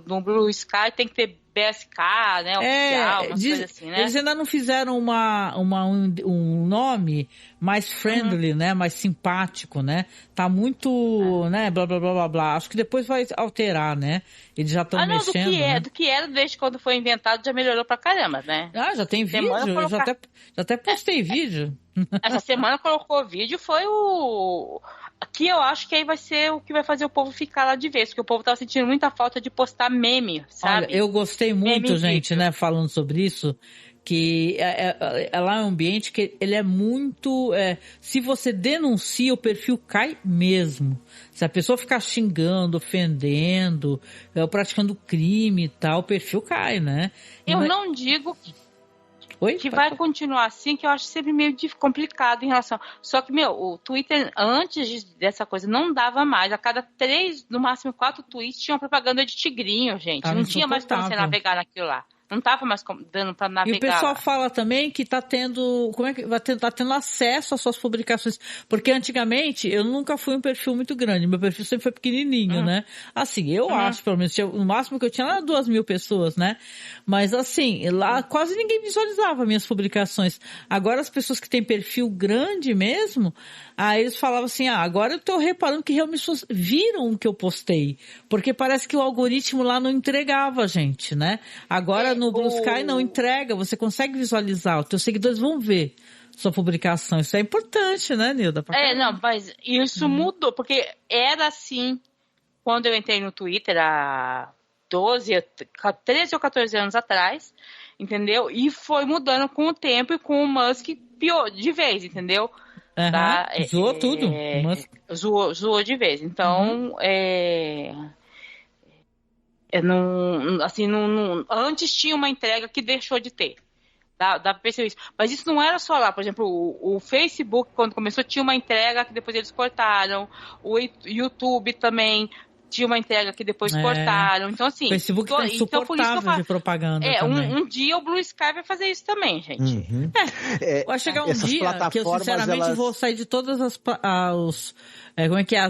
Speaker 4: no Blue Sky, tem que ter BSK, né, oficial, umas coisas assim, né?
Speaker 2: Eles ainda não fizeram um nome mais friendly, né, mais simpático, né? Tá muito, né, blá, blá, blá, blá, blá. Acho que depois vai alterar, né? Eles já estão mexendo.
Speaker 4: Do que era desde quando foi inventado já melhorou pra caramba, né?
Speaker 2: Já tem vídeo, eu já até postei vídeo.
Speaker 4: Essa semana colocou vídeo, foi aqui eu acho que aí vai ser o que vai fazer o povo ficar lá de vez, porque o povo tava sentindo muita falta de postar meme, sabe?
Speaker 2: Olha, eu gostei muito, meme gente, vídeo. Né, falando sobre isso, que lá é um ambiente que ele é muito... se você denuncia, o perfil cai mesmo. Se a pessoa ficar xingando, ofendendo, praticando crime e tal, o perfil cai, né?
Speaker 4: Eu não digo que vai continuar assim, que eu acho sempre meio complicado em relação... Só que, o Twitter, antes dessa coisa, não dava mais. A cada 3, no máximo 4 tweets, tinha uma propaganda de tigrinho, gente. Não tinha mais como você navegar naquilo lá. Não tava mais dando pra navegar.
Speaker 2: E o pessoal fala também que tá tendo... tá tendo acesso às suas publicações. Porque antigamente, eu nunca fui um perfil muito grande. Meu perfil sempre foi pequenininho, né? Assim, eu acho, pelo menos, no máximo que eu tinha era 2.000 pessoas, né? Mas assim, lá quase ninguém visualizava minhas publicações. Agora as pessoas que têm perfil grande mesmo, aí eles falavam assim, agora eu tô reparando que realmente pessoas viram o que eu postei. Porque parece que o algoritmo lá não entregava, gente, né? Agora no Blue Sky não entrega, você consegue visualizar, os teus seguidores vão ver sua publicação. Isso é importante, né, Nilda?
Speaker 4: Não, mas isso mudou, porque era assim quando eu entrei no Twitter há 13 ou 14 anos atrás, entendeu? E foi mudando com o tempo e com o Musk pior de vez, entendeu? Tá?
Speaker 2: Zoou tudo.
Speaker 4: Zoou de vez. Então, antes tinha uma entrega que deixou de ter. Dá pra perceber isso. Mas isso não era só lá. Por exemplo, o Facebook, quando começou, tinha uma entrega que depois eles cortaram. O YouTube também tinha uma entrega que depois cortaram. Então, assim...
Speaker 2: O Facebook tá insuportável de propaganda também.
Speaker 4: Um dia o Blue Sky vai fazer isso também, gente.
Speaker 2: Vai chegar um dia que eu, sinceramente, vou sair de todas as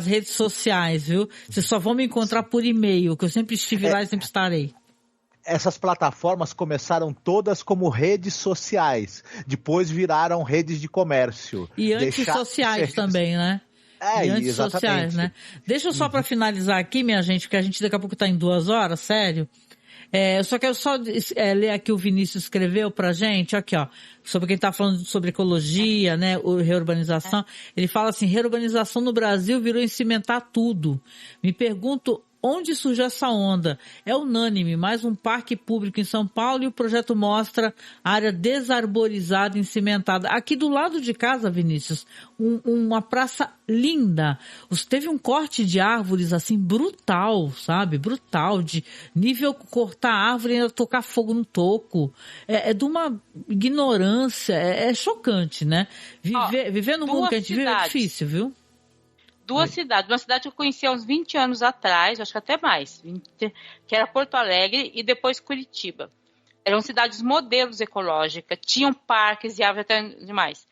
Speaker 2: redes sociais, viu? Vocês só vão me encontrar por e-mail, que eu sempre estive lá e sempre estarei.
Speaker 3: Essas plataformas começaram todas como redes sociais. Depois viraram redes de comércio.
Speaker 2: E antissociais também, né? E antissociais, né? Deixa eu só para finalizar aqui, minha gente, porque a gente daqui a pouco tá em 2 horas, sério. Eu só quero ler aqui o Vinícius escreveu pra gente, aqui ó, sobre quem tá falando sobre ecologia, né, reurbanização. Ele fala assim, reurbanização no Brasil virou em cimentar tudo. Me pergunto onde surgiu essa onda? É unânime, mais um parque público em São Paulo e o projeto mostra área desarborizada e cimentada. Aqui do lado de casa, Vinícius, uma praça linda. Teve um corte de árvores assim brutal, sabe? Brutal, de nível cortar árvore e ainda tocar fogo no toco. É de uma ignorância, é chocante, né? Viver no mundo que a gente vive é difícil, viu?
Speaker 4: Duas cidades. Uma cidade que eu conheci há uns 20 anos atrás, acho que até mais, que era Porto Alegre e depois Curitiba. Eram cidades modelos ecológicas, tinham parques e árvores até demais.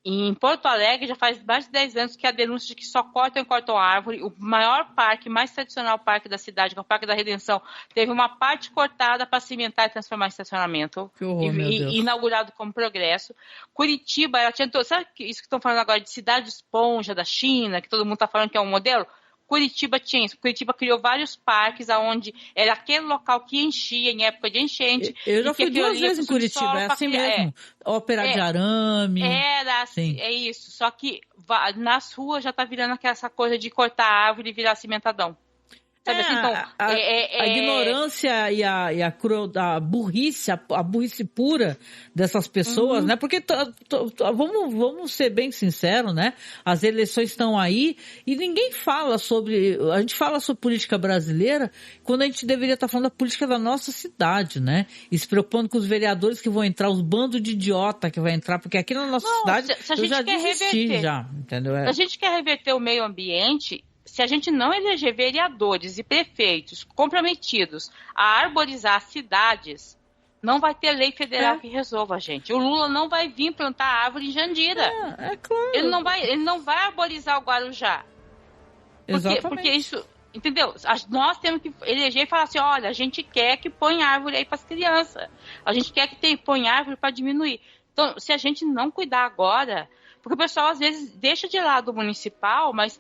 Speaker 4: E em Porto Alegre já faz mais de 10 anos que a denúncia de que só cortam árvore. O maior parque, mais tradicional parque da cidade, que é o Parque da Redenção, teve uma parte cortada para cimentar e transformar em estacionamento.
Speaker 2: Que horror,
Speaker 4: inaugurado como progresso. Curitiba, ela tinha sabe isso que estão falando agora de cidade esponja da China, que todo mundo está falando que é um modelo? Curitiba tinha isso. Curitiba criou vários parques onde era aquele local que enchia em época de enchente.
Speaker 2: Eu já fui 2 vezes em Curitiba, é assim mesmo. Ópera de arame.
Speaker 4: Era assim, é isso. Só que nas ruas já tá virando essa coisa de cortar a árvore e virar cimentadão. Sabe assim, então,
Speaker 2: a ignorância e a burrice pura dessas pessoas, né? Porque vamos ser bem sinceros, né? As eleições estão aí e ninguém fala sobre... A gente fala sobre política brasileira quando a gente deveria estar falando da política da nossa cidade, né? E se preocupando com os vereadores que vão entrar, os bandos de idiota que vai entrar, porque aqui na nossa cidade eu já desisti, entendeu?
Speaker 4: A gente quer reverter o meio ambiente. Se a gente não eleger vereadores e prefeitos comprometidos a arborizar as cidades, não vai ter lei federal que resolva, gente. O Lula não vai vir plantar árvore em Jandira.
Speaker 2: É claro.
Speaker 4: Ele não vai arborizar o Guarujá. Porque isso... Entendeu? Nós temos que eleger e falar assim, olha, a gente quer que põe árvore aí para as crianças. A gente quer que põe árvore para diminuir. Então, se a gente não cuidar agora... Porque o pessoal, às vezes, deixa de lado o municipal, mas...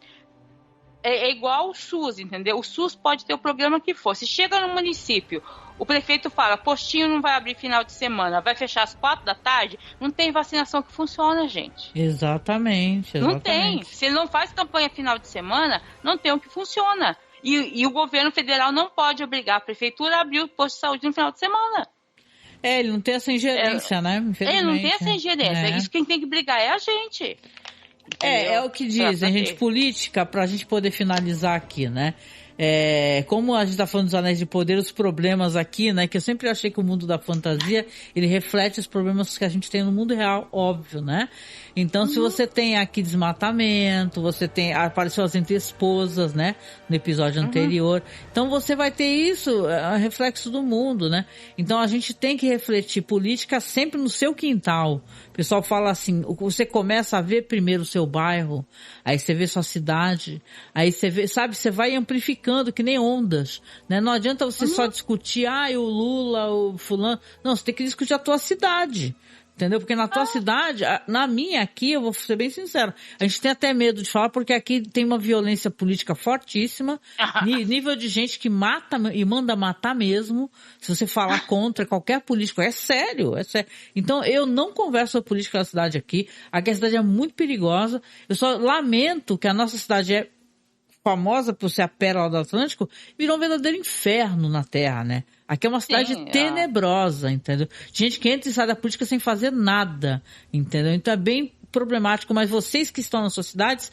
Speaker 4: É igual o SUS, entendeu? O SUS pode ter o programa que for. Se chega no município, o prefeito fala, postinho não vai abrir final de semana, vai fechar às 4 da tarde, não tem vacinação que funciona, gente.
Speaker 2: Exatamente.
Speaker 4: Não tem. Se ele não faz campanha final de semana, não tem o que funciona. E o governo federal não pode obrigar a prefeitura a abrir o posto de saúde no final de semana.
Speaker 2: Ele não tem essa ingerência, né?
Speaker 4: Ele não tem essa ingerência. Isso quem tem que brigar é a gente.
Speaker 2: É o que dizem, gente, política, pra gente poder finalizar aqui, né? Como a gente está falando dos Anéis de Poder, os problemas aqui, né? Que eu sempre achei que o mundo da fantasia, ele reflete os problemas que a gente tem no mundo real, óbvio, né? Então, se você tem aqui desmatamento, apareceu as entre-esposas, né? No episódio anterior. Então, você vai ter isso, reflexo do mundo, né? Então, a gente tem que refletir política sempre no seu quintal. O pessoal fala assim, você começa a ver primeiro o seu bairro, aí você vê sua cidade, aí você vê, sabe, você vai amplificando que nem ondas, né? Não adianta você só discutir, o Lula, o fulano. Não, você tem que discutir a tua cidade. Entendeu? Porque na tua cidade, na minha aqui, eu vou ser bem sincero, a gente tem até medo de falar porque aqui tem uma violência política fortíssima, nível de gente que mata e manda matar mesmo, se você falar contra qualquer político, é sério. Então eu não converso sobre política da cidade aqui a cidade é muito perigosa, eu só lamento que a nossa cidade é famosa por ser a pérola do Atlântico, virou um verdadeiro inferno na Terra, né? Aqui é uma cidade tenebrosa, entendeu? Gente que entra e sai da política sem fazer nada, entendeu? Então é bem problemático, mas vocês que estão nas suas cidades,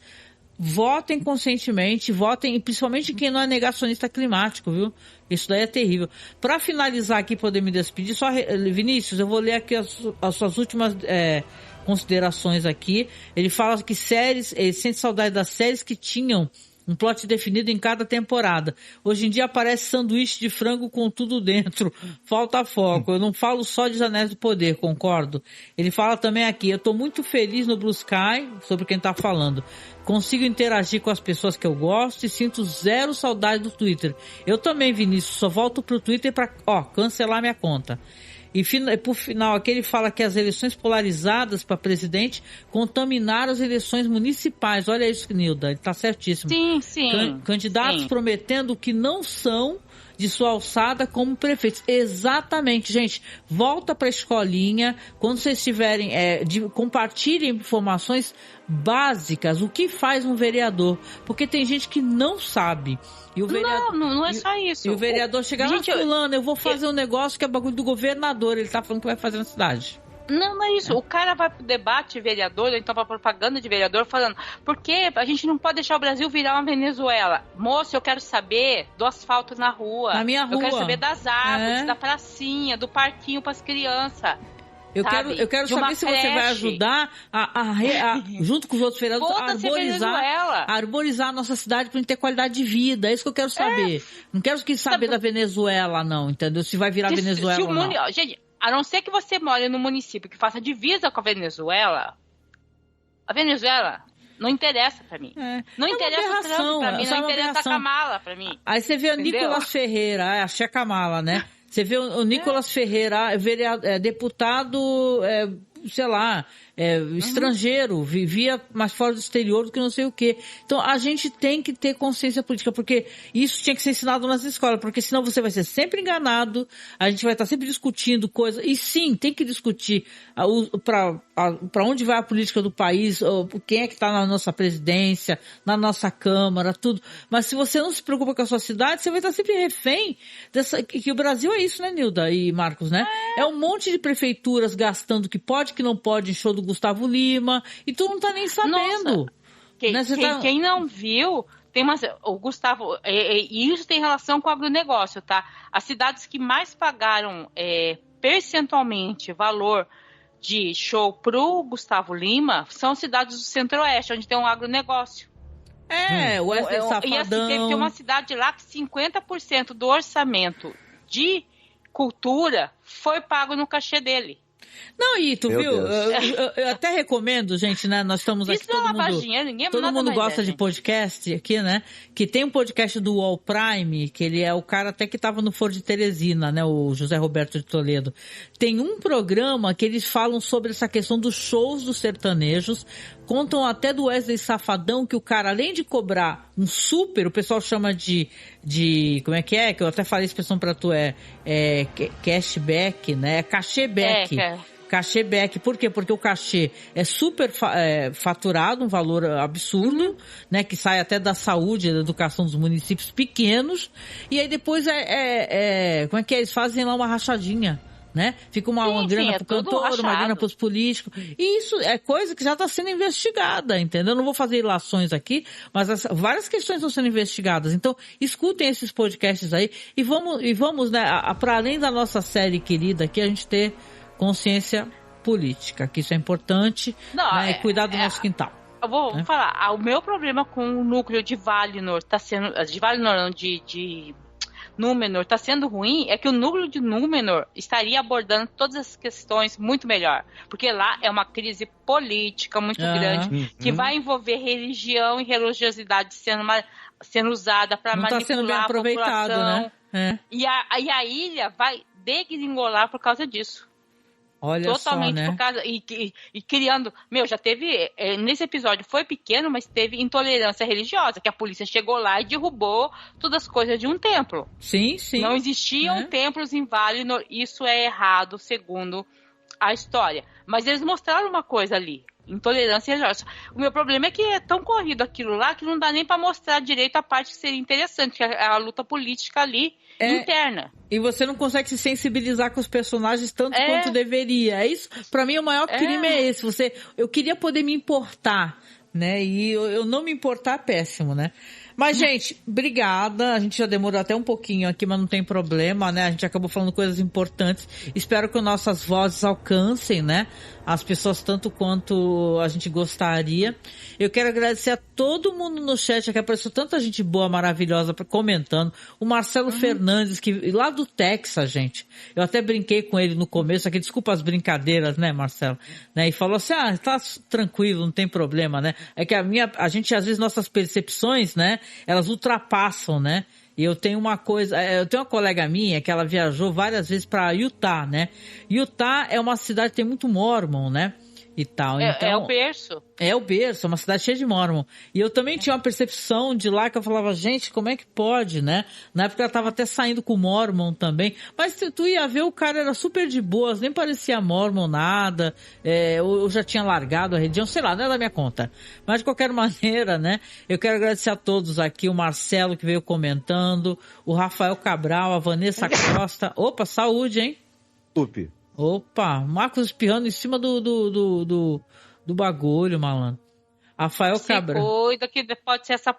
Speaker 2: votem conscientemente, votem, principalmente quem não é negacionista climático, viu? Isso daí é terrível. Para finalizar aqui, poder me despedir, só, Vinícius, eu vou ler aqui as suas últimas considerações aqui. Ele fala que ele sente saudade das séries que tinham um plot definido em cada temporada. Hoje em dia aparece sanduíche de frango com tudo dentro. Falta foco. Eu não falo só de Anéis do Poder, concordo. Ele fala também aqui, eu tô muito feliz no Blue Sky, sobre quem tá falando. Consigo interagir com as pessoas que eu gosto e sinto zero saudade do Twitter. Eu também, Vinícius, só volto pro Twitter pra, cancelar minha conta. E por final, aqui ele fala que as eleições polarizadas para presidente contaminaram as eleições municipais. Olha isso, Nilda, ele está certíssimo.
Speaker 4: Sim.
Speaker 2: Candidatos prometendo o que não são de sua alçada como prefeitos. Exatamente, gente. Volta para a escolinha. Quando vocês tiverem, compartilhem informações básicas. O que faz um vereador? Porque tem gente que não sabe. E o vereador,
Speaker 4: não é só isso.
Speaker 2: E o vereador chega lá, fulano, eu vou fazer um negócio que é bagulho do governador. Ele tá falando que vai fazer na cidade.
Speaker 4: Não é isso. O cara vai pro debate vereador, ou então pra propaganda de vereador, falando, porque a gente não pode deixar o Brasil virar uma Venezuela. Moço, eu quero saber do asfalto na rua.
Speaker 2: Na minha rua.
Speaker 4: Eu quero saber das árvores, da pracinha, do parquinho pras crianças.
Speaker 2: Eu quero saber se você vai ajudar junto com os outros vereadores, a arborizar a nossa cidade para ter qualidade de vida. É isso que eu quero saber. Não quero saber da Venezuela, não, entendeu? Se vai virar Venezuela ou não.
Speaker 4: Gente, a não ser que você more no município que faça divisa com a Venezuela não interessa pra mim. Não interessa o Trump pra mim, não interessa a Kamala pra mim.
Speaker 2: Aí você vê o Nicolas Ferreira, a Kamala, né? Você vê o Nicolas Ferreira, deputado, sei lá, estrangeiro, vivia mais fora do exterior do que não sei o quê. Então, a gente tem que ter consciência política, porque isso tinha que ser ensinado nas escolas, porque senão você vai ser sempre enganado, a gente vai estar sempre discutindo coisas, e sim, tem que discutir para onde vai a política do país, quem é que está na nossa presidência, na nossa Câmara, tudo. Mas se você não se preocupa com a sua cidade, você vai estar sempre refém que o Brasil é isso, né, Nilda e Marcos, né? É um monte de prefeituras gastando que pode, que não pode, em show do Gustavo Lima, e tu não tá nem sabendo.
Speaker 4: Quem não viu, o Gustavo, e isso tem relação com o agronegócio, tá? As cidades que mais pagaram percentualmente valor de show pro Gustavo Lima são cidades do Centro-Oeste, onde tem um agronegócio.
Speaker 2: O Wesley Safadão.
Speaker 4: E assim, tem uma cidade lá que 50% do orçamento de cultura foi pago no cachê dele.
Speaker 2: Não, e tu viu? Eu até recomendo, gente, né? Nós estamos aqui, todo mundo gosta de podcast aqui, né? Que tem um podcast do UOL Prime, que ele é o cara até que estava no Foro de Teresina, né? O José Roberto de Toledo. Tem um programa que eles falam sobre essa questão dos shows dos sertanejos, contam até do Wesley Safadão, que o cara, além de cobrar um super, o pessoal chama de como é? Que eu até falei essa expressão pra tu, cashback, né? Cacheback. Cacheback. Por quê? Porque o cachê é super faturado, um valor absurdo, né? Que sai até da saúde, da educação dos municípios pequenos. E aí depois como é que é? Eles fazem lá uma rachadinha, né? Fica uma grana pro cantor, uma grana pros políticos. E isso é coisa que já está sendo investigada, entendeu? Eu não vou fazer ilações aqui, mas várias questões estão sendo investigadas. Então, escutem esses podcasts aí e vamos, né, para além da nossa série querida aqui, a gente ter consciência política, que isso é importante, né? E cuidar do nosso quintal.
Speaker 4: Eu vou falar, o meu problema com o núcleo de Valinor de Númenor está sendo ruim, é que o núcleo de Númenor estaria abordando todas as questões muito melhor, porque lá é uma crise política muito grande, que vai envolver religião e religiosidade sendo usada para manipular
Speaker 2: tá sendo bem aproveitado,
Speaker 4: a população,
Speaker 2: né?
Speaker 4: E a ilha vai degringolar por causa disso.
Speaker 2: Olha
Speaker 4: totalmente
Speaker 2: só, né?
Speaker 4: Por causa e criando, já teve nesse episódio foi pequeno, mas teve intolerância religiosa, que a polícia chegou lá e derrubou todas as coisas de um templo.
Speaker 2: Sim.
Speaker 4: Não existiam templos em Valinor, isso é errado segundo a história. Mas eles mostraram uma coisa ali, intolerância religiosa. O meu problema é que é tão corrido aquilo lá que não dá nem para mostrar direito a parte que seria interessante, que é a luta política ali interna.
Speaker 2: E você não consegue se sensibilizar com os personagens tanto quanto deveria. É isso, pra mim o maior crime é esse. Eu queria poder me importar, né? E eu não me importar é péssimo, né? Mas, gente, obrigada. A gente já demorou até um pouquinho aqui, mas não tem problema, né? A gente acabou falando coisas importantes. Espero que nossas vozes alcancem, né? As pessoas tanto quanto a gente gostaria. Eu quero agradecer a todo mundo no chat, que apareceu tanta gente boa, maravilhosa, comentando. O Marcelo Fernandes, que lá do Texas, gente. Eu até brinquei com ele no começo, aqui, desculpa as brincadeiras, né, Marcelo? Né? E falou assim, tá tranquilo, não tem problema, né? É que a gente, às vezes, nossas percepções, né? Elas ultrapassam, né? E eu tenho uma colega minha que ela viajou várias vezes para Utah, né? Utah é uma cidade que tem muito Mormon, né? e tal. Então,
Speaker 4: é o berço.
Speaker 2: É o berço, é uma cidade cheia de Mormon. E eu também tinha uma percepção de lá que eu falava, gente, como é que pode, né? Na época ela tava até saindo com o Mormon também. Mas tu ia ver, o cara era super de boas, nem parecia Mormon nada. Eu já tinha largado a religião, sei lá, não é da minha conta. Mas de qualquer maneira, né? Eu quero agradecer a todos aqui, o Marcelo que veio comentando, o Rafael Cabral, a Vanessa Costa. Opa, saúde, hein?
Speaker 3: Tupi.
Speaker 2: Opa, Marcos espirrando em cima do bagulho, malandro. Rafael Cabral.
Speaker 4: Cuida que pode ser essa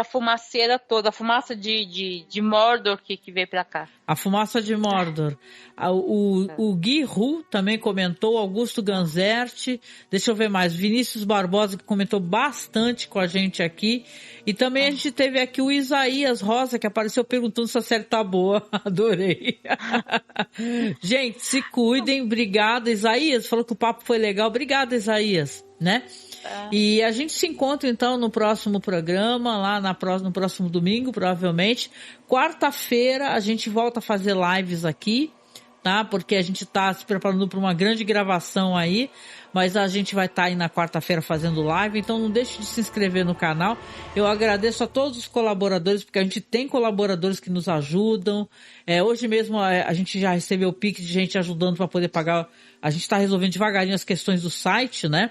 Speaker 4: fumaceira toda, a fumaça de Mordor que veio pra cá.
Speaker 2: A fumaça de Mordor. O Gui Ru também comentou, Augusto Ganzerti, deixa eu ver mais, Vinícius Barbosa que comentou bastante com a gente aqui. E também a gente teve aqui o Isaías Rosa que apareceu perguntando se a série tá boa. Adorei. Gente, se cuidem, obrigada. Isaías falou que o papo foi legal. Obrigada, Isaías, né? E a gente se encontra então no próximo programa, lá no próximo domingo, provavelmente. Quarta-feira a gente volta a fazer lives aqui, tá? Porque a gente tá se preparando para uma grande gravação aí, mas a gente vai estar aí na quarta-feira fazendo live, então não deixe de se inscrever no canal. Eu agradeço a todos os colaboradores, porque a gente tem colaboradores que nos ajudam. Hoje mesmo a gente já recebeu o Pix de gente ajudando para poder pagar. A gente está resolvendo devagarinho as questões do site, né?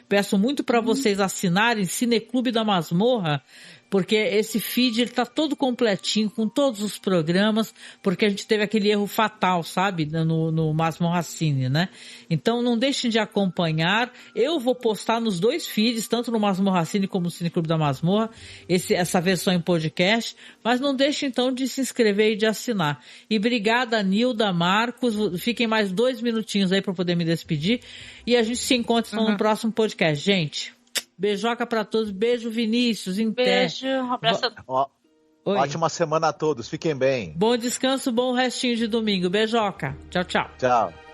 Speaker 2: Peço muito para vocês assinarem Cineclube da Masmorra, porque esse feed ele tá todo completinho, com todos os programas, porque a gente teve aquele erro fatal, sabe, no Masmorra Cine, né? Então não deixem de acompanhar. Eu vou postar nos dois feeds, tanto no Masmorra Cine como no Cineclube da Masmorra, essa versão em podcast, mas não deixem então de se inscrever e de assinar. E obrigada, Nilda, Marcos, fiquem mais 2 minutinhos aí para poder me despedir, e a gente se encontra então no próximo podcast, gente. Beijoca pra todos. Beijo, Vinícius.
Speaker 4: Beijo. Um abraço.
Speaker 3: Ótima semana a todos. Fiquem bem.
Speaker 2: Bom descanso, bom restinho de domingo. Beijoca. Tchau, tchau.
Speaker 3: Tchau.